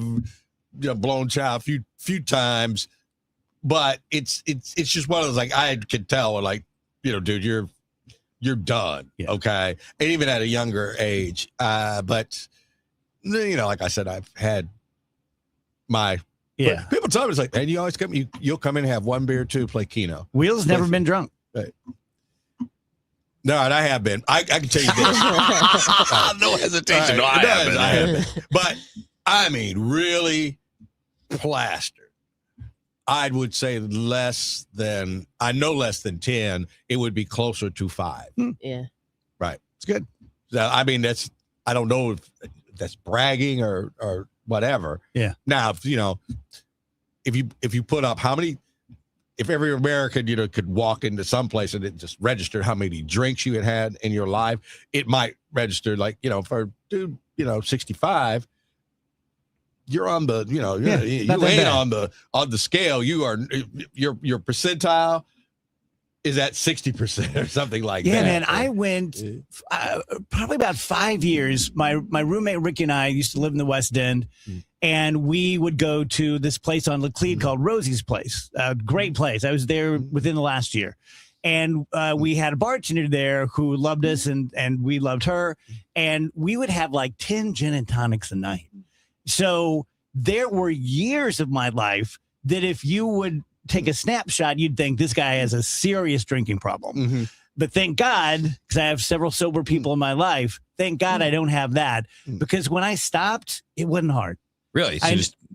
blown chow a few times, but it's just one of those I could tell dude, you're done. Yeah. Okay. And even at a younger age. But like I said, I've had my Yeah. people tell me and you always you'll come in and have 1 beer, 2, play Keno. Wheels never been drunk. Right. No, and I have been. I can tell you this. No hesitation. Right. No, I have been. But I mean, really plastered. I would say less than 10. It would be closer to 5. Yeah. Right. It's good. So, I mean, I don't know if that's bragging or whatever. Yeah. Now, if you put up how many, if every American, could walk into some place and it just registered how many drinks you had in your life, it might register for dude, 65, you're on the, you ain't on the scale. You are, your percentile is at 60% or something like that. Yeah, man. I went probably about 5 years. My roommate Ricky and I used to live in the West End, and we would go to this place on Laclede called Rosie's Place. Great place. I was there within the last year. And we had a bartender there who loved us, and we loved her. And we would have 10 gin and tonics a night. So there were years of my life that if you would take a snapshot, you'd think this guy has a serious drinking problem. But thank God, because I have several sober people in my life, thank God I don't have that. Because when I stopped, it wasn't hard. Really? So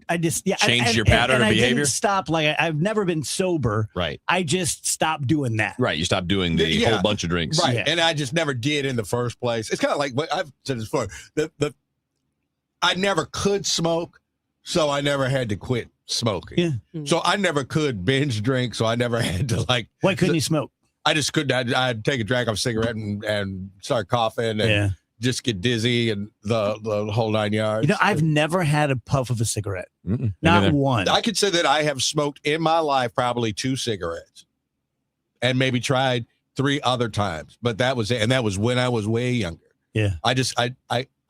I just changed your pattern of I behavior? didn't stop. I've never been sober. Right. I just stopped doing that. Right. You stopped doing the whole bunch of drinks. Right. Yeah. And I just never did in the first place. It's kind of like what I've said this before. I never could smoke, so I never had to quit smoking. Yeah. So I never could binge drink. So I never had to like. Why couldn't you smoke? I just couldn't. I'd take a drag of a cigarette and start coughing and just get dizzy and the whole 9 yards. You know, I've never had a puff of a cigarette. Not one. I could say that I have smoked in my life probably 2 cigarettes and maybe tried 3 other times, but that was it. And that was when I was way younger. Yeah. I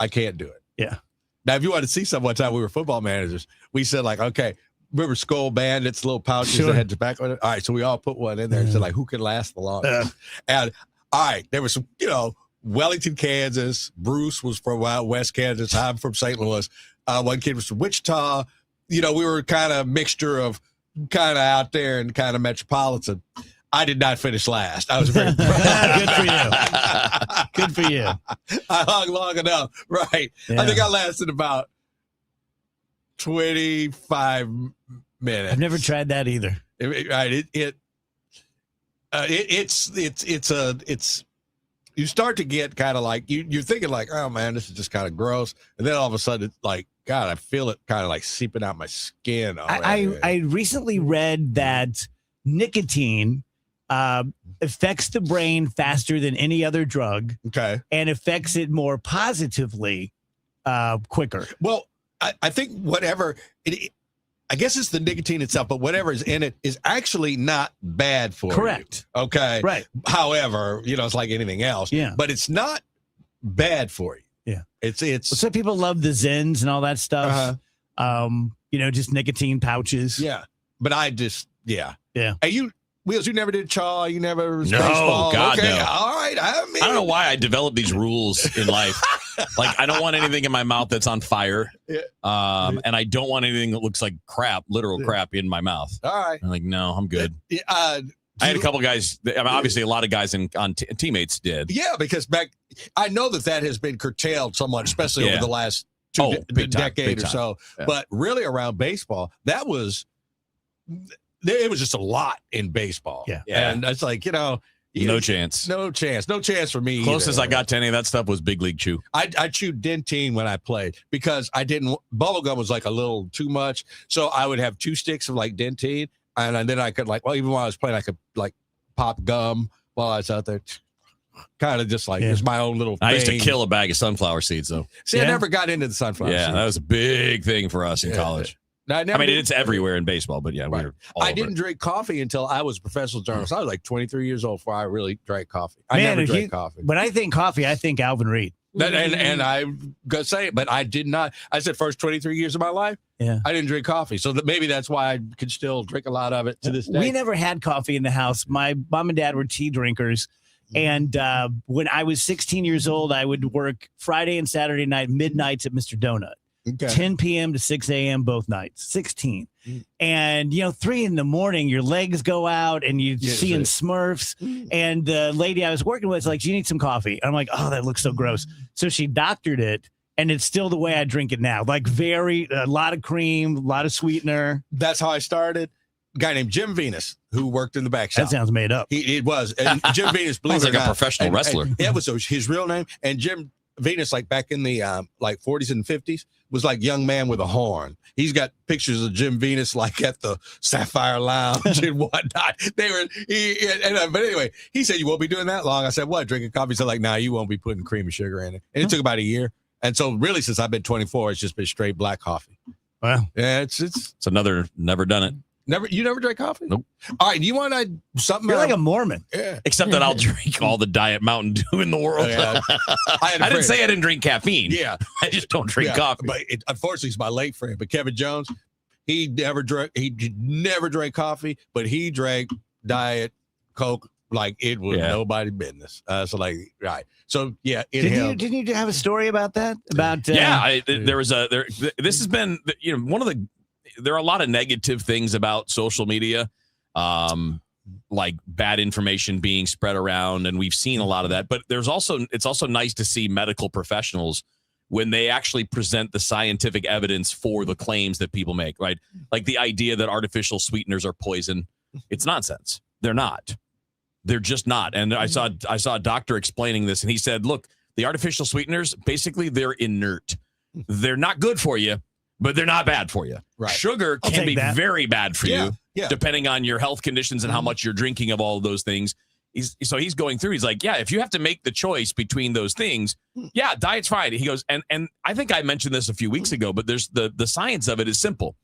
can't do it. Yeah. Now, if you want to see some, one time we were football managers, we said like, okay, remember Skull Bandits, little pouches that had tobacco in it? All right, so we all put one in there and said like, who can last the longest? And all right, there was some, Wellington, Kansas. Bruce was from out West Kansas. I'm from St. Louis. One kid was from Wichita. We were kind of mixture of kind of out there and kind of metropolitan. I did not finish last. I was very good for you. Good for you. I hung long enough. Right. Yeah. I think I lasted about 25 minutes. I've never tried that either. Right. It's you start to get kind of like you're thinking like, oh man, this is just kind of gross, and then all of a sudden it's like, God, I feel it kind of like seeping out my skin. I recently read that nicotine affects the brain faster than any other drug. Okay. And affects it more positively quicker. Well, I think whatever I guess it's the nicotine itself, but whatever is in it is actually not bad for Correct. you. Okay. Right. However, it's like anything else. Yeah. But it's not bad for you. Yeah. It's some people love the Zens and all that stuff. Just nicotine pouches. Yeah. But I just Yeah. Hey, Wheels, you never did chaw, you never No, Spaceball. God, okay. no. All right. I don't know why I developed these rules in life. Like, I don't want anything in my mouth that's on fire. And I don't want anything that looks like crap, literal crap in my mouth. All right. I'm like, no, I'm good. I had a couple guys, obviously a lot of guys on teammates did. Yeah, because I know that has been curtailed so much, especially over the last decade or so. Yeah. But really around baseball, it was just a lot in baseball. Yeah. And it's like, no chance. No chance for me. Closest I got to any of that stuff was Big League Chew. I chewed Dentyne when I played because bubblegum was like a little too much. So I would have 2 sticks of like Dentyne. And then I could even while I was playing, I could like pop gum while I was out there. Kind of just like it's my own little thing. I used to kill a bag of sunflower seeds though. See, I never got into the sunflower seeds. That was a big thing for us in college. It's everywhere in baseball, but I didn't drink coffee until I was a professional journalist. I was like 23 years old before I really drank coffee. I never drank coffee. When I think coffee, I think Alvin Reed. And I'm going to say it, but I did not. I said first 23 years of my life, I didn't drink coffee. So maybe that's why I could still drink a lot of it to this day. We never had coffee in the house. My mom and dad were tea drinkers. And when I was 16 years old, I would work Friday and Saturday night, midnights at Mr. Donut. Okay. 10 p.m. to 6 a.m. both nights, 16. And, 3 in the morning, your legs go out and you're seeing Smurfs. And the lady I was working with was like, do you need some coffee? I'm like, oh, that looks so gross. So she doctored it. And it's still the way I drink it now. Like a lot of cream, a lot of sweetener. That's how I started. A guy named Jim Venus, who worked in the back shop. That sounds made up. It was. And Jim Venus, believe Sounds it or like a not, professional wrestler. That was his real name. And Jim Venus, like back in the 40s and 50s, was like young man with a horn. He's got pictures of Jim Venus like at the Sapphire Lounge and whatnot. But anyway, he said, you won't be doing that long. I said, what? Drinking coffee? He said, like, nah, you won't be putting cream and sugar in it. And it took about a year. And so really, since I've been 24, it's just been straight black coffee. Wow. Yeah, it's never done it. You never drank coffee? Nope. All right, do you want something? You're like a Mormon. Yeah. Except that I'll drink all the Diet Mountain Dew in the world. Yeah. I didn't say I didn't drink caffeine. Yeah. I just don't drink coffee. But unfortunately, he's my late friend. But Kevin Jones, he never drank coffee, but he drank Diet Coke like it was nobody's business. So didn't you have a story about that? This has been one of the. There are a lot of negative things about social media, like bad information being spread around, and we've seen a lot of that. But it's also nice to see medical professionals when they actually present the scientific evidence for the claims that people make, right? Like the idea that artificial sweeteners are poison. It's nonsense. They're not. They're just not. And I saw a doctor explaining this, and he said, look, the artificial sweeteners, basically they're inert. They're not good for you, but they're not bad for you. Right. Sugar I'll can take be that. very bad for you, Yeah. depending on your health conditions and how much you're drinking of all of those things. He's going through. He's like, yeah, if you have to make the choice between those things, yeah, diet's fine. He goes, and I think I mentioned this a few weeks ago, but there's the science of it is simple.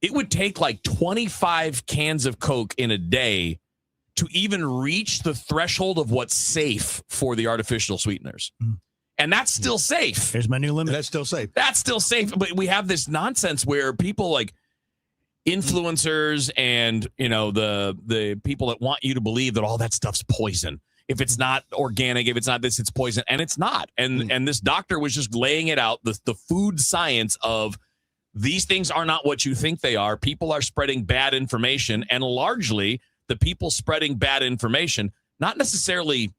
It would take like 25 cans of Coke in a day to even reach the threshold of what's safe for the artificial sweeteners. And that's still safe. Here's my new limit. That's still safe. That's still safe. But we have this nonsense where people like influencers and, the people that want you to believe that all that stuff's poison. If it's not organic, if it's not this, it's poison. And it's not. And this doctor was just laying it out, the food science of these things are not what you think they are. People are spreading bad information, and largely the people spreading bad information, not necessarily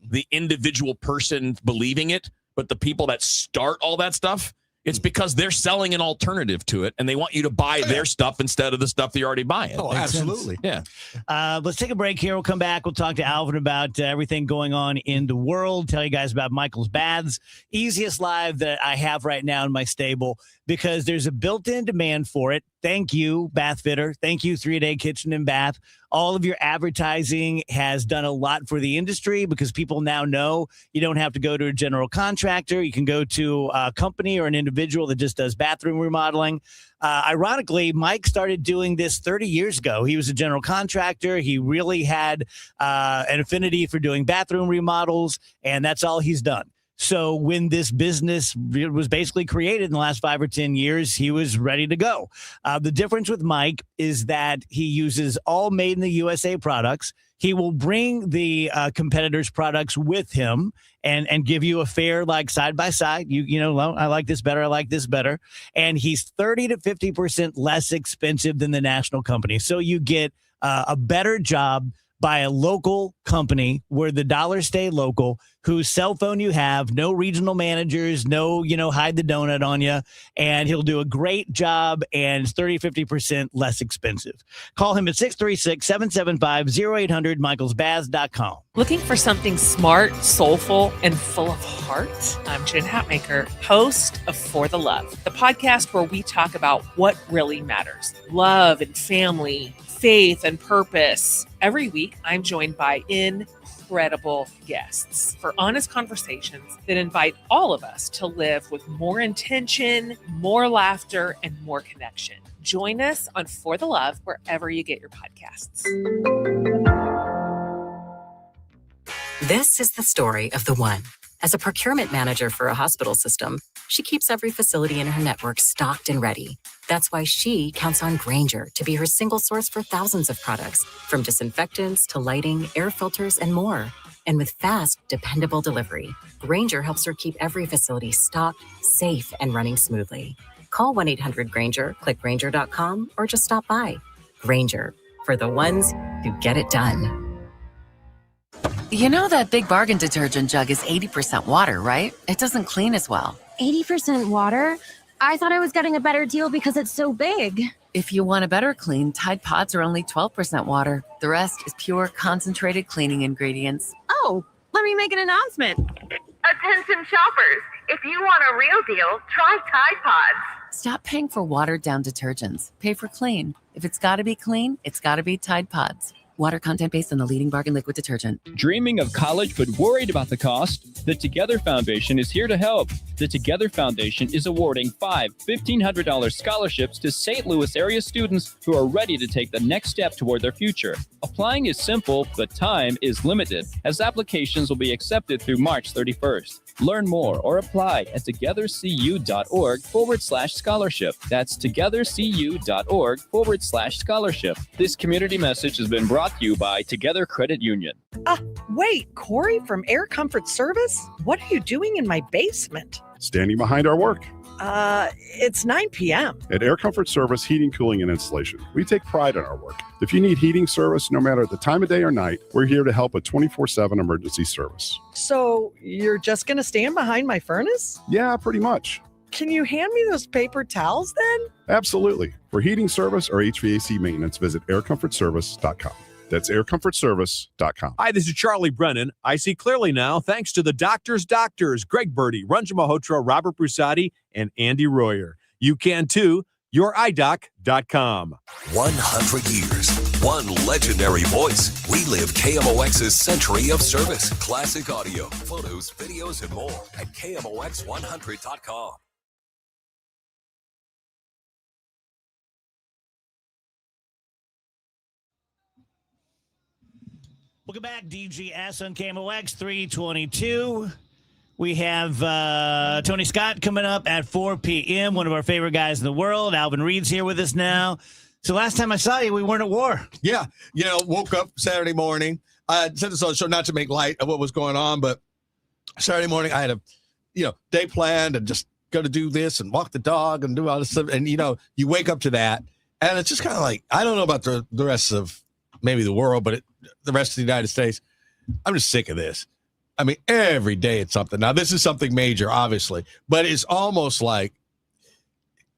the individual person believing it, but the people that start all that stuff, it's because they're selling an alternative to it, and they want you to buy their stuff instead of the stuff that you're already buying. Oh, Makes absolutely. sense. Yeah. Let's take a break here. We'll come back. We'll talk to Alvin about everything going on in the world, tell you guys about Michael's Baths, easiest live that I have right now in my stable, because there's a built-in demand for it. Thank you, Bath Fitter. Thank you, 3-Day Kitchen and Bath. All of your advertising has done a lot for the industry because people now know you don't have to go to a general contractor. You can go to a company or an individual that just does bathroom remodeling. Ironically, Mike started doing this 30 years ago. He was a general contractor. He really had an affinity for doing bathroom remodels, and that's all he's done. So when this business was basically created in the last 5 or 10 years, he was ready to go. The difference with Mike is that he uses all made in the USA products. He will bring the competitors' products with him and give you a fair, like, side by side. I like this better. I like this better. And he's 30 to 50% less expensive than the national company. So you get a better job by a local company where the dollars stay local, whose cell phone you have, no regional managers, no, hide the donut on you, and he'll do a great job and 30, 50% less expensive. Call him at 636-775-0800, michaelsbaths.com. Looking for something smart, soulful, and full of heart? I'm Jen Hatmaker, host of For the Love, the podcast where we talk about what really matters: love and family, faith and purpose. Every week, I'm joined by incredible guests for honest conversations that invite all of us to live with more intention, more laughter, and more connection. Join us on For the Love wherever you get your podcasts. This is the story of the one. As a procurement manager for a hospital system, she keeps every facility in her network stocked and ready. That's why she counts on Grainger to be her single source for thousands of products, from disinfectants to lighting, air filters, and more. And with fast, dependable delivery, Grainger helps her keep every facility stocked, safe, and running smoothly. Call 1-800-GRAINGER, click Grainger.com, or just stop by. Grainger, for the ones who get it done. You know that Big Bargain detergent jug is 80% water, right? It doesn't clean as well. 80% water? I thought I was getting a better deal because it's so big. If you want a better clean, Tide Pods are only 12% water. The rest is pure, concentrated cleaning ingredients. Oh, let me make an announcement. Attention shoppers, if you want a real deal, try Tide Pods. Stop paying for watered-down detergents. Pay for clean. If it's got to be clean, it's got to be Tide Pods. Water content based on the leading bargain liquid detergent. Dreaming of college but worried about the cost? The Together Foundation is here to help. The Together Foundation is awarding 5 $1,500 scholarships to St. Louis area students who are ready to take the next step toward their future. Applying is simple, but time is limited, as applications will be accepted through March 31st. Learn more or apply at togethercu.org/scholarship. That's togethercu.org/scholarship. This community message has been brought to you by Together Credit Union. Wait, Corey from Air Comfort Service? What are you doing in my basement? Standing behind our work. It's 9 p.m. At Air Comfort Service Heating, Cooling, and Installation, we take pride in our work. If you need heating service, no matter the time of day or night, we're here to help with 24/7 emergency service. So you're just going to stand behind my furnace? Yeah, pretty much. Can you hand me those paper towels then? Absolutely. For heating service or HVAC maintenance, visit aircomfortservice.com. That's aircomfortservice.com. Hi, this is Charlie Brennan. I see clearly now thanks to the doctors, Greg Birdie, Ranjan Malhotra, Robert Brusati, and Andy Royer. You can too. YourEyeDoc.com. 100 years, one legendary voice. We live KMOX's century of service. Classic audio, photos, videos, and more at KMOX100.com. Welcome back, DGS on KMOX 322. We have Tony Scott coming up at 4 p.m., one of our favorite guys in the world. Alvin Reed's here with us now. So last time I saw you, we weren't at war. Yeah. Woke up Saturday morning. I said this on the show not to make light of what was going on, but Saturday morning I had a, day planned and just go to do this and walk the dog and do all this stuff. And, you wake up to that and it's just kind of like, I don't know about the rest of maybe the world, but the rest of the United States. I'm just sick of this. I mean, every day it's something. Now, this is something major, obviously, but it's almost like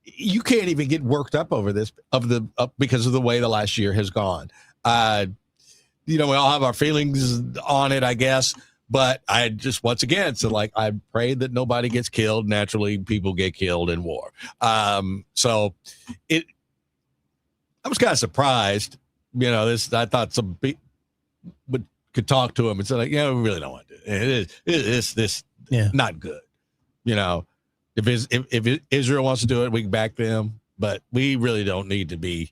you can't even get worked up over this because of the way the last year has gone. We all have our feelings on it, I guess, but I just, once again, I pray that nobody gets killed. Naturally, people get killed in war. I was kind of surprised, I thought some people could talk to him and say, we really don't want to do it. It's not good. If Israel wants to do it, we can back them, but we really don't need to be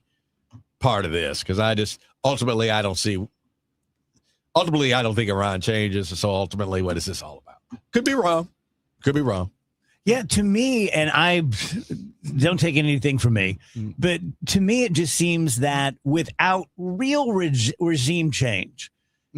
part of this because ultimately I don't think Iran changes. So ultimately, what is this all about? Could be wrong. Yeah, to me, and I don't take anything from me, but to me, it just seems that without real regime change,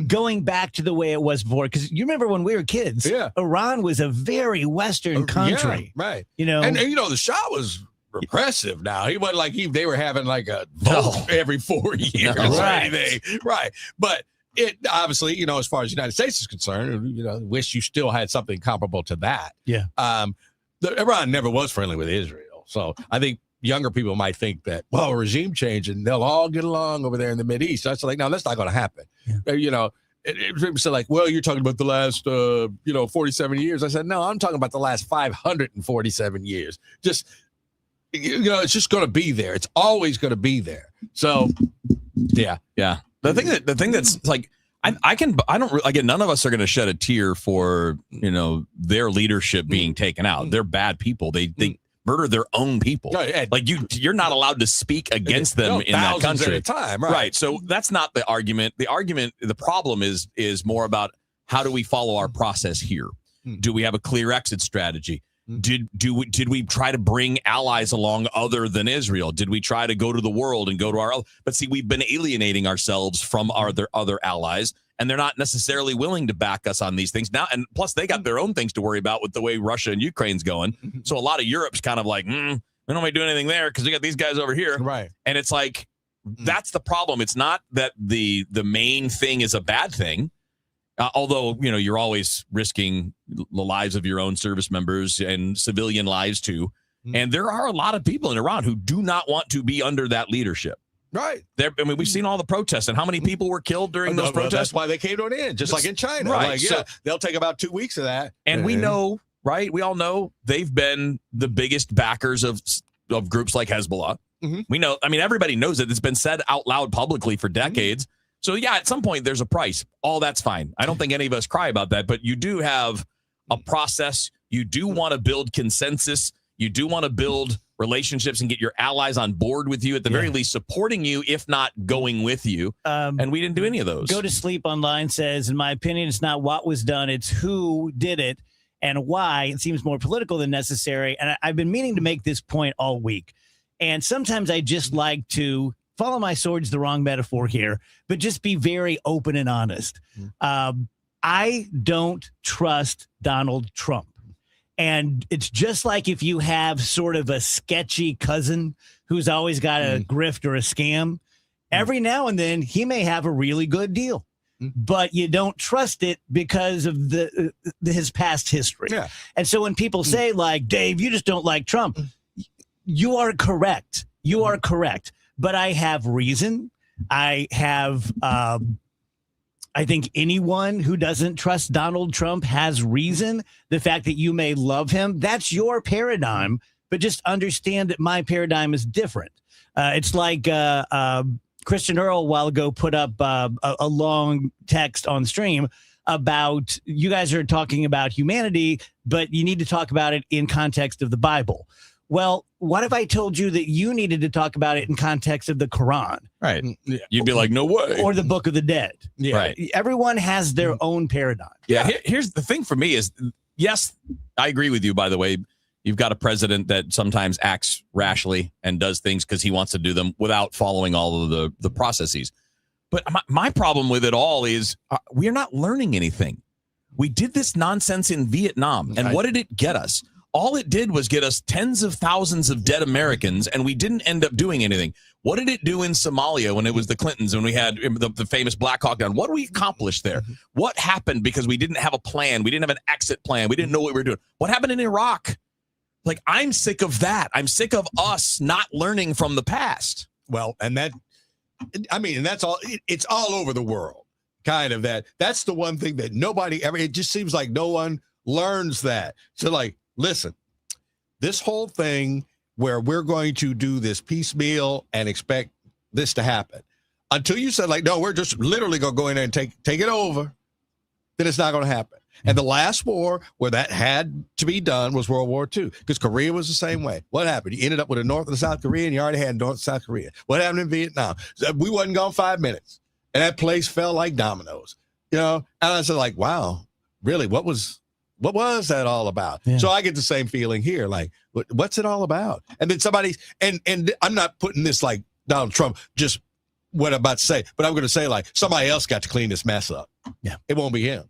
going back to the way it was before, because you remember when we were kids, Iran was a very Western country. Yeah, right. And the Shah was repressive now. He wasn't like they were having like a vote every 4 years or anything. Right. But it obviously, as far as the United States is concerned, wish you still had something comparable to that. Yeah. Iran never was friendly with Israel. So I think younger people might think that, regime change and they'll all get along over there in the Mideast. That's like, no, that's not going to happen. Yeah. People say like, you're talking about the last, 47 years. I said, no, I'm talking about the last 547 years. Just, it's just going to be there. It's always going to be there. So, yeah. Yeah. The thing that's like, none of us are going to shed a tear for, their leadership being taken out. They're bad people. They murder their own people. Like you're not allowed to speak against them in that country. At a time, right? So that's not the argument. The problem is more about how do we follow our process here? Do we have a clear exit strategy? Did we try to bring allies along other than Israel? Did we try to go to the world and go to our? But see, we've been alienating ourselves from our other allies, and they're not necessarily willing to back us on these things now. And plus, they got their own things to worry about with the way Russia and Ukraine's going. So a lot of Europe's kind of like, we don't want to do anything there because we got these guys over here, right? And it's like that's the problem. It's not that the main thing is a bad thing. Although, you're always risking the lives of your own service members and civilian lives, too. And there are a lot of people in Iran who do not want to be under that leadership. Right. We've seen all the protests and how many people were killed during those protests. That's why they came to an end, just like in China. Right. So they'll take about 2 weeks of that. And we know, right? We all know they've been the biggest backers of groups like Hezbollah. We know. I mean, everybody knows it. It's been said out loud publicly for decades. So, yeah, at some point, there's a price. All that's fine. I don't think any of us cry about that. But you do have a process. You do want to build consensus. You do want to build relationships and get your allies on board with you, at the very least supporting you, if not going with you. And we didn't do any of those. Go to Sleep Online says, in my opinion, it's not what was done. It's who did it and why. It seems more political than necessary. And I've been meaning to make this point all week. And sometimes I just like to follow my sword's the wrong metaphor here, but just be very open and honest. I don't trust Donald Trump. And it's just like if you have sort of a sketchy cousin who's always got a grift or a scam, every now and then he may have a really good deal, but you don't trust it because of his past history. Yeah. And so when people say like, Dave, you just don't like Trump, you are correct. You are correct. But I have reason. I have, I think anyone who doesn't trust Donald Trump has reason. The fact that you may love him, that's your paradigm. but just understand that my paradigm is different. It's like Christian Earl a while ago put up a long text on stream about you guys are talking about humanity, but you need to talk about it in context of the Bible. Well, what if I told you that you needed to talk about it in context of the Quran? Right. You'd be like, no way. Or the Book of the Dead. Yeah. Right. Everyone has their own paradigm. Yeah. Here's the thing for me is, yes, I agree with you, by the way. You've got a president that sometimes acts rashly and does things because he wants to do them without following all of the processes. But my problem with it all is we are not learning anything. We did this nonsense in Vietnam. And what did it get us? All it did was get us tens of thousands of dead Americans, and we didn't end up doing anything. What did it do in Somalia when it was the Clintons and we had the famous Black Hawk Down? What did we accomplish there? What happened because we didn't have a plan? We didn't have an exit plan. We didn't know what we were doing. What happened in Iraq? Like, I'm sick of that. I'm sick of us not learning from the past. Well, and that's all. It's all over the world. Kind of that. That's the one thing that nobody ever. It just seems like no one learns that. So, like, listen, this whole thing where we're going to do this piecemeal and expect this to happen until you said, like, no, we're just literally going to go in there and take it over, then it's not going to happen. And the last war where that had to be done was World War II, because Korea was the same way. What happened? You ended up with a North and a South Korea, and you already had North and South Korea. What happened in Vietnam? We wasn't gone 5 minutes, and that place fell like dominoes. And I said, like, wow, really, what was that all about? Yeah. So I get the same feeling here. Like, what's it all about? And then somebody, and I'm not putting this like Donald Trump, just what I'm about to say, but I'm going to say, like, somebody else got to clean this mess up. Yeah. It won't be him.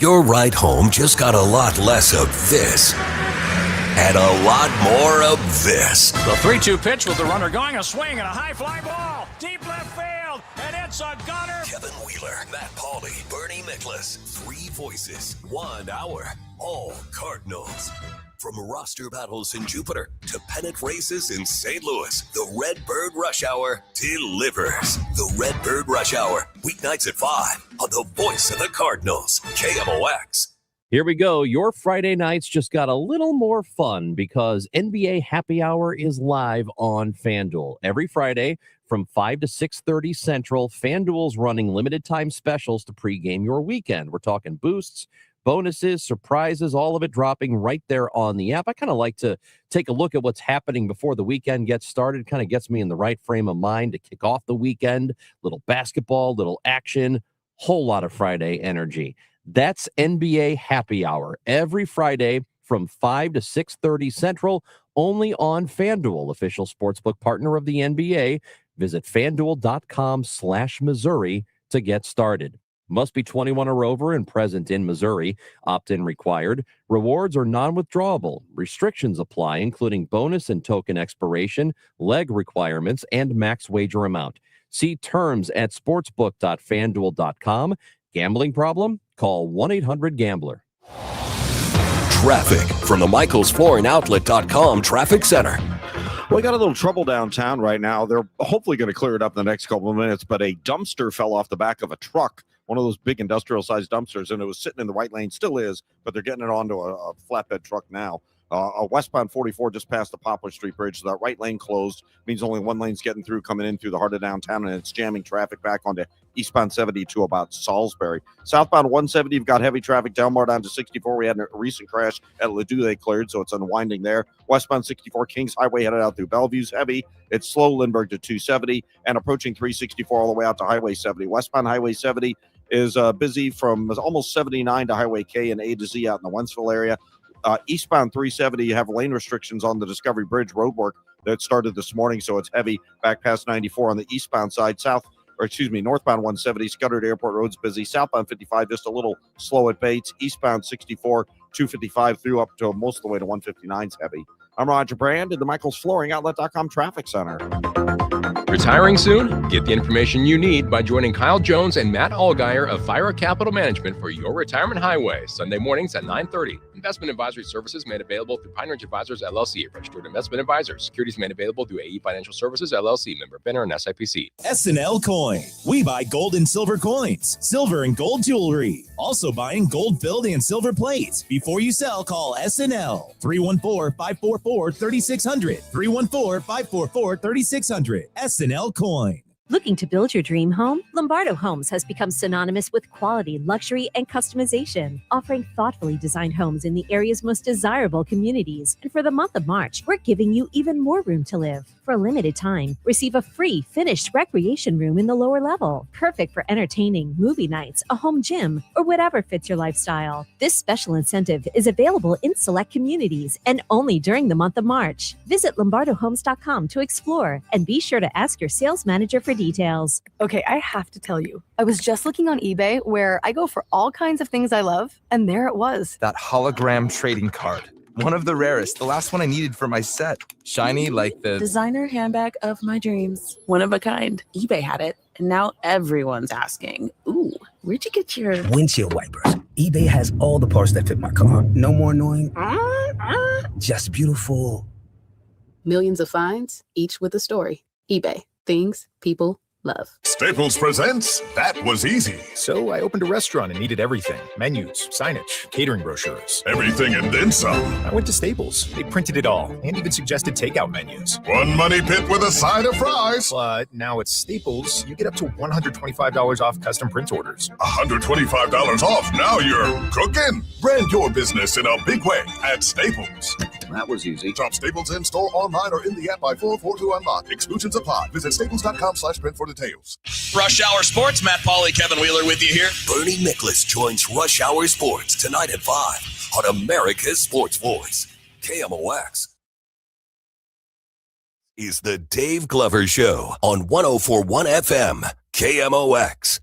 Your ride home just got a lot less of this and a lot more of this. The 3-2 pitch with the runner going, a swing and a high fly ball. Deep left field, and it's a gunner. Kevin Wheeler, Matt Pauley, Bernie Miklasz. 3 voices, 1 hour, all Cardinals. From roster battles in Jupiter to pennant races in St. Louis, the Redbird Rush Hour delivers. The Redbird Rush Hour, weeknights at 5 on the voice of the Cardinals, KMOX. Here we go. Your Friday nights just got a little more fun because NBA Happy Hour is live on FanDuel. Every Friday from 5 to 6:30 Central, FanDuel's running limited time specials to pregame your weekend. We're talking boosts, bonuses, surprises, all of it dropping right there on the app. I kind of like to take a look at what's happening before the weekend gets started. Kind of gets me in the right frame of mind to kick off the weekend. Little basketball, little action, whole lot of Friday energy. That's NBA Happy Hour every Friday from 5 to 6:30 Central, only on FanDuel, official sportsbook partner of the NBA. Visit FanDuel.com/Missouri to get started. Must be 21 or over and present in Missouri. Opt-in required. Rewards are non-withdrawable. Restrictions apply, including bonus and token expiration, leg requirements, and max wager amount. See terms at sportsbook.fanduel.com. Gambling problem? Call 1-800-GAMBLER. Traffic from the MichaelsFlooringOutlet.com Traffic Center. Well, we got a little trouble downtown right now. They're hopefully going to clear it up in the next couple of minutes, but a dumpster fell off the back of a truck, one of those big industrial-sized dumpsters, and it was sitting in the right lane, still is, but they're getting it onto a flatbed truck now. Westbound 44 just past the Poplar Street Bridge, so that right lane closed, means only one lane's getting through, coming in through the heart of downtown, and it's jamming traffic back onto eastbound 70 to about Salisbury. Southbound 170, you've got heavy traffic. Delmar down to 64. We had a recent crash at Ladue. They cleared, so it's unwinding there. Westbound 64, Kings Highway headed out through Bellevue's heavy. It's slow, Lindbergh to 270, and approaching 364 all the way out to Highway 70. Westbound Highway 70 is busy from almost 79 to Highway K and A to Z out in the Wentzville area. Eastbound 370, you have lane restrictions on the Discovery Bridge roadwork that started this morning, so it's heavy back past 94 on the eastbound side. Northbound 170, Scudder Airport Road's busy. Southbound 55, just a little slow at Bates. Eastbound 64, 255 through up to most of the way to 159's heavy. I'm Roger Brand in the Michael's Flooring Outlet.com Traffic Center. Retiring soon? Get the information you need by joining Kyle Jones and Matt Allgeier of Fira Capital Management for your retirement highway, Sunday mornings at 9:30. Investment advisory services made available through Pine Ridge Advisors, LLC, registered investment advisors. Securities made available through AE Financial Services, LLC, member FINRA and SIPC. SNL Coin. We buy gold and silver coins, silver and gold jewelry. Also buying gold filled and silver plates. Before you sell, call SNL 314-544-3600. 314-544-3600. SNL Coin. Looking to build your dream home? Lombardo Homes has become synonymous with quality, luxury, and customization, offering thoughtfully designed homes in the area's most desirable communities. And for the month of March, we're giving you even more room to live. For a limited time, receive a free finished recreation room in the lower level, perfect for entertaining, movie nights, a home gym, or whatever fits your lifestyle. This special incentive is available in select communities and only during the month of March. Visit LombardoHomes.com to explore and be sure to ask your sales manager for details. Okay, I have to tell you, I was just looking on eBay where I go for all kinds of things I love, and there it was. That hologram trading card. One of the rarest, the last one I needed for my set. Shiny like the designer handbag of my dreams. One of a kind. eBay had it, and now everyone's asking, ooh, where'd you get your windshield wipers? eBay has all the parts that fit my car. No more annoying, just beautiful. Millions of finds, each with a story. eBay. Things people love. Staples presents That Was Easy. So I opened a restaurant and needed everything. Menus, signage, catering brochures. Everything and then some. I went to Staples. They printed it all and even suggested takeout menus. One money pit with a side of fries. But now at Staples, you get up to $125 off custom print orders. $125 off. Now you're cooking. Brand your business in a big way at Staples. That was easy. Shop Staples in store, online, or in the app by 4/4 to unlock. Exclusions apply. Visit staples.com/print for details. Rush Hour Sports, Matt Pauley, Kevin Wheeler with you here. Bernie Nicholas joins Rush Hour Sports tonight at 5 on America's Sports Voice, KMOX. Is the Dave Glover Show on 104.1 FM, KMOX.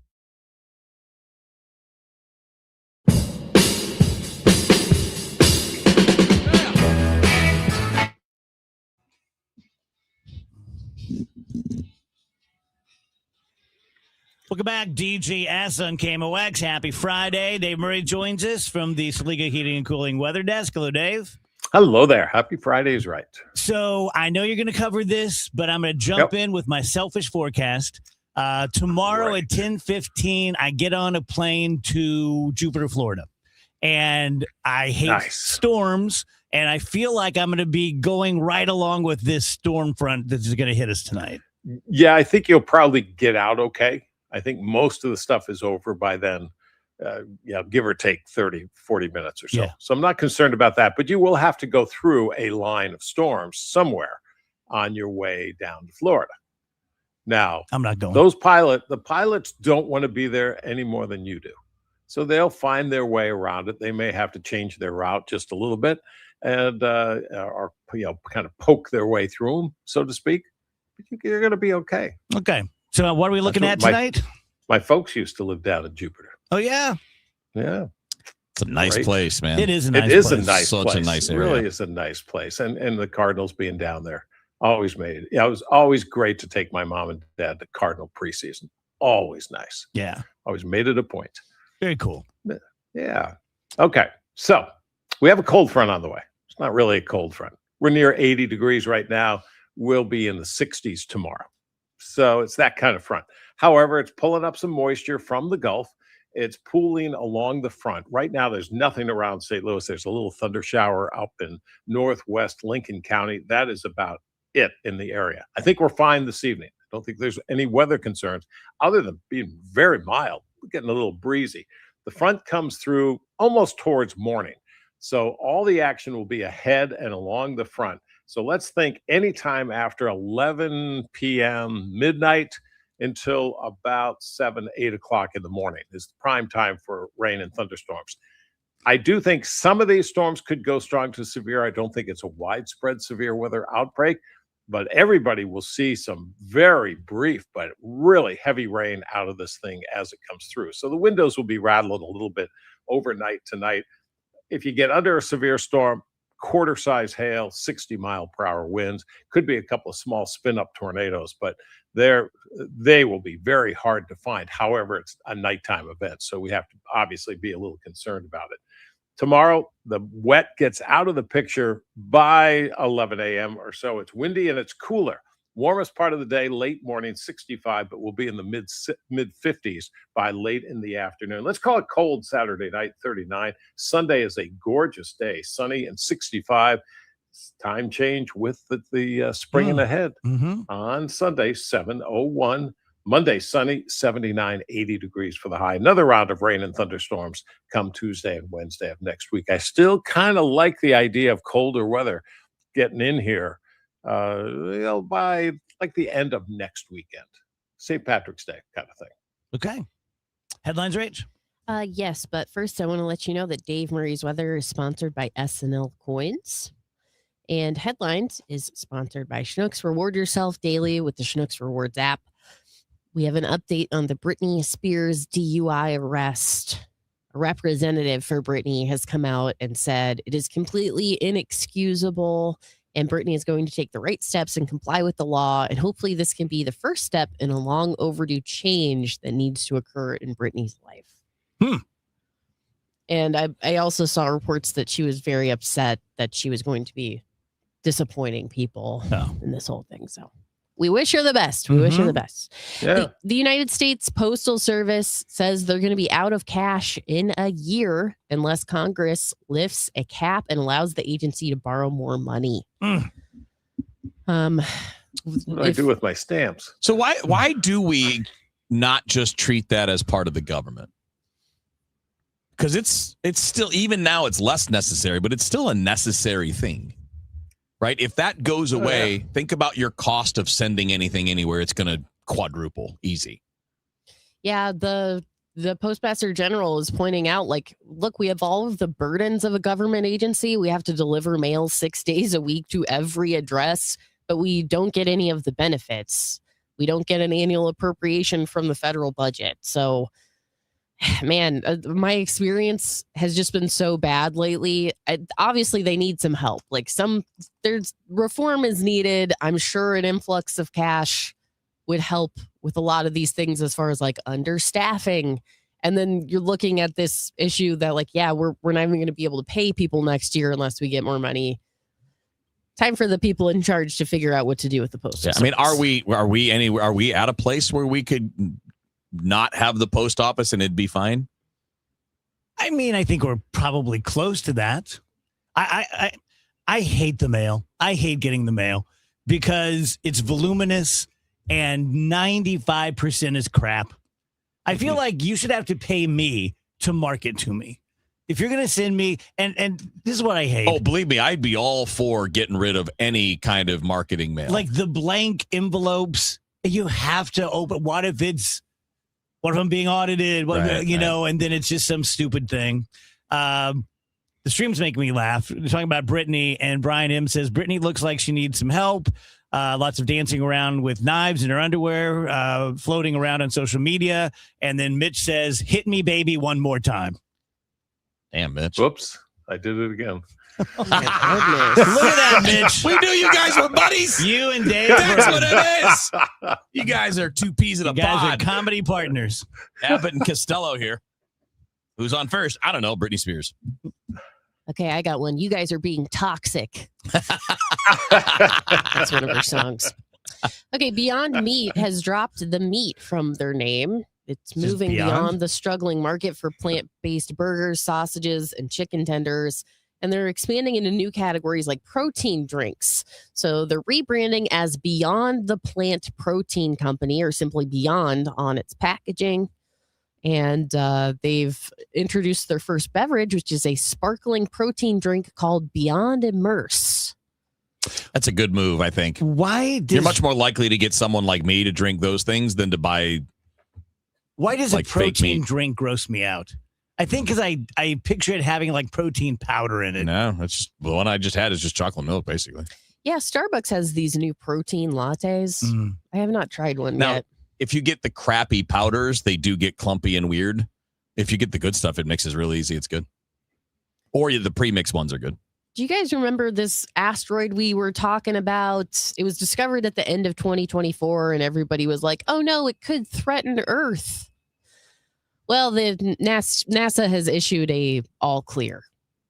Welcome back, DGS on KMOX. Happy Friday. Dave Murray joins us from the Saliga Heating and Cooling Weather Desk. Hello, Dave. Hello there. Happy Friday is right. So I know you're going to cover this, but I'm going to jump in with my selfish forecast. Tomorrow at 10:15, I get on a plane to Jupiter, Florida. And I hate storms, and I feel like I'm going to be going right along with this storm front that is going to hit us tonight. Yeah, I think you'll probably get out okay. I think most of the stuff is over by then, give or take 30, 40 minutes or so. Yeah. So I'm not concerned about that, but you will have to go through a line of storms somewhere on your way down to Florida. Now, I'm not going. The pilots don't want to be there any more than you do. So they'll find their way around it. They may have to change their route just a little bit and or kind of poke their way through them, so to speak. But you're going to be okay. Okay. So what are we looking at tonight? My folks used to live down in Jupiter. Oh, yeah. Yeah. It's a nice place, man. It is a nice place. It is place. a nice Such place. a nice It area. really is a nice place. And the Cardinals being down there always made it. Yeah, it was always great to take my mom and dad to Cardinal preseason. Always nice. Yeah. Always made it a point. Very cool. Yeah. Okay. So we have a cold front on the way. It's not really a cold front. We're near 80 degrees right now. We'll be in the 60s tomorrow. So it's that kind of front. However, it's pulling up some moisture from the Gulf. It's pooling along the front. Right now, there's nothing around St. Louis. There's a little thunder shower up in northwest Lincoln County. That is about it in the area. I think we're fine this evening. I don't think there's any weather concerns other than being very mild. We're getting a little breezy. The front comes through almost towards morning. So all the action will be ahead and along the front. So let's think anytime after 11 p.m., midnight, until about 7, 8 o'clock in the morning is the prime time for rain and thunderstorms. I do think some of these storms could go strong to severe. I don't think it's a widespread severe weather outbreak, but everybody will see some very brief but really heavy rain out of this thing as it comes through. So the windows will be rattled a little bit overnight tonight. If you get under a severe storm, quarter-size hail, 60-mile-per-hour winds. Could be a couple of small spin-up tornadoes, but they will be very hard to find. However, it's a nighttime event, so we have to obviously be a little concerned about it. Tomorrow, the wet gets out of the picture by 11 a.m. or so. It's windy and it's cooler. Warmest part of the day, late morning, 65, but we'll be in the mid 50s by late in the afternoon. Let's call it cold Saturday night, 39. Sunday is a gorgeous day, sunny and 65. Time change with the spring ahead. On Sunday, 7:01. Monday, sunny, 79, 80 degrees for the high. Another round of rain and thunderstorms come Tuesday and Wednesday of next week. I still kind of like the idea of colder weather getting in here by like the end of next weekend. St. Patrick's Day kind of thing. Okay. Headlines, Rach? Yes, but first I want to let you know that Dave Murray's Weather is sponsored by SNL Coins. And Headlines is sponsored by Schnucks. Reward yourself daily with the Schnucks Rewards app. We have an update on the Britney Spears DUI arrest. A representative for Britney has come out and said it is completely inexcusable, and Britney is going to take the right steps and comply with the law. And hopefully this can be the first step in a long overdue change that needs to occur in Britney's life. And I also saw reports that she was very upset that she was going to be disappointing people in this whole thing. So we wish her the best. We wish her the best. Yeah. The United States Postal Service says they're going to be out of cash in a year unless Congress lifts a cap and allows the agency to borrow more money. What do I do with my stamps? So why do we not just treat that as part of the government? Because it's still, even now it's less necessary, but it's still a necessary thing. Right? If that goes away, think about your cost of sending anything anywhere. It's going to quadruple. Easy. Yeah, the Postmaster General is pointing out, like, look, we have all of the burdens of a government agency. We have to deliver mail 6 days a week to every address, but we don't get any of the benefits. We don't get an annual appropriation from the federal budget. So, man, my experience has just been so bad lately. Obviously, they need some help. Like there's reform is needed. I'm sure an influx of cash would help with a lot of these things as far as like understaffing. And then you're looking at this issue that like, yeah, we're not even going to be able to pay people next year unless we get more money. Time for the people in charge to figure out what to do with the postal service. I mean, are we at a place where we could not have the post office and it'd be fine? I mean, I think we're probably close to that. I hate the mail. I hate getting the mail because it's voluminous and 95% is crap. I feel like you should have to pay me to market to me. If you're going to send me, and this is what I hate. Oh, believe me, I'd be all for getting rid of any kind of marketing mail. Like the blank envelopes, you have to open. What if I'm being audited? And then it's just some stupid thing. The stream's making me laugh. They're talking about Britney, and Brian M says Britney looks like she needs some help. Lots of dancing around with knives in her underwear, floating around on social media. And then Mitch says, "Hit me, baby, one more time." Damn, Mitch. Whoops, I did it again. Look at that, Mitch. We knew you guys were buddies. You and Dave. That's what it is. You guys are two peas in a You guys pod. are comedy partners. Abbott and Costello here. Who's on first? I don't know. Britney Spears. Okay, I got one. You guys are being toxic. That's one of her songs. Okay, Beyond Meat has dropped the meat from their name. It's moving beyond the struggling market for plant-based burgers, sausages, and chicken tenders. And they're expanding into new categories like protein drinks. So they're rebranding as Beyond the Plant Protein Company, or simply Beyond on its packaging. And they've introduced their first beverage, which is a sparkling protein drink called Beyond Immerse. That's a good move, I think. You're much more likely to get someone like me to drink those things than to buy. Why does like a protein fake meat. drink gross me out? I think because I picture it having like protein powder in it. No, it's just the one I just had is just chocolate milk, basically. Yeah, Starbucks has these new protein lattes. I have not tried one Now, yet. if you get the crappy powders, they do get clumpy and weird. If you get the good stuff, it mixes real easy. It's good. Or the pre-mixed ones are good. Do you guys remember this asteroid we were talking about? It was discovered at the end of 2024, and everybody was like, oh no, it could threaten Earth. Well, the NASA has issued a all clear.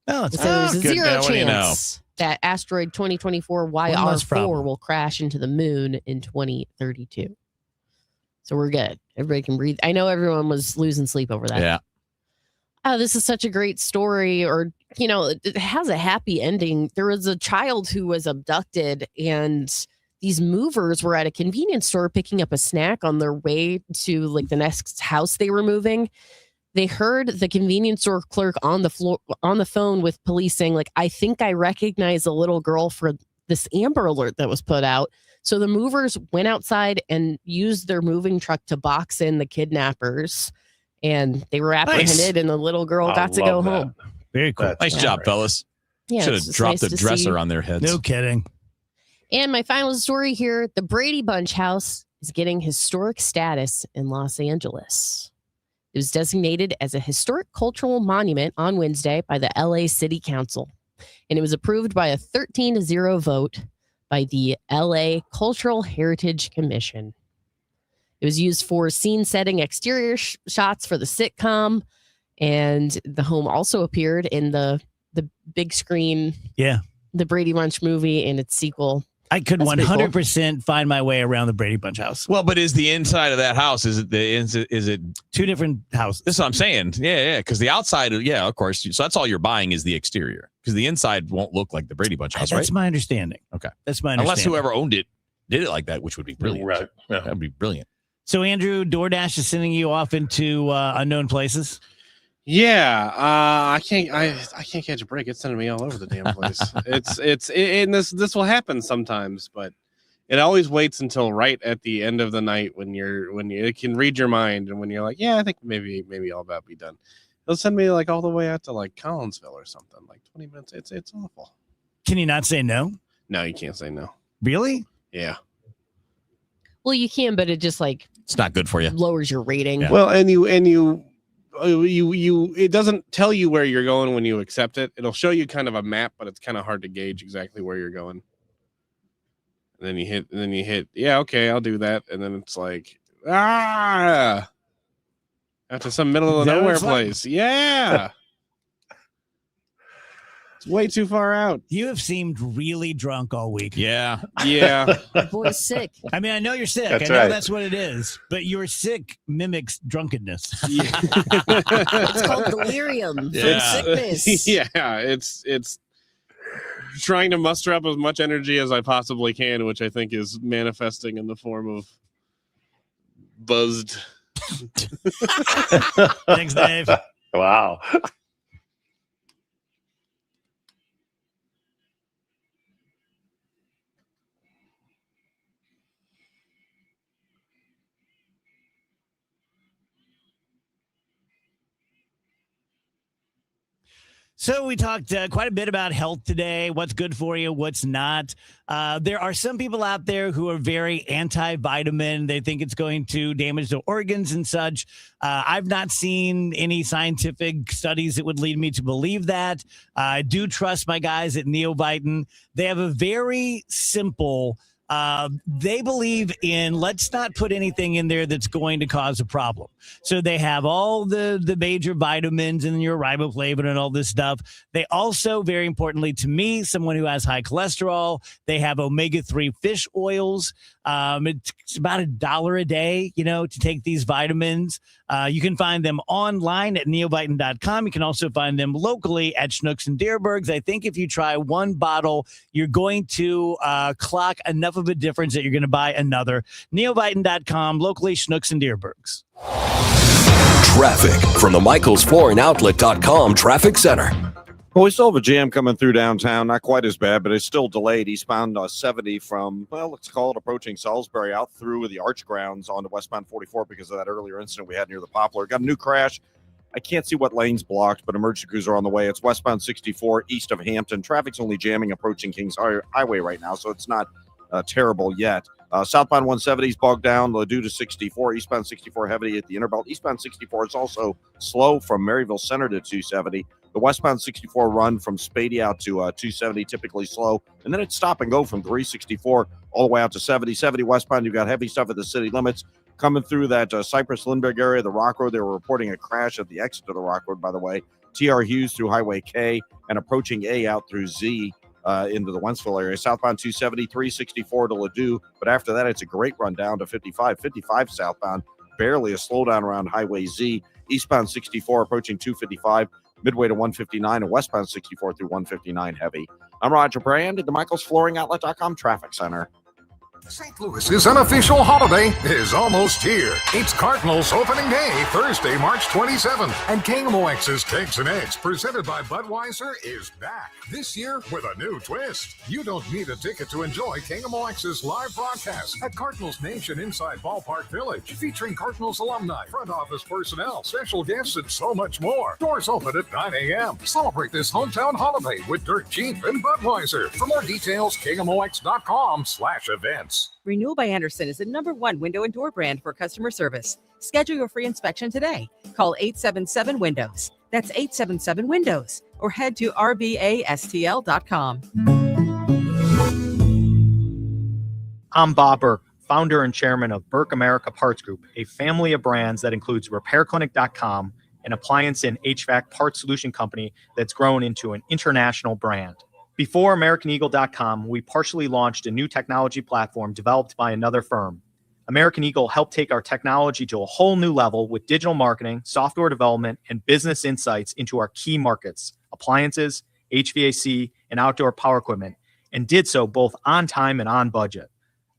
Oh, so there's a good. zero Now, what do you know? chance that asteroid 2024 less YR4 problem. will crash into the moon in 2032. So we're good. Everybody can breathe. I know everyone was losing sleep over that. Yeah. Oh, this is such a great story. Or, you know, it has a happy ending. There was a child who was abducted, and these movers were at a convenience store picking up a snack on their way to like the next house they were moving. They heard the convenience store clerk on the phone with police saying, like, I think I recognize a little girl for this Amber Alert that was put out. So the movers went outside and used their moving truck to box in the kidnappers, and they were apprehended, and the little girl got to go home. Very cool. Nice job, fellas. Yeah, Should it's have just dropped nice the to dresser see. on their heads. No kidding. And my final story here, the Brady Bunch house is getting historic status in Los Angeles. It was designated as a historic cultural monument on Wednesday by the LA City Council, and it was approved by a 13-0 vote by the LA Cultural Heritage Commission. It was used for scene-setting exterior shots for the sitcom, and the home also appeared in the big screen, the Brady Bunch movie and its sequel. I could That's pretty cool. 100% find my way around the Brady Bunch house. Well, but is the inside of that house, is it two different houses? That's what I'm saying. Yeah. Because the outside, yeah, of course. So that's all you're buying is the exterior, because the inside won't look like the Brady Bunch house, That's right? my understanding. Okay. That's my Unless understanding. whoever owned it did it like that, which would be brilliant. Right. Yeah. That'd be brilliant. So, Andrew, DoorDash is sending you off into unknown places? Yeah, I can't catch a break. It's sending me all over the damn place. And this will happen sometimes, but it always waits until right at the end of the night when it can read your mind, and when you're like, yeah, I think maybe I'll about be done. It'll send me like all the way out to like Collinsville or something, like 20 minutes. It's awful. Can you not say no? No, you can't say no. Really? Yeah. Well, you can, but it just like it's not good for you. Lowers your rating. Well, and you it doesn't tell you where you're going when you accept it. It'll show you kind of a map, but it's kind of hard to gauge exactly where you're going. And then you hit, yeah, okay, I'll do that. And then it's like, after some middle of the nowhere place. Yeah. It's way too far out. You have seemed really drunk all week. Yeah. Yeah. The boy's sick. I mean, I know you're sick. That's I know right. that's what it is. But your sick mimics drunkenness. It's called delirium from sickness. Yeah, it's trying to muster up as much energy as I possibly can, which I think is manifesting in the form of buzzed. Thanks, Dave. Wow. So we talked quite a bit about health today, what's good for you, what's not. There are some people out there who are very anti-vitamin. They think it's going to damage the organs and such. I've not seen any scientific studies that would lead me to believe that. I do trust my guys at Neovitin. They have a very simple they believe in let's not put anything in there that's going to cause a problem. So they have all the major vitamins and your riboflavin and all this stuff. They also, very importantly to me, someone who has high cholesterol, they have omega-3 fish oils. It's about $1 a day, to take these vitamins. You can find them online at neovitin.com. You can also find them locally at Schnucks and Deerbergs. I think if you try one bottle, you're going to clock enough of a difference that you're going to buy another. Neovitin.com, locally Schnucks and Deerbergs. Traffic from the MichaelsFlooringOutlet.com traffic center. Well, we still have a jam coming through downtown. Not quite as bad, but it's still delayed. Eastbound 70 from, let's call it approaching Salisbury out through the Arch grounds onto westbound 44 because of that earlier incident we had near the Poplar. Got a new crash. I can't see what lane's blocked, but emergency crews are on the way. It's westbound 64 east of Hampton. Traffic's only jamming approaching Kings Highway right now, so it's not terrible yet. Southbound 170 is bogged down due to 64. Eastbound 64 heavy at the Interbelt. Eastbound 64 is also slow from Maryville Center to 270. The westbound 64 run from Spady out to 270, typically slow. And then it's stop and go from 364 all the way out to 70. 70 westbound, you've got heavy stuff at the city limits. Coming through that Cypress Lindbergh area, the Rock Road, they were reporting a crash at the exit of the Rock Road, by the way. TR Hughes through Highway K and approaching A out through Z into the Wentzville area. Southbound 270, 364 to Ladue. But after that, it's a great run down to 55. 55 southbound, barely a slowdown around Highway Z. Eastbound 64 approaching 255. Midway to 159 and westbound 64 through 159 heavy. I'm Roger Brand at the MichaelsFlooringOutlet.com Traffic Center. St. Louis's unofficial holiday is almost here. It's Cardinals opening day, Thursday, March 27th. And KMOX's Kegs and Eggs, presented by Budweiser, is back. This year with a new twist. You don't need a ticket to enjoy KMOX's live broadcast at Cardinals Nation inside Ballpark Village, featuring Cardinals alumni, front office personnel, special guests, and so much more. Doors open at 9 a.m. Celebrate this hometown holiday with Dirt Cheap and Budweiser. For more details, KMOX.com/events. Renewal by Andersen is the #1 window and door brand for customer service. Schedule your free inspection today. Call 877-WINDOWS. That's 877-WINDOWS. Or head to rbastl.com. I'm Bob Burke, founder and chairman of Burke America Parts Group, a family of brands that includes RepairClinic.com, an appliance and HVAC parts solution company that's grown into an international brand. Before AmericanEagle.com, we partially launched a new technology platform developed by another firm. American Eagle helped take our technology to a whole new level with digital marketing, software development, and business insights into our key markets, appliances, HVAC, and outdoor power equipment, and did so both on time and on budget.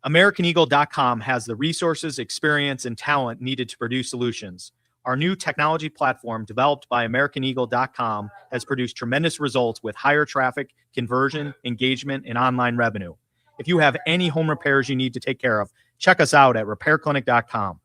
AmericanEagle.com has the resources, experience, and talent needed to produce solutions. Our new technology platform, developed by AmericanEagle.com, has produced tremendous results with higher traffic, conversion, engagement, and online revenue. If you have any home repairs you need to take care of, check us out at RepairClinic.com.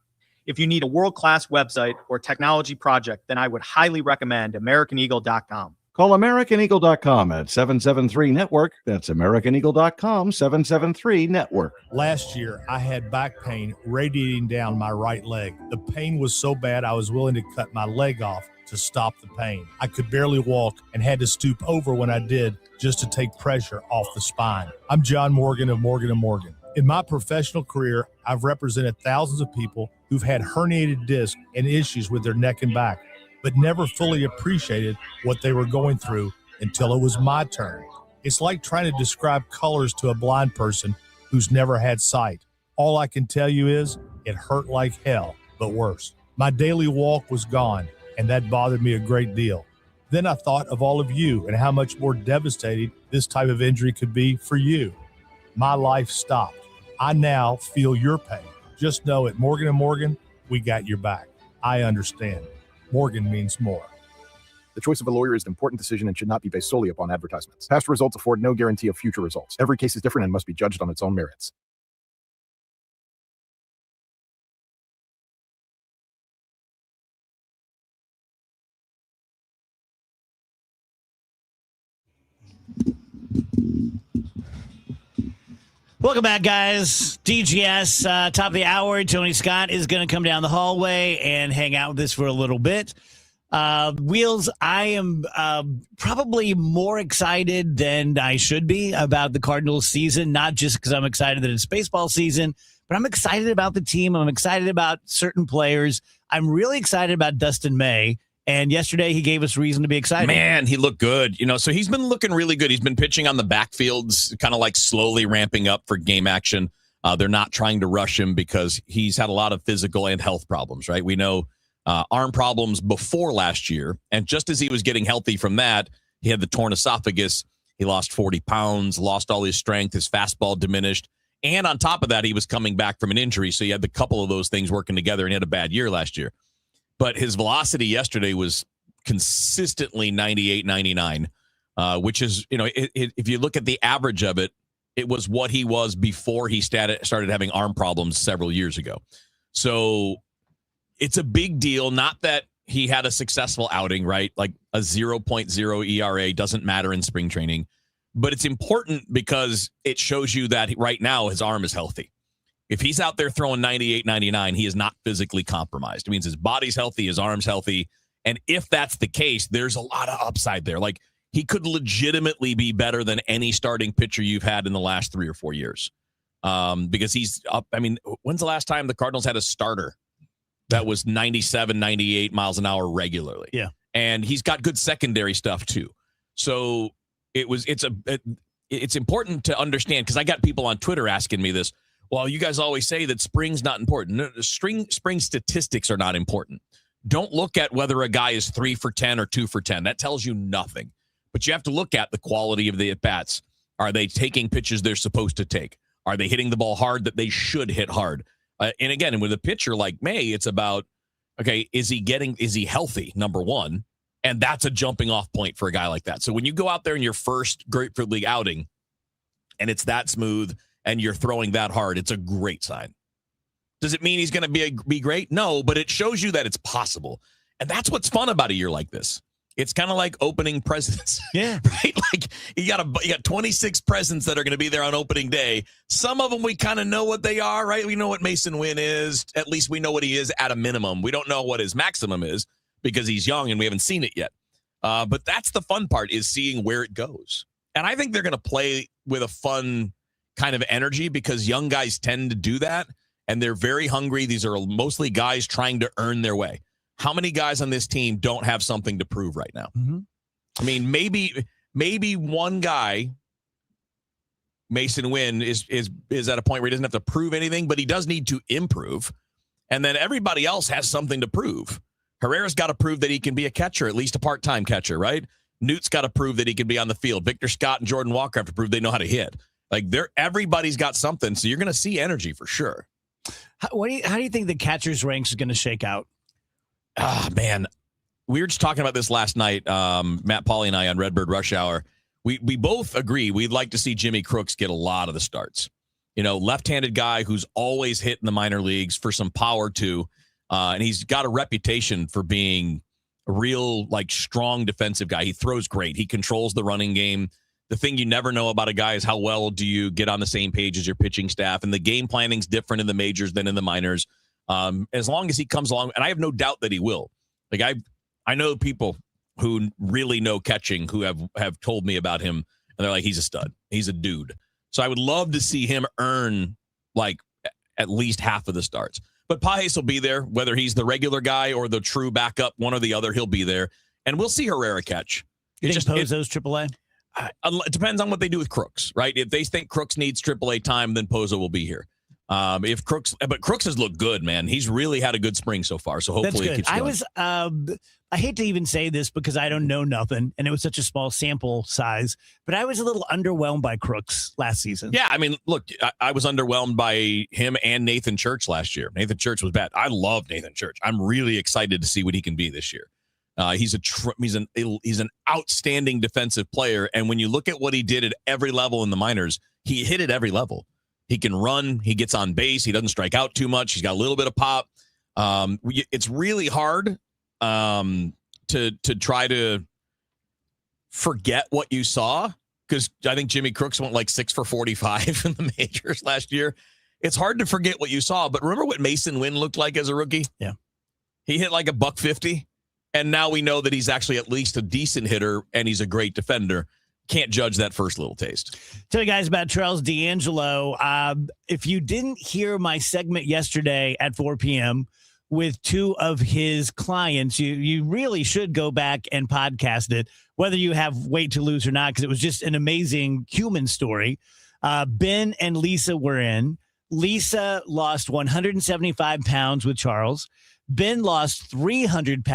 If you need a world-class website or technology project, then I would highly recommend AmericanEagle.com. Call AmericanEagle.com at 773-NETWORK. That's AmericanEagle.com, 773-NETWORK. Last year, I had back pain radiating down my right leg. The pain was so bad, I was willing to cut my leg off to stop the pain. I could barely walk and had to stoop over when I did just to take pressure off the spine. I'm John Morgan of Morgan & Morgan. In my professional career, I've represented thousands of people who've had herniated discs and issues with their neck and back, but never fully appreciated what they were going through until it was my turn. It's like trying to describe colors to a blind person who's never had sight. All I can tell you is it hurt like hell, but worse. My daily walk was gone, and that bothered me a great deal. Then I thought of all of you and how much more devastating this type of injury could be for you. My life stopped. I now feel your pain. Just know at Morgan & Morgan, we got your back. I understand. Morgan means more. The choice of a lawyer is an important decision and should not be based solely upon advertisements. Past results afford no guarantee of future results. Every case is different and must be judged on its own merits. Welcome back, guys. DGS, top of the hour. Tony Scott is going to come down the hallway and hang out with us for a little bit. Wheels, I am probably more excited than I should be about the Cardinals season, not just because I'm excited that it's baseball season, but I'm excited about the team. I'm excited about certain players. I'm really excited about Dustin May. And yesterday he gave us reason to be excited. Man, he looked good. So he's been looking really good. He's been pitching on the backfields, kind of like slowly ramping up for game action. They're not trying to rush him because he's had a lot of physical and health problems, right? We know arm problems before last year. And just as he was getting healthy from that, he had the torn esophagus. He lost 40 pounds, lost all his strength. His fastball diminished. And on top of that, he was coming back from an injury. So he had the couple of those things working together, and he had a bad year last year. But his velocity yesterday was consistently 98, 99, which is, if you look at the average of it, it was what he was before he started having arm problems several years ago. So it's a big deal. Not that he had a successful outing, right? Like a 0.0 ERA doesn't matter in spring training, but it's important because it shows you that right now his arm is healthy. If he's out there throwing 98, 99, he is not physically compromised. It means his body's healthy, his arm's healthy, And if that's the case, there's a lot of upside there. Like, he could legitimately be better than any starting pitcher you've had in the last 3 or 4 years. Because he's up. I mean, when's the last time the Cardinals had a starter that was 97, 98 miles an hour regularly? Yeah. And he's got good secondary stuff too. So it's important to understand, because I got people on Twitter asking me this. Well, you guys always say that spring's not important. No, spring statistics are not important. Don't look at whether a guy is 3 for 10 or 2 for 10. That tells you nothing. But you have to look at the quality of the at-bats. Are they taking pitches they're supposed to take? Are they hitting the ball hard that they should hit hard? And again, with a pitcher like May, it's about, okay, is he healthy, number one? And that's a jumping off point for a guy like that. So when you go out there in your first Grapefruit League outing and it's that smooth and you're throwing that hard, it's a great sign. Does it mean he's going to be great? No, but it shows you that it's possible. And that's what's fun about a year like this. It's kind of like opening presents. Yeah. Right? Like you got 26 presents that are going to be there on opening day. Some of them we kind of know what they are, right? We know what Mason Wynn is. At least we know what he is at a minimum. We don't know what his maximum is because he's young and we haven't seen it yet. But that's the fun part, is seeing where it goes. And I think they're going to play with a fun kind of energy because young guys tend to do that. And they're very hungry. These are mostly guys trying to earn their way. How many guys on this team don't have something to prove right now? Mm-hmm. I mean, maybe one guy, Mason Wynn, is at a point where he doesn't have to prove anything, but he does need to improve. And then everybody else has something to prove. Herrera's got to prove that he can be a catcher, at least a part-time catcher, right? Newt's got to prove that he can be on the field. Victor Scott and Jordan Walker have to prove they know how to hit. Like, everybody's got something, so you're going to see energy for sure. How do you think the catcher's ranks is going to shake out? Man, we were just talking about this last night, Matt Pauley and I on Redbird Rush Hour. We both agree we'd like to see Jimmy Crooks get a lot of the starts. You know, left-handed guy who's always hit in the minor leagues for some power too. And he's got a reputation for being a real, like, strong defensive guy. He throws great. He controls the running game. The thing you never know about a guy is how well do you get on the same page as your pitching staff. And the game planning's different in the majors than in the minors. As long as he comes along, and I have no doubt that he will. Like, I know people who really know catching who have told me about him, and they're like, he's a stud. He's a dude. So I would love to see him earn, like, at least half of the starts. But Pages will be there, whether he's the regular guy or the true backup, one or the other, he'll be there. And we'll see Herrera catch. You think Pozo's AAA? It depends on what they do with Crooks, right? If they think Crooks needs AAA time, then Pozo will be here. But Crooks has looked good, man. He's really had a good spring so far. So hopefully it keeps going. I hate to even say this because I don't know nothing, and it was such a small sample size, but I was a little underwhelmed by Crooks last season. Yeah, I mean, look, I was underwhelmed by him and Nathan Church last year. Nathan Church was bad. I love Nathan Church. I'm really excited to see what he can be this year. He's an outstanding defensive player, and when you look at what he did at every level in the minors, he hit at every level. He can run. He gets on base. He doesn't strike out too much. He's got a little bit of pop. It's really hard to try to forget what you saw, because I think Jimmy Crooks went like 6 for 45 in the majors last year. It's hard to forget what you saw, but remember what Mason Wynn looked like as a rookie? Yeah. He hit like $150, and now we know that he's actually at least a decent hitter, and he's a great defender. Can't judge that first little taste. Tell you guys about Charles D'Angelo. If you didn't hear my segment yesterday at 4 p.m. with 2 of his clients, you really should go back and podcast it, whether you have weight to lose or not, because it was just an amazing human story. Ben and Lisa were in. Lisa lost 175 pounds with Charles. Ben lost 300 pounds.